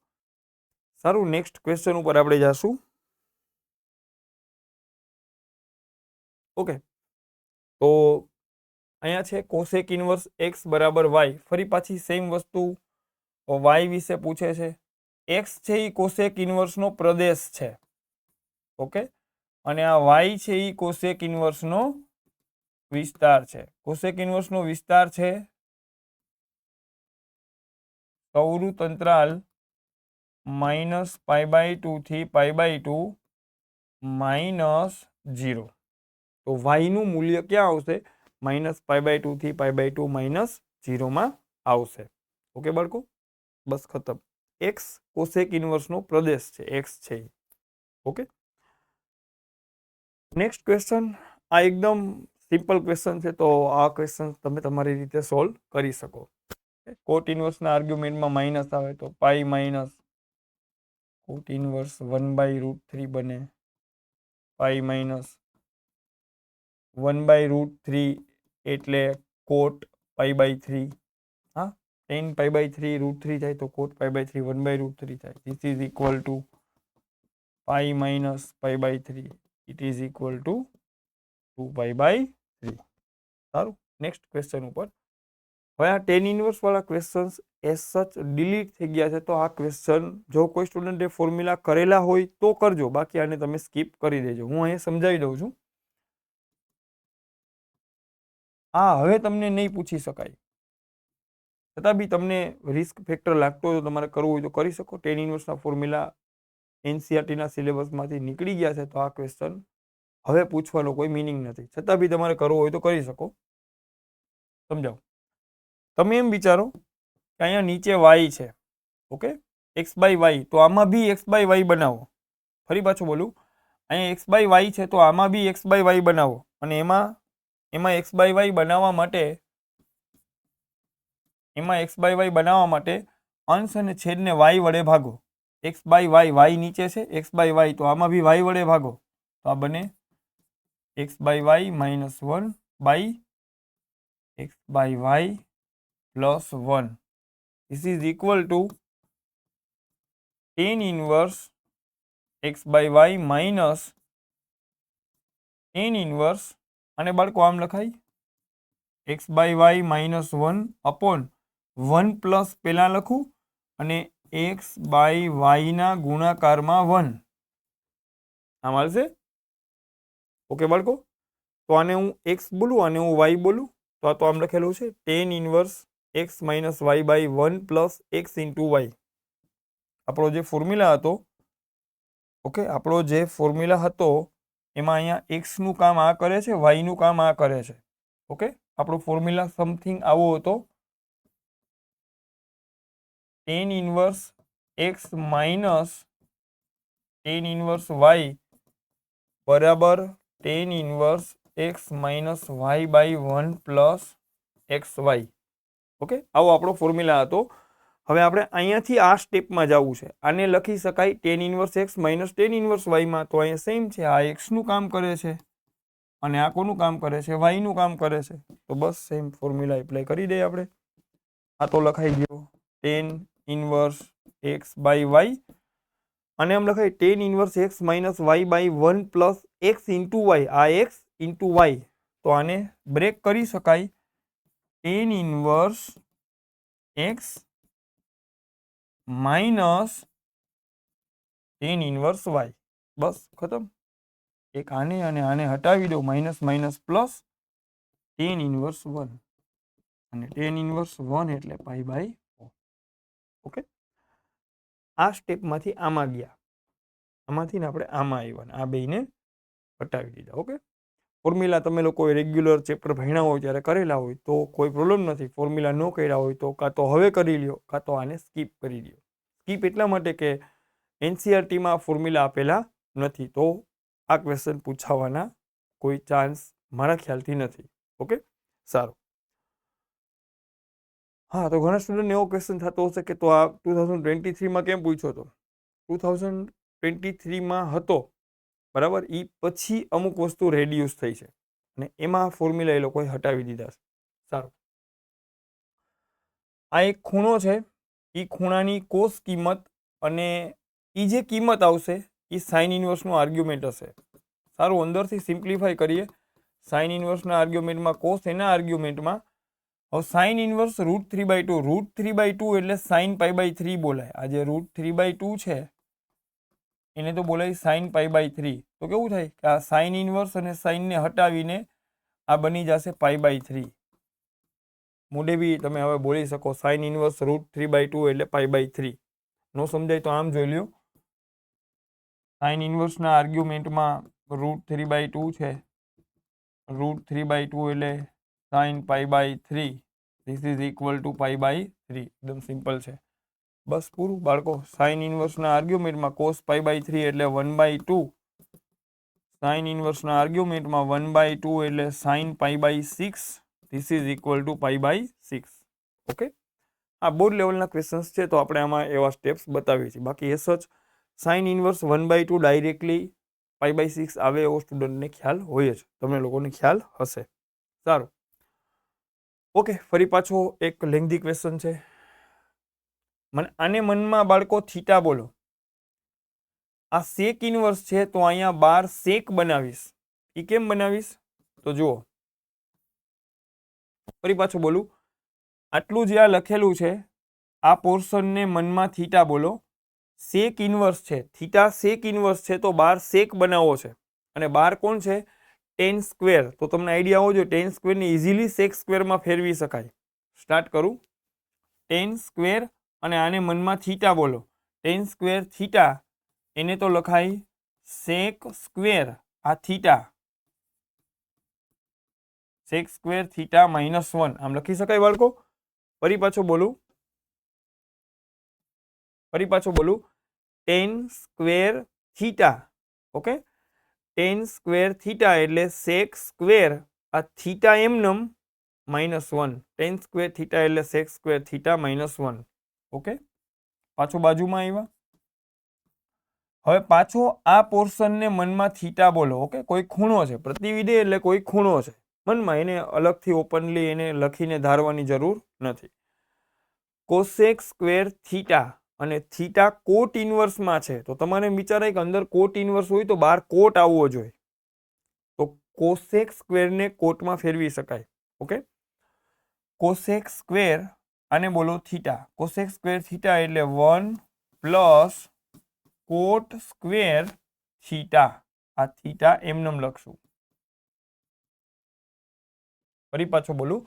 [SPEAKER 1] સારું. નેક્સ્ટ ક્વેશ્ચન ઉપર આપણે જઈશું. ઓકે, તો અહીંયા છે કોસેક ઇનવર્સ x બરાબર y. ફરી પાછી સેમ વસ્તુ y વિશે પૂછે છે. x છે એ કોસેક ઇનવર્સનો પ્રદેશ છે. ઓકે, અને આ y છે એ કોસેક ઇનવર્સનો વિસ્તાર છે. કોસેક ઇનવર્સનો વિસ્તાર છે ચૌરુ અંતરાલ -π/2 થી π/2 -0. તો y નું મૂલ્ય ક્યાં આવશે? -π/2 થી π/2 -0 માં આવશે. ઓકે બાળકો, બસ ખતમ. x કોસેક ઇનવર્સનો પ્રદેશ છે, x છે. Okay, next question. આ એકદમ સિમ્પલ ક્વેશ્ચન છે તો આ ક્વેશ્ચન તમે તમારી રીતે સોલ્વ કરી શકો. કોટ ઇનવર્સના આર્ગ્યુમેન્ટમાં માઇનસ આવે તો પાઈ માઇનસ કોટ ઇનવર્સ 1/√3 બને. પાઈ માઇનસ 1/√3 એટલે કોટ π/3. હા, tan π/3 √3 થાય તો કોટ π/3 1/√3 થાય. This is equal to pi minus π/3. It is equal to 2π/3. સારું. નેક્સ્ટ ક્વેશ્ચન ઉપર. હવે આ ટેન ઇનવર્સ વાળા ક્વેશ્ચન્સ એઝ સચ ડિલીટ થઈ ગયા છે તો આ ક્વેશ્ચન જો કોઈ સ્ટુડન્ટે ફોર્મ્યુલા કરેલા હોય તો કરજો, બાકી આને તમે સ્કીપ કરી દેજો. હું અહીંયા સમજાવી દઉં છું. આ હવે તમને નહીં પૂછી શકાય, છતાં બી તમને રિસ્ક ફેક્ટર લાગતો હોય તો તમારે કરવું હોય તો કરી શકો. ટેન ઇનવર્સના ફોર્મ્યુલા એનસીઆરટીના સિલેબસમાંથી નીકળી ગયા છે તો આ ક્વેશ્ચન હવે પૂછવાનો કોઈ મિનિંગ નથી. છતાં બી તમારે કરવું હોય તો કરી શકો. સમજાવો. તમે એમ વિચારો કે અહીંયા નીચે y છે. Okay, x/y. તો આમાં બી x/y બનાવો. ફરી પાછું બોલું, અહીંયા x/y છે તો આમાં બી x/y બનાવો. અને એમાં x/y બનાવવા માટે અંશ અને છેદને y વડે ભાગો. x/y, y નીચે છે, x/y તો આમાં બી y વડે ભાગો તો આ બને x/y -1 by x/y plus 1 this is equal to tan inverse x by y minus tan inverse, અને બાળકો આમ લખાય x by y minus 1 upon 1 plus પહેલાં લખું અને એક્સ બાય વાયના ગુણાકારમાં 1 આમ હાલશે. ઓકે બાળકો, તો આને હું એક્સ બોલું અને હું વાય બોલું તો આ તો આમ લખેલું છે tan inverse x minus y by 1 plus x into y. આપણો જે ફોર્મ્યુલા હતો, ઓકે, આપણો જે ફોર્મ્યુલા હતો એમાં અહીંયા એક્સનું કામ આ કરે છે, વાયનું કામ આ કરે છે. ઓકે, આપણો ફોર્મ્યુલા સમથિંગ આવો હતો, tan inverse x minus tan inverse y બરાબર tan inverse x minus y by 1 plus x y. Okay, આવો આપણો ફોર્મ્યુલા હતો. હવે આપણે અહીંયાથી આ સ્ટેપમાં જવું છે. આને લખી શકાય tan inverse x minus tan inverse વાયમાં. તો અહીંયા સેમ છે, આ એક્સનું કામ કરે છે અને આ કોનું કામ કરે છે, વાયનું કામ કરે છે. તો બસ સેમ ફોર્મ્યુલા એપ્લાય કરી દઈએ આપણે. આ તો લખાઈ ગયો tan inverse x by y, અને એમ લખાય tan inverse x minus y by 1 plus x into y. આ એક્સ ઇન્ટુ વાય, તો આને બ્રેક કરી શકાય tan inverse x minus tan inverse y. બસ ખતમ. એક આને અને આને હટાવી દો, minus minus plus tan inverse 1, અને ટેન ઇનવર્સ 1 એટલે પાઈ બાય 4. ઓકે, આ સ્ટેપમાંથી આમાં ગયા, આમાંથી ને આપણે આમાં આવ્યા, આ બેને હટાવી દીધા. ઓકે, ફોર્મ્યુલા તમે લોકો રેગ્યુલર ચેપ્ટર ભણ્યા હોય ત્યારે કરેલા હોય તો કોઈ પ્રોબ્લેમ નથી. ફોર્મ્યુલા ન કર્યા હોય તો કાં તો હવે કરી લ્યો, કાં તો આને સ્કીપ કરી દો. સ્કીપ એટલા માટે કે એનસીઆરટીમાં ફોર્મ્યુલા આપેલા નથી, તો આ ક્વેશ્ચન પૂછાવાના કોઈ ચાન્સ મારા ખ્યાલથી નથી. ઓકે, સારું. હા, તો ઘણા સ્ટુડન્ટ એવો ક્વેશ્ચન થતો હશે કે તો આ 2023માં કેમ પૂછ્યો હતો? 2023માં હતો, બરાબર, એ પછી અમુક વસ્તુ રેડ્યુસ થઈ છે અને એમાં ફોર્મ્યુલા એ લોકોએ હટાવી દીધા છે. સારું, આ એક ખૂણો છે, એ ખૂણાની કોસ કિંમત અને એ જે કિંમત આવશે એ સાઇન ઇન્વર્સનો આર્ગ્યુમેન્ટ હશે. સારું, અંદરથી સિમ્પ્લિફાઈ કરીએ. સાઇન ઇન્વર્સના આર્ગ્યુમેન્ટમાં કોસ, એના આર્ગ્યુમેન્ટમાં હવે સાઇન ઇન્વર્સ √3/2. √3/2 એટલે સાઇન π/3 બોલાય. આ જે √3/2 છે એને તો બોલાય સાઇન π/3. તો કેવું થાય કે આ સાઇન ઇન્વર્સ અને સાઇનને હટાવીને આ બની જશે π/3. મોઢે બી તમે હવે બોલી શકો સાઇન ઇન્વર્સ √3/2 એટલે π/3. નો સમજાય તો આમ જોઈ લ્યો. સાઇન ઇન્વર્સના આર્ગ્યુમેન્ટમાં √3/2 છે, √3/2 એટલે sine π/3. This is equal to π/3. એકદમ સિમ્પલ છે, બસ પૂરું બાળકો. સાઇન ઇન્વર્સના આર્ગ્યુમેન્ટમાં કોસ π/3 એટલે 1/2. સાઇન ઇન્વર્સના આર્ગ્યુમેન્ટમાં 1/2 એટલે sine π/6. This is equal to π/6. Okay, આ બોર્ડ લેવલના ક્વેશ્ચન્સ છે તો આપણે આમાં એવા સ્ટેપ્સ બતાવીએ છીએ. બાકી એ સચ સાઇન ઇન્વર્સ 1/2 ડાયરેક્ટલી π/6 આવે એવો સ્ટુડન્ટને ખ્યાલ હોય જ, તમને લોકોને ખ્યાલ હશે. સારું, ઓકે, ફરી પાછો એક લેન્ધી ક્વેશ્ચન છે. આને મનમાં બાળકો થીટા બોલો. આ સેક ઇન્વર્સ છે તો અહીંયા 12 સેક બનાવીશ. એ કેમ બનાવીશ તો જુઓ, ફરી પાછું બોલું. આટલું જે આ લખેલું છે આ પોર્શનને મનમાં થીટા બોલો. સેક ઇન્વર્સ છે, થીટા સેક ઇન્વર્સ છે તો 12 સેક બનાવવો છે. અને 12 કોણ છે? 10 સ્ક્વેર. તો તમને આઈડિયા હોવો જોઈએ 10 સ્ક્વેરને ઇઝીલી સેક સ્ક્વેરમાં ફેરવી શકાય. સ્ટાર્ટ કરું. 10 સ્ક્વેર અને આને મનમાં થીટા બોલો. 10 સ્ક્વેર થીટા, એને તો લખાય સેક સ્ક્વેર આ થીટા, સેક સ્ક્વેર થીટા -1 આમ લખી શકાય બાળકો. ફરી પાછું બોલું 10 square theta. Okay, 10 square theta એટલે સેક સ્ક્વેર આ થીટા એમનમ -1. 10 સ્ક્વેર થીટા એટલે સેક સ્ક્વેર થીટા -1. ઓકે, પાછો બાજુમાં આવ્યા. હવે પાછો આ પોર્શનને મનમાં થીટા બોલો. ઓકે, કોઈ ખૂણો છે, પ્રતિવિધેય એટલે કોઈ ખૂણો છે મનમાં, એને અલગથી ઓપનલી એને લખીને ધારવાની જરૂર નથી. કોસેક સ્ક્વેર થીટા અને થીટા કોટ ઇન્વર્સમાં છે તો તમારે વિચારાય કે અંદર કોટ ઇન્વર્સ હોય તો બહાર કોટ આવવો જોઈએ તો કોસેક સ્ક્વેરને કોટમાં ફેરવી શકાય. ઓકે, કોસેક સ્ક્વેર આને બોલો થીટા. કોસેક સ્ક્વેર થીટા એટલે 1 પ્લસ કોટ સ્ક્વેર થીટા. આ થીટા એમનેમ લખશું. ફરી પાછો બોલું,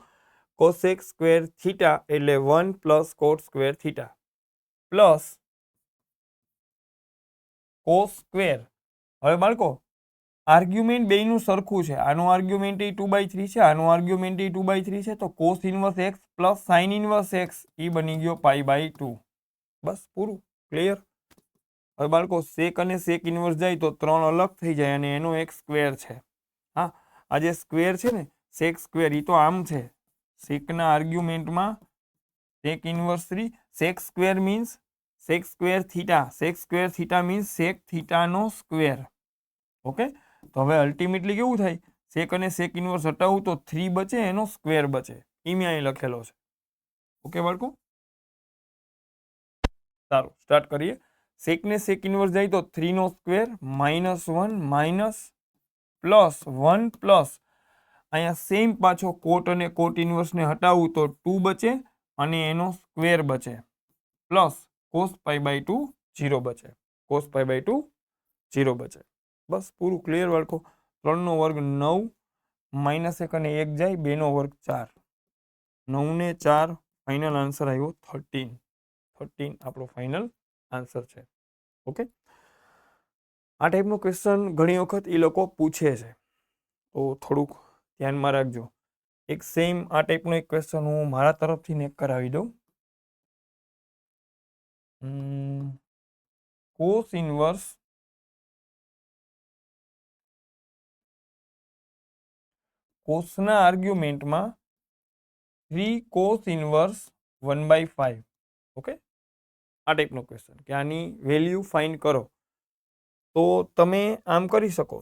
[SPEAKER 1] કોસેક સ્ક્વેર થીટા એટલે 1 plus cot square theta plus cos square. હવે બાળકો આર્ગ્યુમેન્ટ બેયનું સરખું છે. આનું આર્ગ્યુમેન્ટ એ 2/3 છે, આનું આર્ગ્યુમેન્ટ એ 2/3 છે તો cos inverse x plus sine inverse x એ બની ગયો π/2. બસ પૂરું, ક્લિયર. હવે બાળકો સેક અને સેક ઇન્વર્સ જાય તો 3 અલગ થઈ જાય અને એનો એક સ્ક્વેર છે. હા, આ જે સ્ક્વેર છે ને સેક સ્ક્વેર એ તો આમ છે. સેકના આર્ગ્યુમેન્ટમાં sec inverse 3, sec square means sec square theta. Sec square theta means sec થીટાનો સ્ક્વેર. ઓકે, તો હવે અલ્ટિમેટલી કેવું થાય, સેક અને સેક ઇન્વર્સ હટાવું તો 3 બચે, એનો સ્ક્વેર બચે. એ મેં અહીં લખેલો છે. ઓકે બાળકો, સારું, સ્ટાર્ટ કરીએ. સેક ને સેક ઇન્વર્સ જાય તો 3 નો સ્ક્વેર -1 માઇનસ પ્લસ 1 પ્લસ અહીંયા સેમ પાછો કોટ અને કોટ ઇન્વર્સને હટાવું તો 2 બચે અને એનો સ્ક્વેર બચે પ્લસ કોસ π/2 0 બચે. કોસ π/2 0 બચે. બસ પૂરું, ક્લિયર બાળકો. 3 નો વર્ગ 9 -1 અને 1 જાય, 2 નો વર્ગ 4. 9 ને 4 ફાઇનલ આન્સર આવ્યો 13. 13 આપણો ફાઇનલ આન્સર છે. ઓકે, આ ટાઈપનો ક્વેશ્ચન ઘણી વખત એ લોકો પૂછે છે તો થોડુંક ધ્યાનમાં રાખજો. એક સેમ આ ટાઈપનો એક ક્વેશ્ચન હું મારા તરફથી ને કરાવી દઉં. કોસ ઇન્વર્સ કોસના આર્ગ્યુમેન્ટમાં 3 કોસ ઇન્વર્સ 1/5. ઓકે, આ ટાઈપનો ક્વેશ્ચન કે આની વેલ્યુ ફાઇન્ડ કરો તો તમે આમ કરી શકો.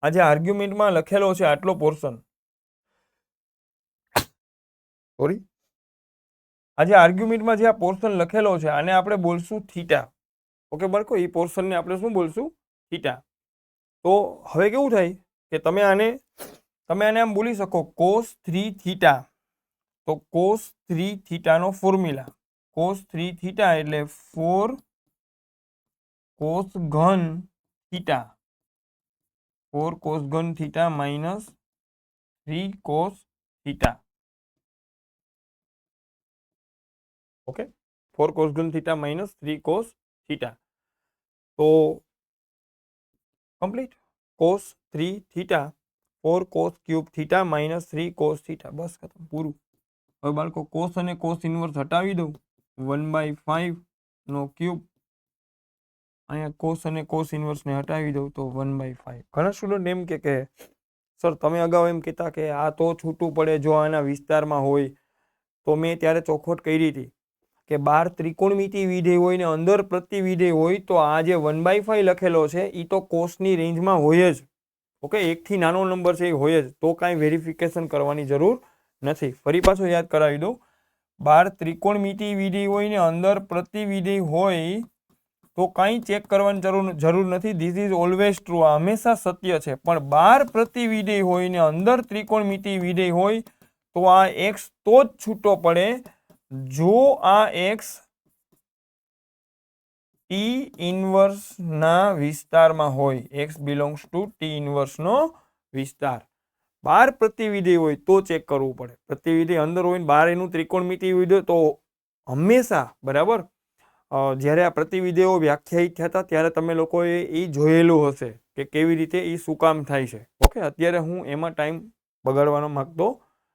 [SPEAKER 1] આ જે આર્ગ્યુમેન્ટમાં લખેલો છે આટલો પોર્શન, સોરી, આ જે આર્ગ્યુમેન્ટમાં જે આ પોર્શન લખેલો છે આને આપણે બોલશું થીટા. ઓકે બાળકો, એ પોર્શનને આપણે શું બોલશું, થીટા. તો હવે કેવું થાય કે તમે આને આમ બોલી શકો કોસ 3 થીટા. તો કોસ 3 થીટાનો ફોર્મ્યુલા, કોસ 3 થીટા એટલે 4 કોસ ઘન થીટા, 4 કોસ ઘન theta minus 3 cos theta. Okay, 4 cos ઘન થીટા માઇનસ 3 કોસ થીટા. તો complete. Cos 3 theta 4 cos cube theta minus 3 cos theta. બસ ખતમ, પૂરું. હવે બાળકો કોસ અને કોસ ઇન્વર્સ હટાવી દઉં, 1/5 નો ક્યુબ. અહીંયા કોસ અને કોસ ઇન્વર્સને હટાવી દઉં તો 1/5. ઘણા સ્ટુડન્ટ એમ કે સર તમે અગાઉ એમ કહેતા કે આ તો છૂટું પડે જો આના વિસ્તારમાં હોય. તો મેં ત્યારે ચોખવટ કરી હતી કે 12 ત્રિકોણમિતિ વિધેય હોય ને અંદર પ્રતિ વિધેય હોય તો આ જે 1/5 લખેલો છે એ તો કોસની રેન્જમાં હોય જ. ઓકે, 1 થી નાનો નંબર છે એ હોય જ, તો કાંઈ વેરિફિકેશન કરવાની જરૂર નથી. ફરી પાછો યાદ કરાવી દઉં, 12 ત્રિકોણમિતિ વિધેય હોય ને અંદર પ્રતિ વિધેય હોય તો કાંઈ ચેક કરવાની જરૂર નથી. ધીસ ઇઝ ઓલવેઝ ટ્રુ, આ હંમેશા સત્ય છે. પણ 12 પ્રતિ વિધેય હોય ને અંદર ત્રિકોણમિતિ વિધેય હોય તો આ એક્સ તો જ છૂટો પડે જો આ એક્સ ટી ઇન્વર્સના વિસ્તારમાં હોય. એક્સ બિલોંગ્સ ટુ ટી ઇન્વર્સનો વિસ્તાર. 12 પ્રતિ વિધેય હોય તો ચેક કરવું પડે. પ્રતિ વિધેય અંદર હોય ને 12 એનું ત્રિકોણમિતિ વિધેય તો હંમેશા, બરાબર, જ્યારે આ પ્રતિવિધેયો વ્યાખ્યાયિત થયા હતા ત્યારે તમે લોકોએ એ જોયેલું હશે કે કેવી રીતે એ શું કામ થાય છે. ઓકે, અત્યારે હું એમાં ટાઈમ બગાડવાનો માગતો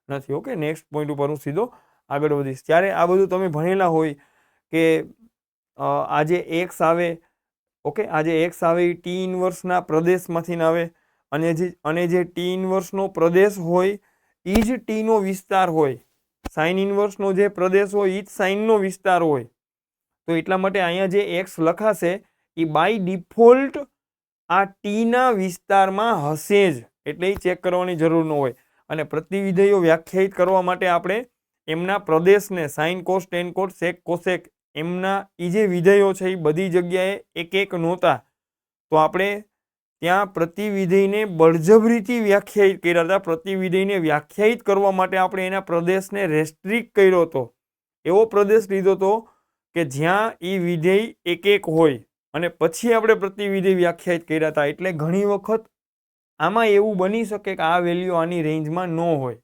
[SPEAKER 1] નથી. ઓકે, નેક્સ્ટ પોઈન્ટ ઉપર હું સીધો આગળ વધીશ. ત્યારે આ બધું તમે ભણેલા હોય કે આ જે એક્સ આવે, ઓકે, આ જે એક્સ આવે એ ટી ઇન્વર્સના પ્રદેશમાંથી આવે અને જે ટી ઇન્વર્સનો પ્રદેશ હોય એ જ ટીનો વિસ્તાર હોય. સાઇન ઇન્વર્સનો જે પ્રદેશ હોય એ જ સાઇનનો વિસ્તાર હોય. તો એટલા માટે અહીંયા જે એક્સ લખાશે એ બાય ડિફોલ્ટ આ ટીના વિસ્તારમાં હશે જ, એટલે એ ચેક કરવાની જરૂર ન હોય. અને પ્રતિવિધેયો વ્યાખ્યાયિત કરવા માટે આપણે એમના પ્રદેશને સાઇન કોસ ટેન કોસ સેક કોસેક એમના એ જે વિધેયો છે એ બધી જગ્યાએ એક એક નહોતા, તો આપણે ત્યાં પ્રતિવિધેયને બળજબરીથી વ્યાખ્યાયિત કર્યા હતા. પ્રતિવિધેયને વ્યાખ્યાયિત કરવા માટે આપણે એના પ્રદેશને રેસ્ટ્રિક્ટ કર્યો હતો. એવો પ્રદેશ લીધો હતો કે જ્યાં એ વિધેય એક એક હોય અને પછી આપણે પ્રતિવિધેય વ્યાખ્યાયિત કર્યા હતા. એટલે ઘણી વખત આમાં એવું બની શકે કે આ વેલ્યુ આની રેન્જમાં ન હોય.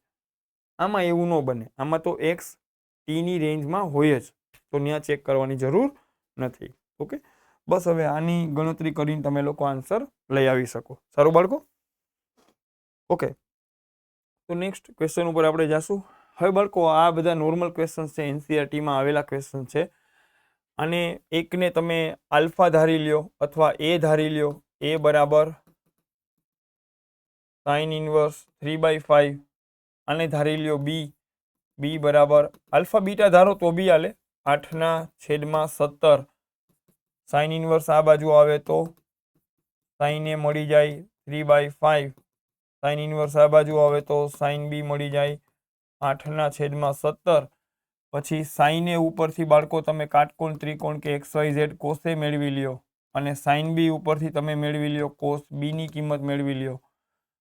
[SPEAKER 1] આમાં એવું ન બને. આમાં તો એક્સ ટીની રેન્જમાં હોય જ, તો ત્યાં ચેક કરવાની જરૂર નથી. ઓકે, બસ હવે આની ગણતરી કરીને તમે લોકો આન્સર લઈ આવી શકો. સારું બાળકો? ઓકે, તો નેક્સ્ટ ક્વેશ્ચન ઉપર આપણે જાશું. હવે બાળકો આ બધા નોર્મલ ક્વેશ્ચન છે, એનસીઆરટીમાં આવેલા ક્વેશ્ચન છે. અને એકને તમે આલ્ફા ધારી લ્યો અથવા એ ધારી લ્યો. એ બરાબર સાઇન ઇનવર્સ 3/5. આને ધારી લ્યો બી. બી બરાબર આલ્ફા બીટા ધારો તો બી હાલે 8/17. સાઇન ઇનવર્સ આ બાજુ આવે તો સાઇન એ મળી જાય 3/5. સાઇન ઇનવર્સ આ બાજુ આવે તો સાઇન બી મળી જાય 8/17. પછી સાઇન એ ઉપરથી બાળકો તમે કાટકોણ ત્રિકોણ કે XYZ કોસે મેળવી લ્યો અને સાઇન બી ઉપરથી તમે મેળવી લ્યો કોસ બીની કિંમત મેળવી લ્યો.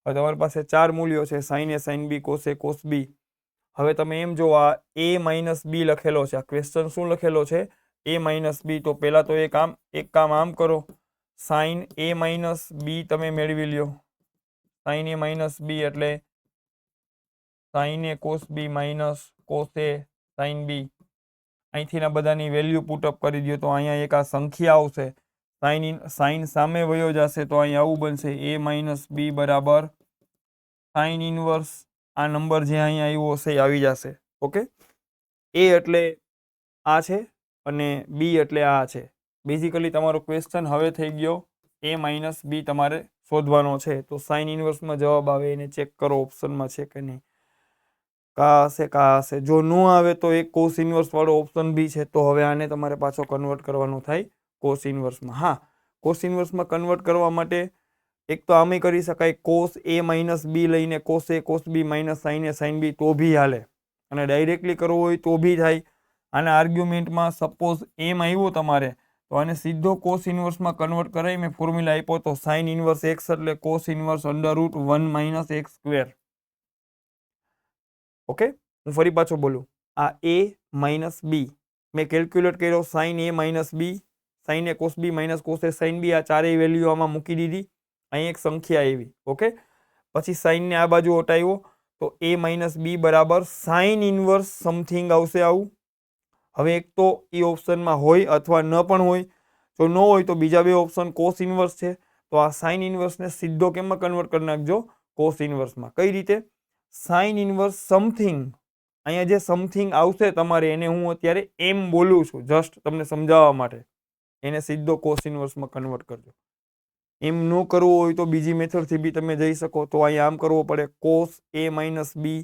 [SPEAKER 1] હવે તમારી પાસે 4 મૂલ્યો છે, sine A sine B cos A cos B. હવે તમે એમ જો આ a માઇનસ બી લખેલો છે, આ ક્વેશ્ચન શું લખેલો છે? a માઇનસ બી. તો પહેલા તો એક કામ આમ કરો, સાઇન a માઇનસ બી તમે મેળવી લ્યો. સાઇન એ માઇનસ બી એટલે sine A cos B minus cos A sine B. અહીંથી બધાની વેલ્યુ પુટઅપ કરી દો તો અહીંયા એક આ સંખ્યા આવશે. સાઇન સામે વયો જશે તો અહીં આવું બનશે a માઇનસ બી બરાબર સાઇન ઇનવર્સ આ નંબર જે અહીંયા આવ્યો હશે એ આવી જશે. ઓકે, એ એટલે આ છે અને બી એટલે આ છે. બેઝિકલી તમારો ક્વેશ્ચન હવે થઈ ગયો a માઇનસ બી તમારે શોધવાનો છે. તો સાઇન ઇનવર્સમાં જવાબ આવે એને ચેક કરો ઓપ્શનમાં છે કે નહીં. કા હશે. જો ન આવે તો એક કોસ ઇનવર્સ વાળો ઓપ્શન બી છે. તો હવે આને તમારે પાછો કન્વર્ટ કરવાનું થાય કોસ ઇનવર્સમાં. હા, કોસ ઇનવર્સમાં કન્વર્ટ કરવા માટે એક તો આમે કરી શકાય, કોસ એ માઇનસ બી લઈને cos A cos B minus sine A sine B તો બી હાલે. અને ડાયરેક્ટલી કરવું હોય તો બી થાય. આના આર્ગ્યુમેન્ટમાં સપોઝ એમ આવ્યો તમારે તો આને સીધો કોસ ઇનવર્સમાં કન્વર્ટ કરાવી મેં ફોર્મ્યુલા આપ્યો તો સાઇન ઇનવર્સ એક્સ એટલે cos inverse √1 minus x square. Okay, હું ફરી પાછો બોલું. આ a માઇનસ બી મેં કેલ્ક્યુલેટ કર્યો, sine A minus B sine A cos B minus cos A sine B, આ ચારેય વેલ્યુ આમાં મૂકી દીધી. અહીં એક સંખ્યા આવી. ઓકે, પછી સાઇનને આ બાજુ હટાવ્યો તો a માઇનસ બી બરાબર સાઇન ઇનવર્સ સમથિંગ આવશે આવું. હવે એક તો એ ઓપ્શનમાં હોય અથવા ન પણ હોય. જો ન હોય તો બીજા બે ઓપ્શન કોસ ઇનવર્સ છે. તો આ સાઇન ઇનવર્સને સીધો કેમમાં કન્વર્ટ કરી નાખજો? કોસ ઇનવર્સમાં. કઈ રીતે? સાઇન ઇનવર્સ સમથિંગ, અહીંયા જે સમથિંગ આવશે તમારે એને હું અત્યારે એમ બોલું છું જસ્ટ તમને સમજાવવા માટે. એને સીધો કોસ ઇનવર્સમાં કન્વર્ટ કરજો. એમ ન કરવું હોય તો બીજી મેથડથી બી તમે જઈ શકો. તો અહીંયા આમ કરવો પડે, કોસ એ માઇનસ બી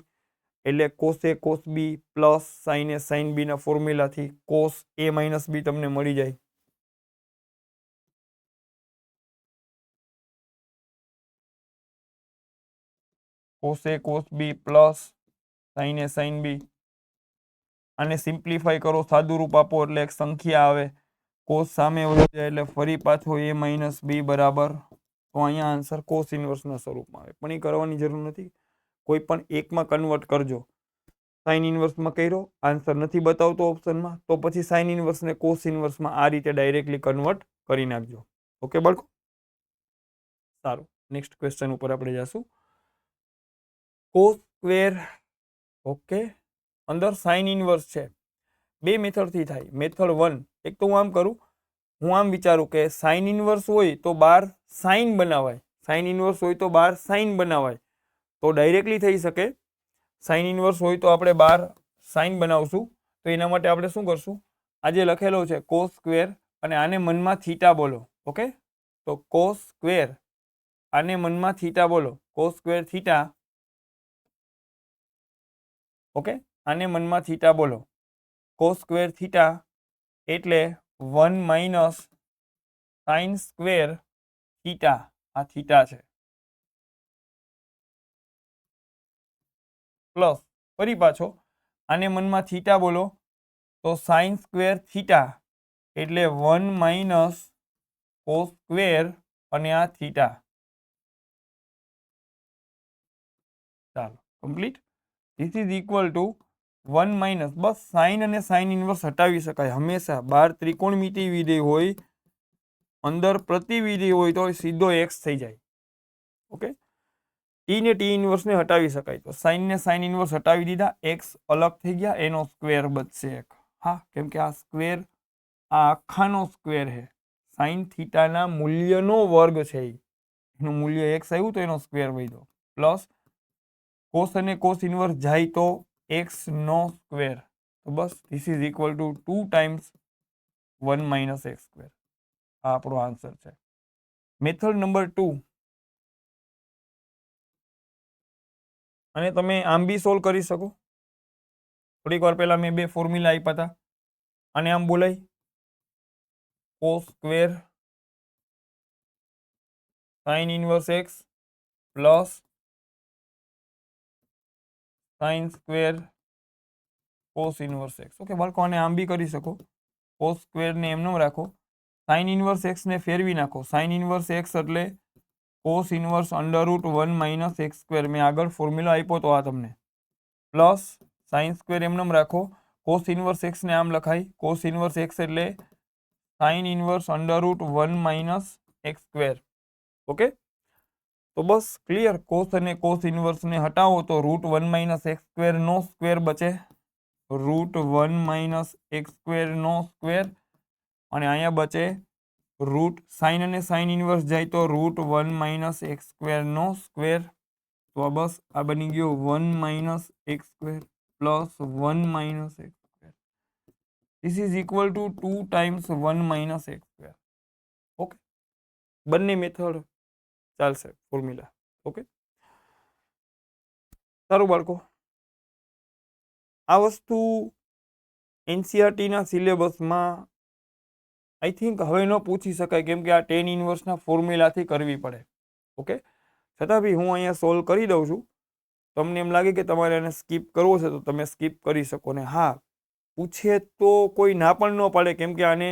[SPEAKER 1] એટલે cos A cos B plus sine A sine B ના ફોર્મ્યુલાથી કોસ એ માઇનસ બી તમને મળી જાય. Cos A cos B plus sine A sine B. આને સિમ્પ્લિફાય કરો, સાદું રૂપ આપો એટલે એક સંખ્યા આવે. કોસ સામે વહી જાય એટલે ફરી પાછો એ માઇનસ બી બરાબર. તો અહીંયા આન્સર કોસ ઇનવર્સના સ્વરૂપમાં આવે. પણ એ કરવાની જરૂર નથી, કોઈ પણ એકમાં કન્વર્ટ કરજો. સાઇન ઇનવર્સમાં કર્યો, આન્સર નથી બતાવતો ઓપ્શનમાં, તો પછી સાઇન ઇનવર્સને કોસ ઇનવર્સમાં આ રીતે ડાયરેક્ટલી કન્વર્ટ કરી નાખજો. ઓકે બાળકો, સારું. નેક્સ્ટ ક્વેશ્ચન ઉપર આપણે જઈશું. Cos square. ઓકે, અંદર સાઇન ઇનવર્સ છે. બે મેથડથી થાય. મેથડ 1, એક તો હું આમ કરું, હું આમ વિચારું કે સાઇન ઇનવર્સ હોય તો બાર સાઇન બનાવાય, સાઇન ઇનવર્સ હોય તો બાર સાઇન બનાવાય, તો ડાયરેક્ટલી થઈ શકે. સાઇન ઇનવર્સ હોય તો આપણે બાર સાઇન બનાવશું. તો એના માટે આપણે શું કરશું? આ જે લખેલો છે કોસ સ્ક્વેર અને આને મનમાં થીટા બોલો. ઓકે, તો કોસ સ્ક્વેર આને મનમાં થીટા બોલો, કોસ સ્ક્વેર થીટા. ઓકે, આને મનમાં થીટા બોલો. કોસ સ્ક્વેર થીટા એટલે 1 માઇનસ સાઇન સ્ક્વેર થીટા. આ થીટા છે. પ્લસ ફરી પાછો આને મનમાં થીટા બોલો તો સાઇન સ્ક્વેર થીટા એટલે 1 માઇનસ કોસ સ્ક્વેર અને આ થીટા. ચાલો complete. This is equal to 1 minus, બસ સાઇન અને સાઇન ઇન્વર્સ હટાવી શકાય હંમેશા. બહાર ત્રિકોણમિતિ વિધેય હોય, અંદર પ્રતિવિધિ હોય તો સીધો એક્સ થઈ જાય. ઓકે, ટી ને ટી ઇન્વર્સને હટાવી શકાય. તો સાઇન ને સાઇન ઇન્વર્સ હટાવી દીધા, એક્સ અલગ થઈ ગયા, એનો સ્ક્વેર બચશે એક. હા, કેમ કે આ સ્ક્વેર આ આખાનો સ્ક્વેર છે. સાઇન થીટાના મૂલ્યનો વર્ગ છે, એનું મૂલ્ય એક્સ આવ્યું તો એનો સ્ક્વેર વધ્યો. પ્લસ કોસ અને કોસ ઇન્વર્સ જાય તો એક્સ નો સ્ક્વેર. તો બસ this is equal to 2 times 1 minus x square. આ આપણો આન્સર છે. મેથડ નંબર 2, અને તમે આમ બી સોલ્વ કરી શકો. થોડીક વાર પહેલા મેં બે ફોર્મ્યુલા આપ્યા હતા, અને આમ બોલાય cos square sign inverse x plus sine square cos inverse x. Okay બાળકો, આને આમ બી કરી શકો. કોસ સ્ક્વેર ને એમનો રાખો, સાઇન ઇન્વર્સ એક્સ ને ફેરવી નાખો. સાઇન ઇન્વર્સ એક્સ એટલે cos inverse under route 1 minus x square. મેં આગળ ફોર્મ્યુલા આપ્યો તો આ તમને. પ્લસ સાઇન સ્ક્વેર એમનેમ રાખો, કોસ ઇન્વર્સ એક્સ ને આમ લખાય. કોસ ઇન્વર્સ એક્સ એટલે sine inverse under route 1 minus x square. Okay, તો બસ ક્લિયર. કોસ અને કોસ ઇન્વર્સ ને હટાવો તો રૂટ 1 માઇનસ એક્સ સ્ક્વેર નો સ્ક્વેર બચે, રૂટ 1 માઇનસ એક્સ સ્ક્વેર નો સ્ક્વેર, અને અહીંયા બચે રૂટ સાઇન અને સાઇન ઇન્વર્સ જાય તો રૂટ 1 માઇનસ એક્સ સ્ક્વેર નો સ્ક્વેર. તો બસ આ બની ગયો 1 minus x square plus 1 minus x square. This is equal to 2 times 1 minus x square. Okay, બંને મેથડ ચાલશે ફોર્મ્યુલા. ઓકે, સારું બાળકો, આ વસ્તુ એનસીઆરટીના સિલેબસમાં આઈ થિંક હવે ન પૂછી શકાય, કેમ કે આ ટેન ઇન્વર્સના ફોર્મ્યુલાથી કરવી પડે. ઓકે, છતાં બી હું અહીંયા સોલ્વ કરી દઉં છું. તમને એમ લાગે કે તમારે એને સ્કીપ કરવો છે તો તમે સ્કીપ કરી શકો. ને હા, પૂછે તો કોઈ ના પણ ન પાડે, કેમ કે આને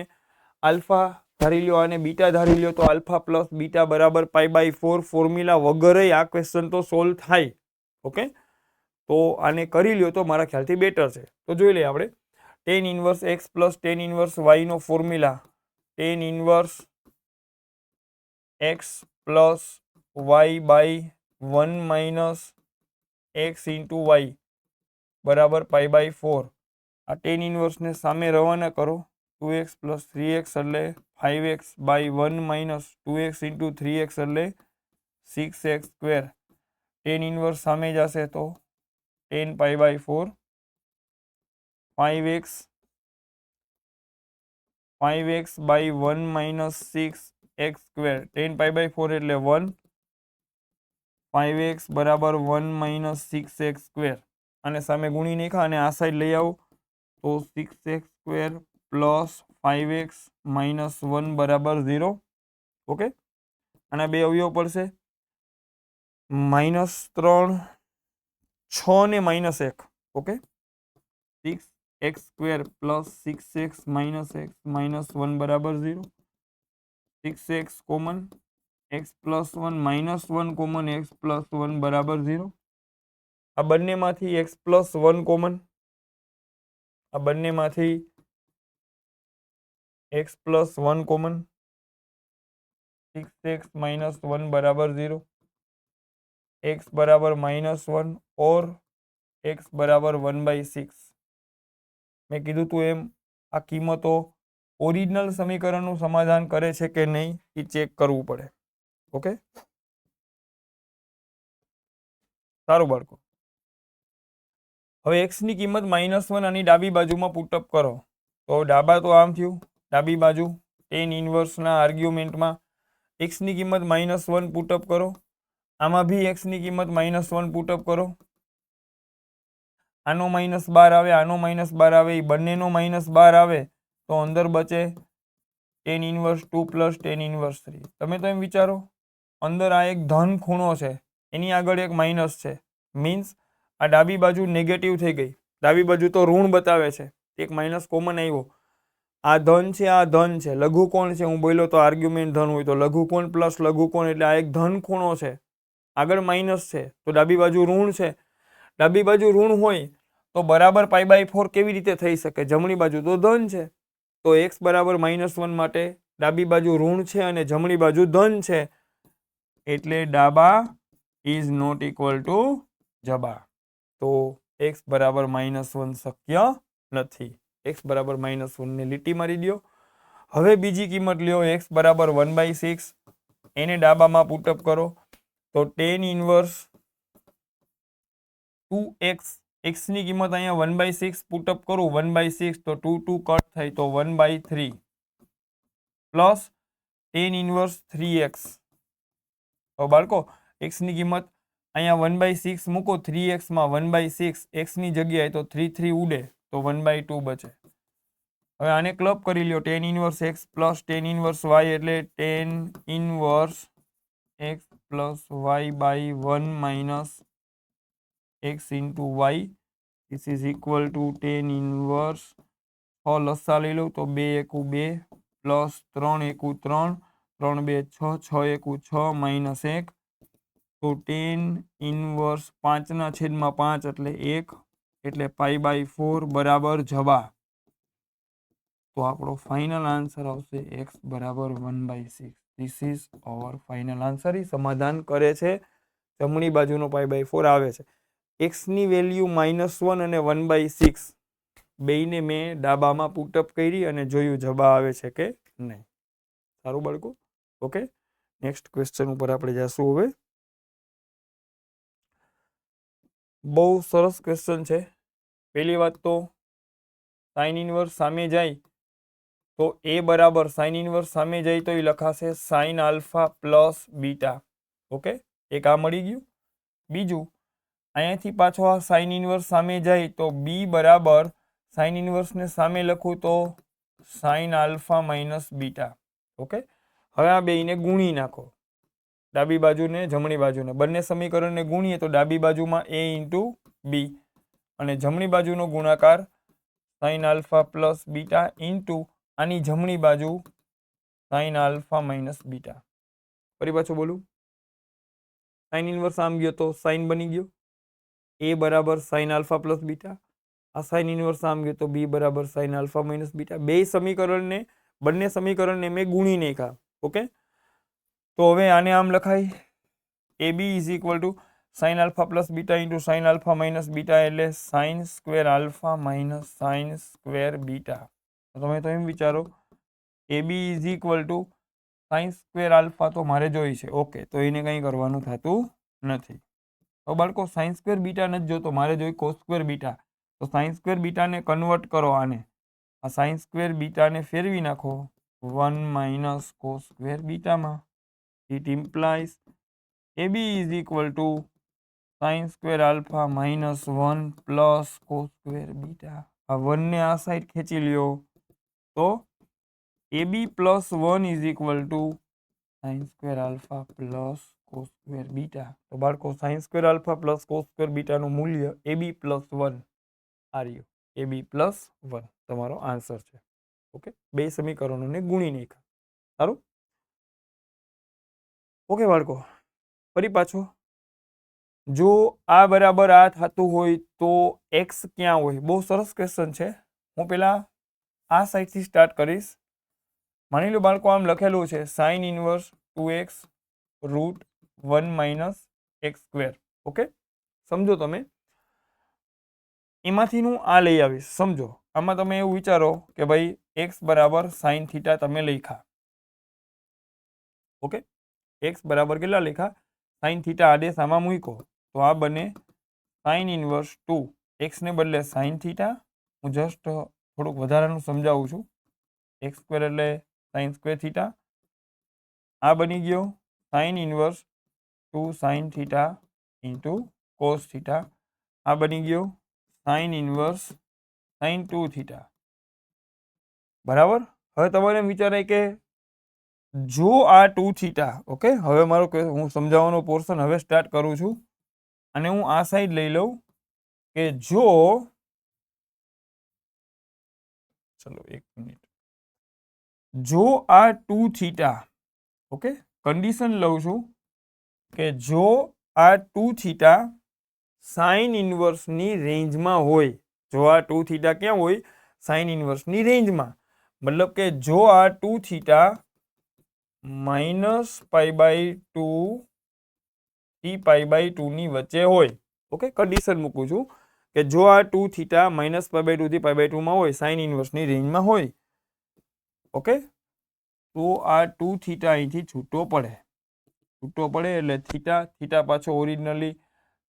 [SPEAKER 1] આલ્ફા ધારી લ્યો, આને બીટા ધારી લ્યો, તો આલ્ફા પ્લસ બીટા બરાબર π/4 ફોર્મ્યુલા વગર આ ક્વેશ્ચન તો સોલ્વ થાય. ઓકે, તો આને કરી લ્યો તો મારા ખ્યાલથી બેટર છે. તો જોઈ લઈએ આપણે tan inverse x plus tan inverse વાયનો formula. Tan inverse x plus y by 1 minus x into y બરાબર π/4. આ ટેન ઇન્વર્સને સામે રવાના કરો. 2x પ્લસ 3x એટલે 5x by 1 minus 2x into 3x એટલે 6x સ્ક્વેર. ટેન ઇન્વર્સ સામે જશે તો 10 π/4, 5x by 1 minus 6x square. 10 π/4 એટલે 1, 5x બરાબર 1 માઇનસ 6x સ્ક્વેર. અને સામે ગુણી નાખા અને આ સાઈડ લઈ આવો તો 6x square plus 5x minus 1 બરાબર 0. ઓકે, આના બે અવયવ પડશે, -3, 6 ને -1. Okay, 6x square plus 6x minus x minus 1 બરાબર 0. 6x common, x plus 1 minus 1 common, x plus 1 બરાબર 0. આ બંનેમાંથી x પ્લસ 1 કોમન, આ બંનેમાંથી x plus 1 common, 6x minus 1 બરાબર 0. x બરાબર -1 ઓર x બરાબર 1/6. મેં કીધું તું એમ આ કિંમતો ઓરિજિનલ સમીકરણનું સમાધાન કરે છે કે નહીં એ ચેક કરવું પડે. ઓકે, સારું બાળકો, હવે x ની કિંમત -1 આની ડાબી બાજુમાં પુટઅપ કરો. તો ડાબા તો આમ થયું, ડાબી બાજુ ટેન ઇન્વર્સના આર્ગ્યુમેન્ટમાં x ની કિંમત -1 પુટઅપ કરો. આમાં ભી x ની કિંમત -1 પુટઅપ કરો. આનો -12 આવે, આનો -12 આવે, એ બંનેનો -12 આવે તો અંદર બચે tan inverse 2 plus tan inverse 3. તમે તો એમ વિચારો અંદર આ એક ધન ખૂણો છે, એની આગળ એક માઇનસ છે, મીન્સ આ ડાબી બાજુ નેગેટિવ થઈ ગઈ, ડાબી બાજુ તો ઋણ બતાવે છે, એક માઇનસ કોમન આવ્યો. આ ધન છે, આ ધન છે, લઘુકોણ છે, હું બોલ્યો તો આર્ગ્યુમેન્ટ ધન હોય તો લઘુકોણ પ્લસ લઘુકોણ એટલે આ એક ધન ખૂણો છે, આગળ માઇનસ છે તો ડાબી બાજુ ઋણ છે. ડાબી બાજુ ઋણ હોય તો બરાબર π/4 કેવી રીતે થઈ શકે? જમણી બાજુ તો ધન છે, તો x બરાબર -1 માટે ડાબી બાજુ ઋણ છે અને જમણી બાજુ ધન છે, એટલે ડાબા ઇઝ નોટ ઇક્વલ ટુ જબા. તો x બરાબર -1 શક્ય નથી. x બરાબર -1 ને લીટી મારી દો. હવે બીજી કિંમત લ્યો, x બરાબર 1/6, એને ડાબામાં પુટઅપ કરો તો tan ઇન્વર્સ 2x, x ની કિંમત અહીંયા 1/6 પુટઅપ કરું, 1/6 તો 2 2 કટ થાય તો 1/3 પ્લસ tan ઇન્વર્સ 3x. તો બાળકો x ની કિંમત અહીંયા 1/6 મૂકો, 3x માં 1/6, x ની જગ્યાએ તો 3 3 ઉડે તો 1/2 બચે. હવે આને ક્લબ કરી લ્યો, tan inverse x plus tan inverse y એટલે tan inverse x plus y by 1 minus x into y. This is equal to tan inverse 6 લસા લઈ લઉં તો 2 એકુ 2 પ્લસ 3 એકુ 3, 3 2 6, 6 એકુ 6 માઇનસ 1, તો tan ઇન્વર્સ 5/5 એટલે 1 એટલે π/4 બરાબર જવાબ. તો આપણો ફાઇનલ આન્સર આવશે x બરાબર 1/6. This is our final answer. સમાધાન કરે છે, જમણી બાજુનો π/4 આવે છે. x ની વેલ્યુ -1 અને 1/6 બેયને મેં ડાબામાં પુટઅપ કરી અને જોયું જવાબ આવે છે કે નહીં. સારું બાળકો, ઓકે. નેક્સ્ટ ક્વેશ્ચન ઉપર આપણે જઈશું. હવે બહુ સરસ ક્વેશ્ચન છે. પહેલી વાત તો સાઇન ઇન્વર્સ સામે જાય તો a બરાબર સાઇન ઇન્વર્સ સામે જાય તો એ લખાશે sign alpha plus beta. Okay, એક આ મળી ગયું. બીજું અહીંયાથી પાછો આ સાઇન ઇન્વર્સ સામે જાય તો b બરાબર સાઇન ઇન્વર્સને સામે લખું તો sign alpha minus beta. Okay, હવે આ બેયને ગુણી નાખો, ડાબી બાજુને જમણી બાજુને, બંને સમીકરણને ગુણીએ તો ડાબી બાજુમાં a ઇન્ટુ b અને જમણી બાજુનો ગુણાકાર sign alpha plus beta into આની જમણી બાજુ સાઇન આલ્ફા માઇનસ બીટા. ફરી પાછું બોલું, સાઇન ઇન્વર્સ આમ ગયો તો સાઇન બની ગયો, a બરાબર સાઇન આલ્ફા પ્લસ બીટા, આ સાઇન ઇન્વર્સ આમ ગયો તો b બરાબર સાઇન આલ્ફા માઇનસ બીટા. બંને સમીકરણને મેં ગુણી નાખ્યા. ઓકે, તો હવે આને આમ લખાય ab is equal to sine alpha plus beta into sine alpha minus beta એટલે sine square alpha minus sine square beta. તમે તો એમ વિચારો ab is equal to sine square alpha તો મારે જોઈ છે. ઓકે, તો એને કંઈ કરવાનું થતું નથી. તો બાળકો સાઇન સ્ક્વેર બીટા નથી જોતો, મારે જોઈ કોસ સ્ક્વેર બીટા. તો સાઇન સ્ક્વેર બીટાને કન્વર્ટ કરો, આને આ સાઇન સ્ક્વેર બીટાને ફેરવી નાખો 1 માઇનસ કોસ સ્ક્વેર બીટામાં. It implies ab is equal to sine square alpha minus 1 plus cos square beta. આ 1 ને આ સાઈડ ખેંચી લ્યો તો ab plus 1 is equal to sine square alpha plus cos square beta. તો બાળકો sine square alpha plus cos square બીટાનું મૂલ્ય ab plus 1 આ રહ્યું, ab પ્લસ 1 તમારો આન્સર છે. ઓકે, બે સમીકરણોને ગુણી નાખ્યા. સારું, ઓકે બાળકો. ફરી પાછો, જો આ બરાબર આ થતું હોય તો x ક્યાં હોય? બહુ સરસ ક્વેશ્ચન છે. હું પેલા આ સાઈડથી સ્ટાર્ટ કરીશ. માની લો બાળકો આમ લખેલું છે sine inverse 2x root 1 minus x square. Okay, સમજો તમે, એમાંથી હું આ લઈ આવીશ. સમજો આમાં તમે એવું વિચારો કે ભાઈ x બરાબર સાઇન થીટા તમે લખ્યા. ઓકે, x બરાબર કેટલા લખ્યા? સાઇન થીટા આદેશ આમાં મૂકો તો આ બને સાઇન ઇન્વર્સ 2 x ને બદલે સાઇન થીટા. હું જસ્ટ થોડુંક વધારાનું સમજાવું છું. એક્સ સ્ક્વેર એટલે સાઇન સ્ક્વેર થીટા. આ બની ગયો sine inverse 2 sine theta into cos theta. આ બની ગયો સાઇન ઇન્વર્સ સાઇન 2 થીટા. બરાબર. હવે તમારે એમ વિચારાય કે જો આ 2 થીટા, ઓકે, હવે મારો હું સમજાવવાનો પોર્શન હવે સ્ટાર્ટ કરું છું અને હું આ સાઈડ લઈ લઉં કે જો ચલો 1 મિનિટ, જો આ 2 થીટા, ઓકે, કન્ડિશન લઉં છું કે જો આ 2 થીટા સાઇન ઇન્વર્સની રેન્જમાં હોય, જો આ 2 થીટા ક્યાં હોય, સાઇન ઇન્વર્સની રેન્જમાં, મતલબ કે જો આ 2 થીટા -π/2 થી π/2 ની વચ્ચે હોય, ઓકે, કન્ડિશન મૂકું છું કે જો આ 2 થીટા -π/2 થી π/2 માં હોય, સાઇન ઇન્વર્સની રેન્જમાં હોય, ઓકે, તો આ 2 થીટા અહીંથી છૂટો પડે એટલે થીટા પાછો ઓરિજિનલી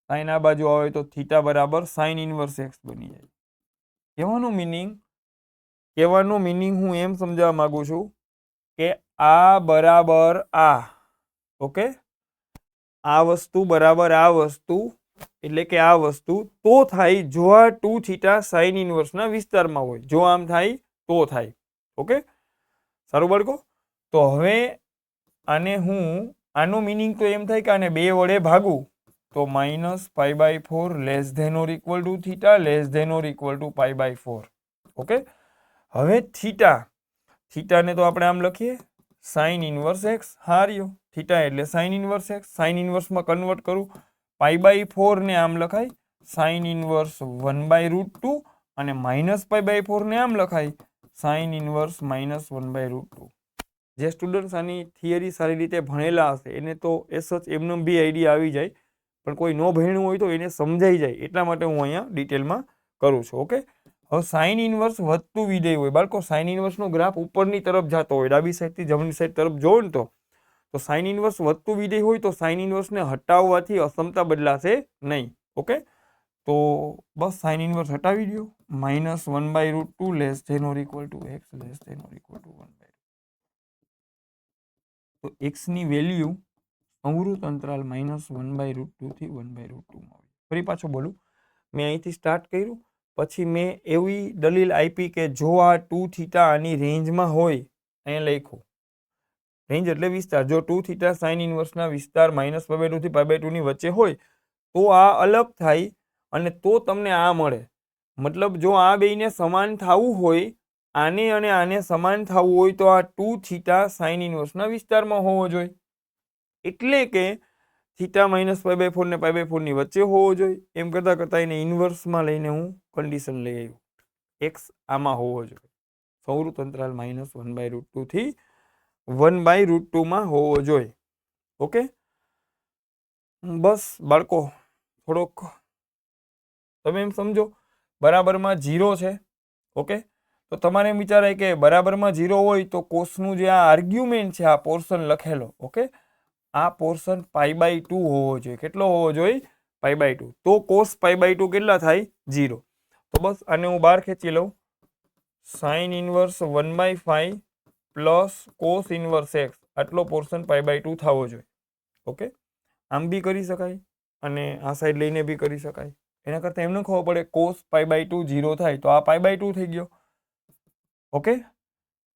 [SPEAKER 1] સાઇન આ બાજુ આવે તો થીટા બરાબર સાઇન ઇન્વર્સ એક્સ બની જાય. કહેવાનું મીનિંગ હું એમ સમજાવવા માંગુ છું કે આ બરાબર આ, ઓકે, આ વસ્તુ બરાબર આ વસ્તુ, એટલે કે આ વસ્તુ તો થાય જો આ 2 થીટા સાઇન ઇન્વર્સના વિસ્તારમાં હોય, જો આમ થાય તો થાય, ઓકે, સારું બાળકો. તો હવે આને હું, આનો મીનિંગ તો એમ થાય કે આને 2 વડે ભાગું તો -π/4 less than or equal to theta less than or equal to π/4, okay. હવે થીટાને તો આપણે આમ લખીએ સાઇન ઇન્વર્સ એક્સ, હાર્યો થીટા એટલે સાઇન ઇન્વર્સ એક્સ, સાઇન ઇન્વર્સમાં કન્વર્ટ કરું, π/4 ને આમ લખાય સાઇન ઇન્વર્સ 1/√2 અને -π/4 ને આમ લખાય સાઇન ઇન્વર્સ -1/√2. જે સ્ટુડન્ટ્સ આની થિયરી સારી રીતે ભણેલા હશે એને તો એસચ એમનો બી આઈડિયા આવી જાય, પણ કોઈ ન ભણ્યું હોય તો એને સમજાઈ જાય, એટલા માટે હું અહીંયા ડિટેલમાં કરું છું, ઓકે. હવે સાઇન ઇન્વર્સ વધતું વિધેય હોય બાળકો, સાઇન ઇન્વર્સનો ગ્રાફ ઉપરની તરફ જતો હોય, ડાબી સાઈડથી જમણી સાઈડ તરફ જોવો ને તો સાઇન ઇન્વર્સ વધતું વિધેય હોય તો સાઇન ઇન્વર્સને હટાવવાથી અસમતા બદલાશે નહીં, ઓકે. તો બસ સાઇન ઇન્વર્સ હટાવી દો, -1/√2 less than or equal to x less than or equal to 1/2. તો એક્સ ની વેલ્યુ અવૃત અંતરાલ -1/√2 થી 1/√2 માં હોય. ફરી પાછો બોલું, મેં અહીંથી સ્ટાર્ટ કર્યું, પછી મેં એવી દલીલ આપી કે જો આ 2 થીટા આની રેન્જમાં હોય, અહીંયા લખ્યું રેન્જ એટલે વિસ્તાર, જો 2 થીટા સાઇન ઇન્વર્સના વિસ્તાર -π/2 થી π/2 ની વચ્ચે હોય તો આ અલગ થાય અને તો તમને આ મળે. મતલબ જો આ બેયને સમાન થવું હોય, આને અને આને સમાન થવું હોય તો આ 2 થીટા સાઇન ઇન્વર્સના વિસ્તારમાં હોવો જોઈએ, એટલે કે થીટા -π/4 ને π/4 ની વચ્ચે હોવો જોઈએ. એમ કરતાં કરતાં એને ઇન્વર્સમાં લઈને હું કન્ડિશન લઈ આવ્યો, એક્સ આમાં હોવો જોઈએ, સૌરત અંતરાલ -1/√2 થી 1/√2 માં હોવો જોઈએ, ઓકે. બસ બાળકો થોડોક તમે એમ સમજો બરાબરમાં 0 છે, ઓકે. તો તમારે એમ વિચારાય કે બરાબરમાં 0 હોય તો કોસનું જે આ આર્ગ્યુમેન્ટ છે, આ પોર્શન લખેલો, ઓકે, આ પોર્શન π/2 હોવો જોઈએ. કેટલો હોવો જોઈએ? π/2. તો કોસ π/2 કેટલા થાય? 0. તો બસ આને હું બહાર ખેંચી લઉં, sine inverse 1/5 plus cos inverse x, આટલો પોર્શન π/2 થવો જોઈએ, ઓકે. આમ બી કરી શકાય અને આ સાઈડ લઈને બી કરી શકાય. એના કરતાં એમને ખબર પડે કોસ π/2 0 થાય તો આ π/2 થઈ ગયો, ઓકે.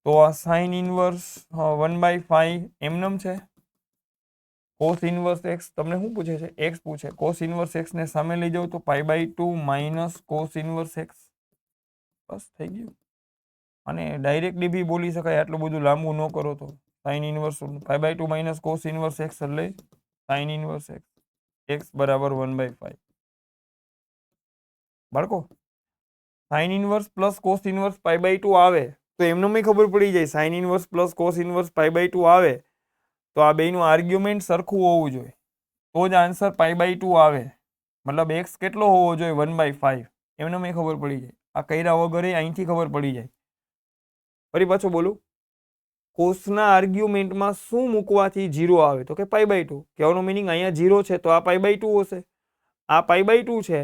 [SPEAKER 1] તો આ સાઇન ઇન્વર્સ 1/5 એમનેમ છે. કોસ ઇન્વર્સ એક્સ તમને શું પૂછે છે? એક્સ પૂછે. કોસ ઇન્વર્સ એક્સ ને સામે લઈ જાવ તો π/2 માઇનસ કોસ ઇન્વર્સ એક્સ, બસ થઈ ગયું. અને ડાયરેક્ટલી બી બોલી શકાય, આટલું બધું લાંબુ ન કરો તો. Sine inverse π/2 minus cos inverse x એટલે સાઇન ઇન્વર્સ એક્સ, એક્સ બરાબર 1/5. બાળકો sine inverse plus cos inverse π/2 આવે તો એમને મેં ખબર પડી જાય, sine inverse plus cos inverse π/2 આવે તો આ બેયનું આર્ગ્યુમેન્ટ સરખું હોવું જોઈએ, તો જ આન્સર π/2 આવે. મતલબ એક્સ કેટલો હોવો જોઈએ? 1/5. એમને મેં ખબર પડી જાય, આ કર્યા વગર અહીંથી ખબર પડી જાય. ફરી પાછું બોલું, કોસના આર્ગ્યુમેન્ટમાં શું મૂકવાથી 0 આવે? તો કે π/2. કહેવાનો મીનિંગ અહીંયા 0 છે તો આ π/2 હશે, આ π/2 છે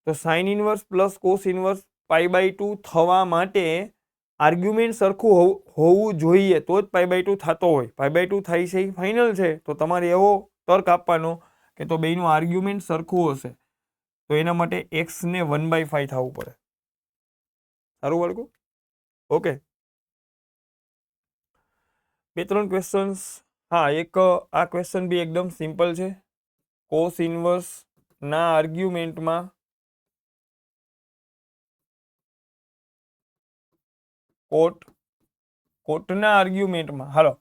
[SPEAKER 1] તો sine inverse plus cos inverse π/2 થવા માટે આર્ગ્યુમેન્ટ સરખું હોવું જોઈએ, તો જ π/2 થતો હોય. π/2 થાય છે એ ફાઇનલ છે તો તમારે એવો તર્ક આપવાનો કે તો બેયનું આર્ગ્યુમેન્ટ સરખું હશે, તો એના માટે એક્સ ને 1/5 થવું પડે. સારું બાળકો, ઓકે. 2-3 ક્વેશ્ચન્સ. હા, એક આ ક્વેશ્ચન બી એકદમ સિમ્પલ છે. કોસ ઇન્વર્સ ના આર્ગ્યુમેન્ટમાં કોટના આર્ગ્યુમેન્ટમાં હાલો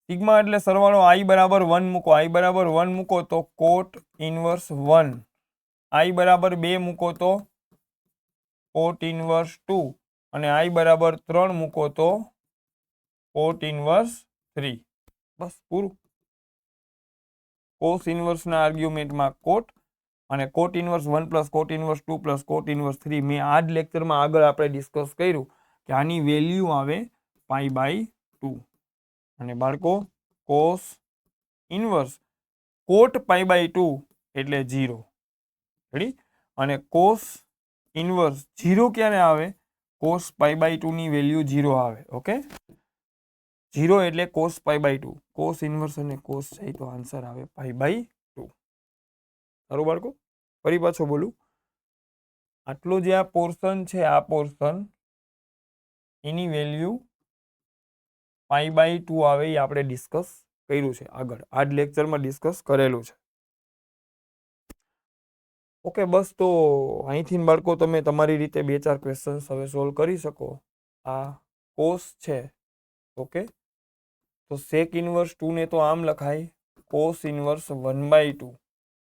[SPEAKER 1] સિગ્મા એટલે સરવાળો i બરાબર 1 મૂકો, i બરાબર 1 મૂકો તો કોટ ઇનવર્સ 1, i બરાબર 2 મૂકો તો કોટ ઇનવર્સ 2 અને i બરાબર 3 મૂકો તો કોટ ઇનવર્સ 3. બસ પૂરું. કોસ ઇનવર્સના આર્ગ્યુમેન્ટમાં કોટ અને cot inverse 1 plus cot inverse 2 plus cot inverse 3. મેં આ જ લેક્ચરમાં આગળ આપણે ડિસ્કસ કર્યું કે આની વેલ્યુ આવે π/2 અને બાળકો કોસ ઇનવર્સ કોટ π/2 એટલે 0. રેડી? અને કોસ ઇનવર્સ 0 ક્યારે આવે? કોસ π/2 ની વેલ્યુ 0 આવે. ઓકે, 0 એટલે કોસ π/2. કોસ ઇનવર્સ અને કોસ છે તો આન્સર આવે π/2. સારું બાળકો, ફરી પાછો બોલું, આટલો જે આ પોર્શન છે, આ પોર્શન એની વેલ્યુ π/2 આવે એ આપણે ડિસ્કસ કર્યું છે આગળ, આ જ લેક્ચરમાં ડિસ્કસ કરેલું છે. ઓકે, બસ તો અહીંથી બાળકો તમે તમારી રીતે 2-4 ક્વેશ્ચન્સ હવે સોલ્વ કરી શકો. આ કોસ છે, ઓકે, તો સેક ઇનવર્સ 2 ને તો આમ લખાય કોસ ઇનવર્સ 1/2,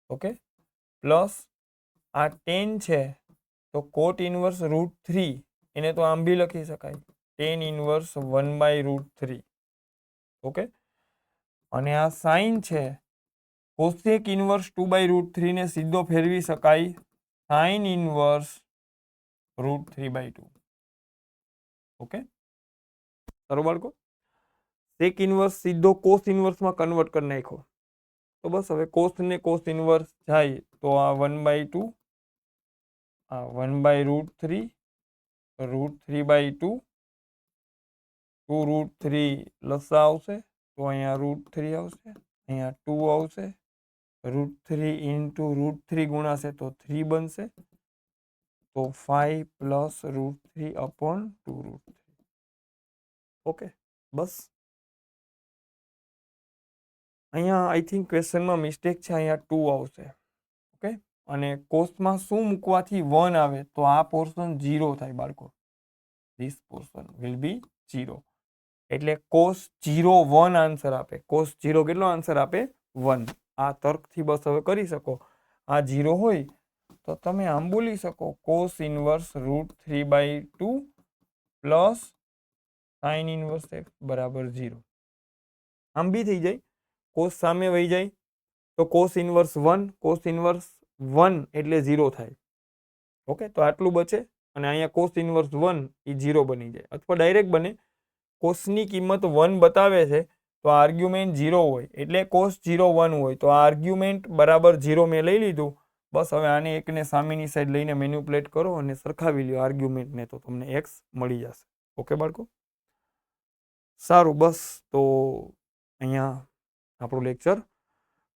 [SPEAKER 1] ઓકે, પ્લસ આ 10 છે તો કોટ ઇનવર્સ √3 એને તો આમ બી લખી શકાય 10 ઇનવર્સ 1/√3, ઓકે, અને આ સાઇન છે કોસેક ઇનવર્સ 2/√3 ને સીધો ફેરવી શકાય સાઇન ઇનવર્સ √3/2. ઓકે, સારું બાળકો, સેક ઇનવર્સ સીધો કોસ ઇનવર્સમાં કન્વર્ટ કરી નાખો તો બસ હવે કોસ ને કોસ ઇનવર્સ જાય તો આ 1/2, આ 1/√3, √3/2, 2√3 લસા આવશે તો અહીંયા √3 આવશે, અહીંયા 2 આવશે, √3 ઇન્ટુ √3 ગુણાશે તો 3 બનશે, તો 5 પ્લસ √3/2√3. ઓકે, બસ અહીંયા આઈ થિંક ક્વેશ્ચનમાં મિસ્ટેક છે, અહીંયા 2 આવશે. ઓકે, અને કોસમાં શું મૂકવાથી 1 આવે તો આ પોર્શન 0 થાય બાળકો, ધીસ પોર્શન વિલ બી 0. એટલે કોસ 0 1 આન્સર આપે. કોસ 0 કેટલો આન્સર આપે? 1. આ તર્કથી બસ હવે કરી શકો. આ 0 હોય તો તમે આમ બોલી શકો cos inverse √3/2 plus sine inverse x બરાબર 0. આમ બી થઈ જાય, કોસ સામે વહી જાય તો કોસ ઇનવર્સ 1, કોસ ઇનવર્સ 1 એટલે 0 થાય. ઓકે, તો આટલું બચે અને અહીંયા કોસ ઇનવર્સ 1 એ 0 બની જાય, અથવા ડાયરેક્ટ બને કોસની કિંમત 1 બતાવે છે તો આ આર્ગ્યુમેન્ટ 0 હોય એટલે કોસ 0 1 હોય તો આ આર્ગ્યુમેન્ટ બરાબર 0 મેં લઈ લીધું. બસ હવે આને એકને સામેની સાઈડ લઈને મેન્યુપ્લેટ કરો અને સરખાવી લ્યો આર્ગ્યુમેન્ટને તો તમને x મળી જશે. ઓકે બાળકો, સારું, બસ તો અહીંયા આપણું લેક્ચર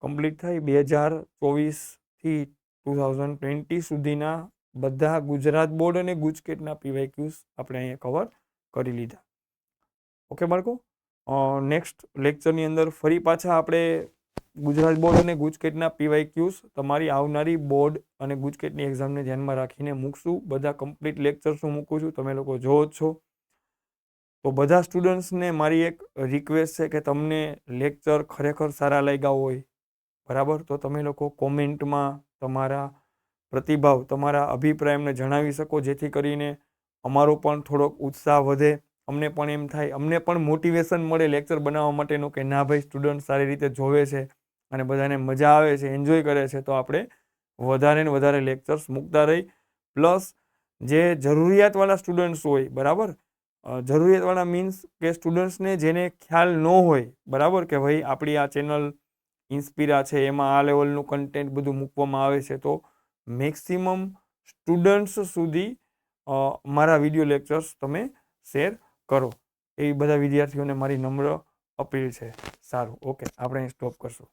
[SPEAKER 1] કમ્પ્લીટ થાય. 2024 થી 2020 સુધીના બધા ગુજરાત બોર્ડ અને ગુજકેટના PYQs આપણે અહીંયા કવર કરી લીધા. ઓકે બાળકો, નેક્સ્ટ લેક્ચરની અંદર ફરી પાછા આપણે ગુજરાત બોર્ડ અને ગુજકેટના PYQs તમારી આવનારી બોર્ડ અને ગુજકેટની એક્ઝામને ધ્યાનમાં રાખીને મૂકશું. બધા કમ્પ્લીટ લેક્ચર્સ હું મૂકું છું, તમે લોકો જોવો જ છો. તો બધા સ્ટુડન્ટ્સને મારી એક રિક્વેસ્ટ છે કે તમને લેક્ચર ખરેખર સારા લાગ્યા હોય, બરાબર, તો તમે લોકો કોમેન્ટમાં તમારા પ્રતિભાવ, તમારા અભિપ્રાય અમને જણાવી શકો, જેથી કરીને અમારો પણ થોડોક ઉત્સાહ વધે. અમને પણ એમ થાય, અમને પણ મોટિવેશન મળે લેક્ચર બનાવવા માટેનું કે ના ભાઈ સ્ટુડન્ટ સારી રીતે જોવે છે અને બધાને મજા આવે છે, એન્જોય કરે છે, તો આપણે વધારે ને વધારે લેક્ચર્સ મૂકતા રહી. પ્લસ જે જરૂરિયાતવાળા સ્ટુડન્ટ્સ હોય, બરાબર, જરૂરિયાતવાળા મીન્સ કે સ્ટુડન્ટ્સને જેને ખ્યાલ ન હોય, બરાબર, કે ભાઈ આપણી આ ચેનલ ઇન્સ્પિરા છે, એમાં આ લેવલનું કન્ટેન્ટ બધું મૂકવામાં આવે છે, તો મેક્સિમમ સ્ટુડન્ટ્સ સુધી મારા વિડીયો લેક્ચર્સ તમે શેર કરો, એ બધા વિદ્યાર્થીઓને મારી નમ્ર અપીલ છે. સારું, ઓકે, આપણે સ્ટોપ કરશું.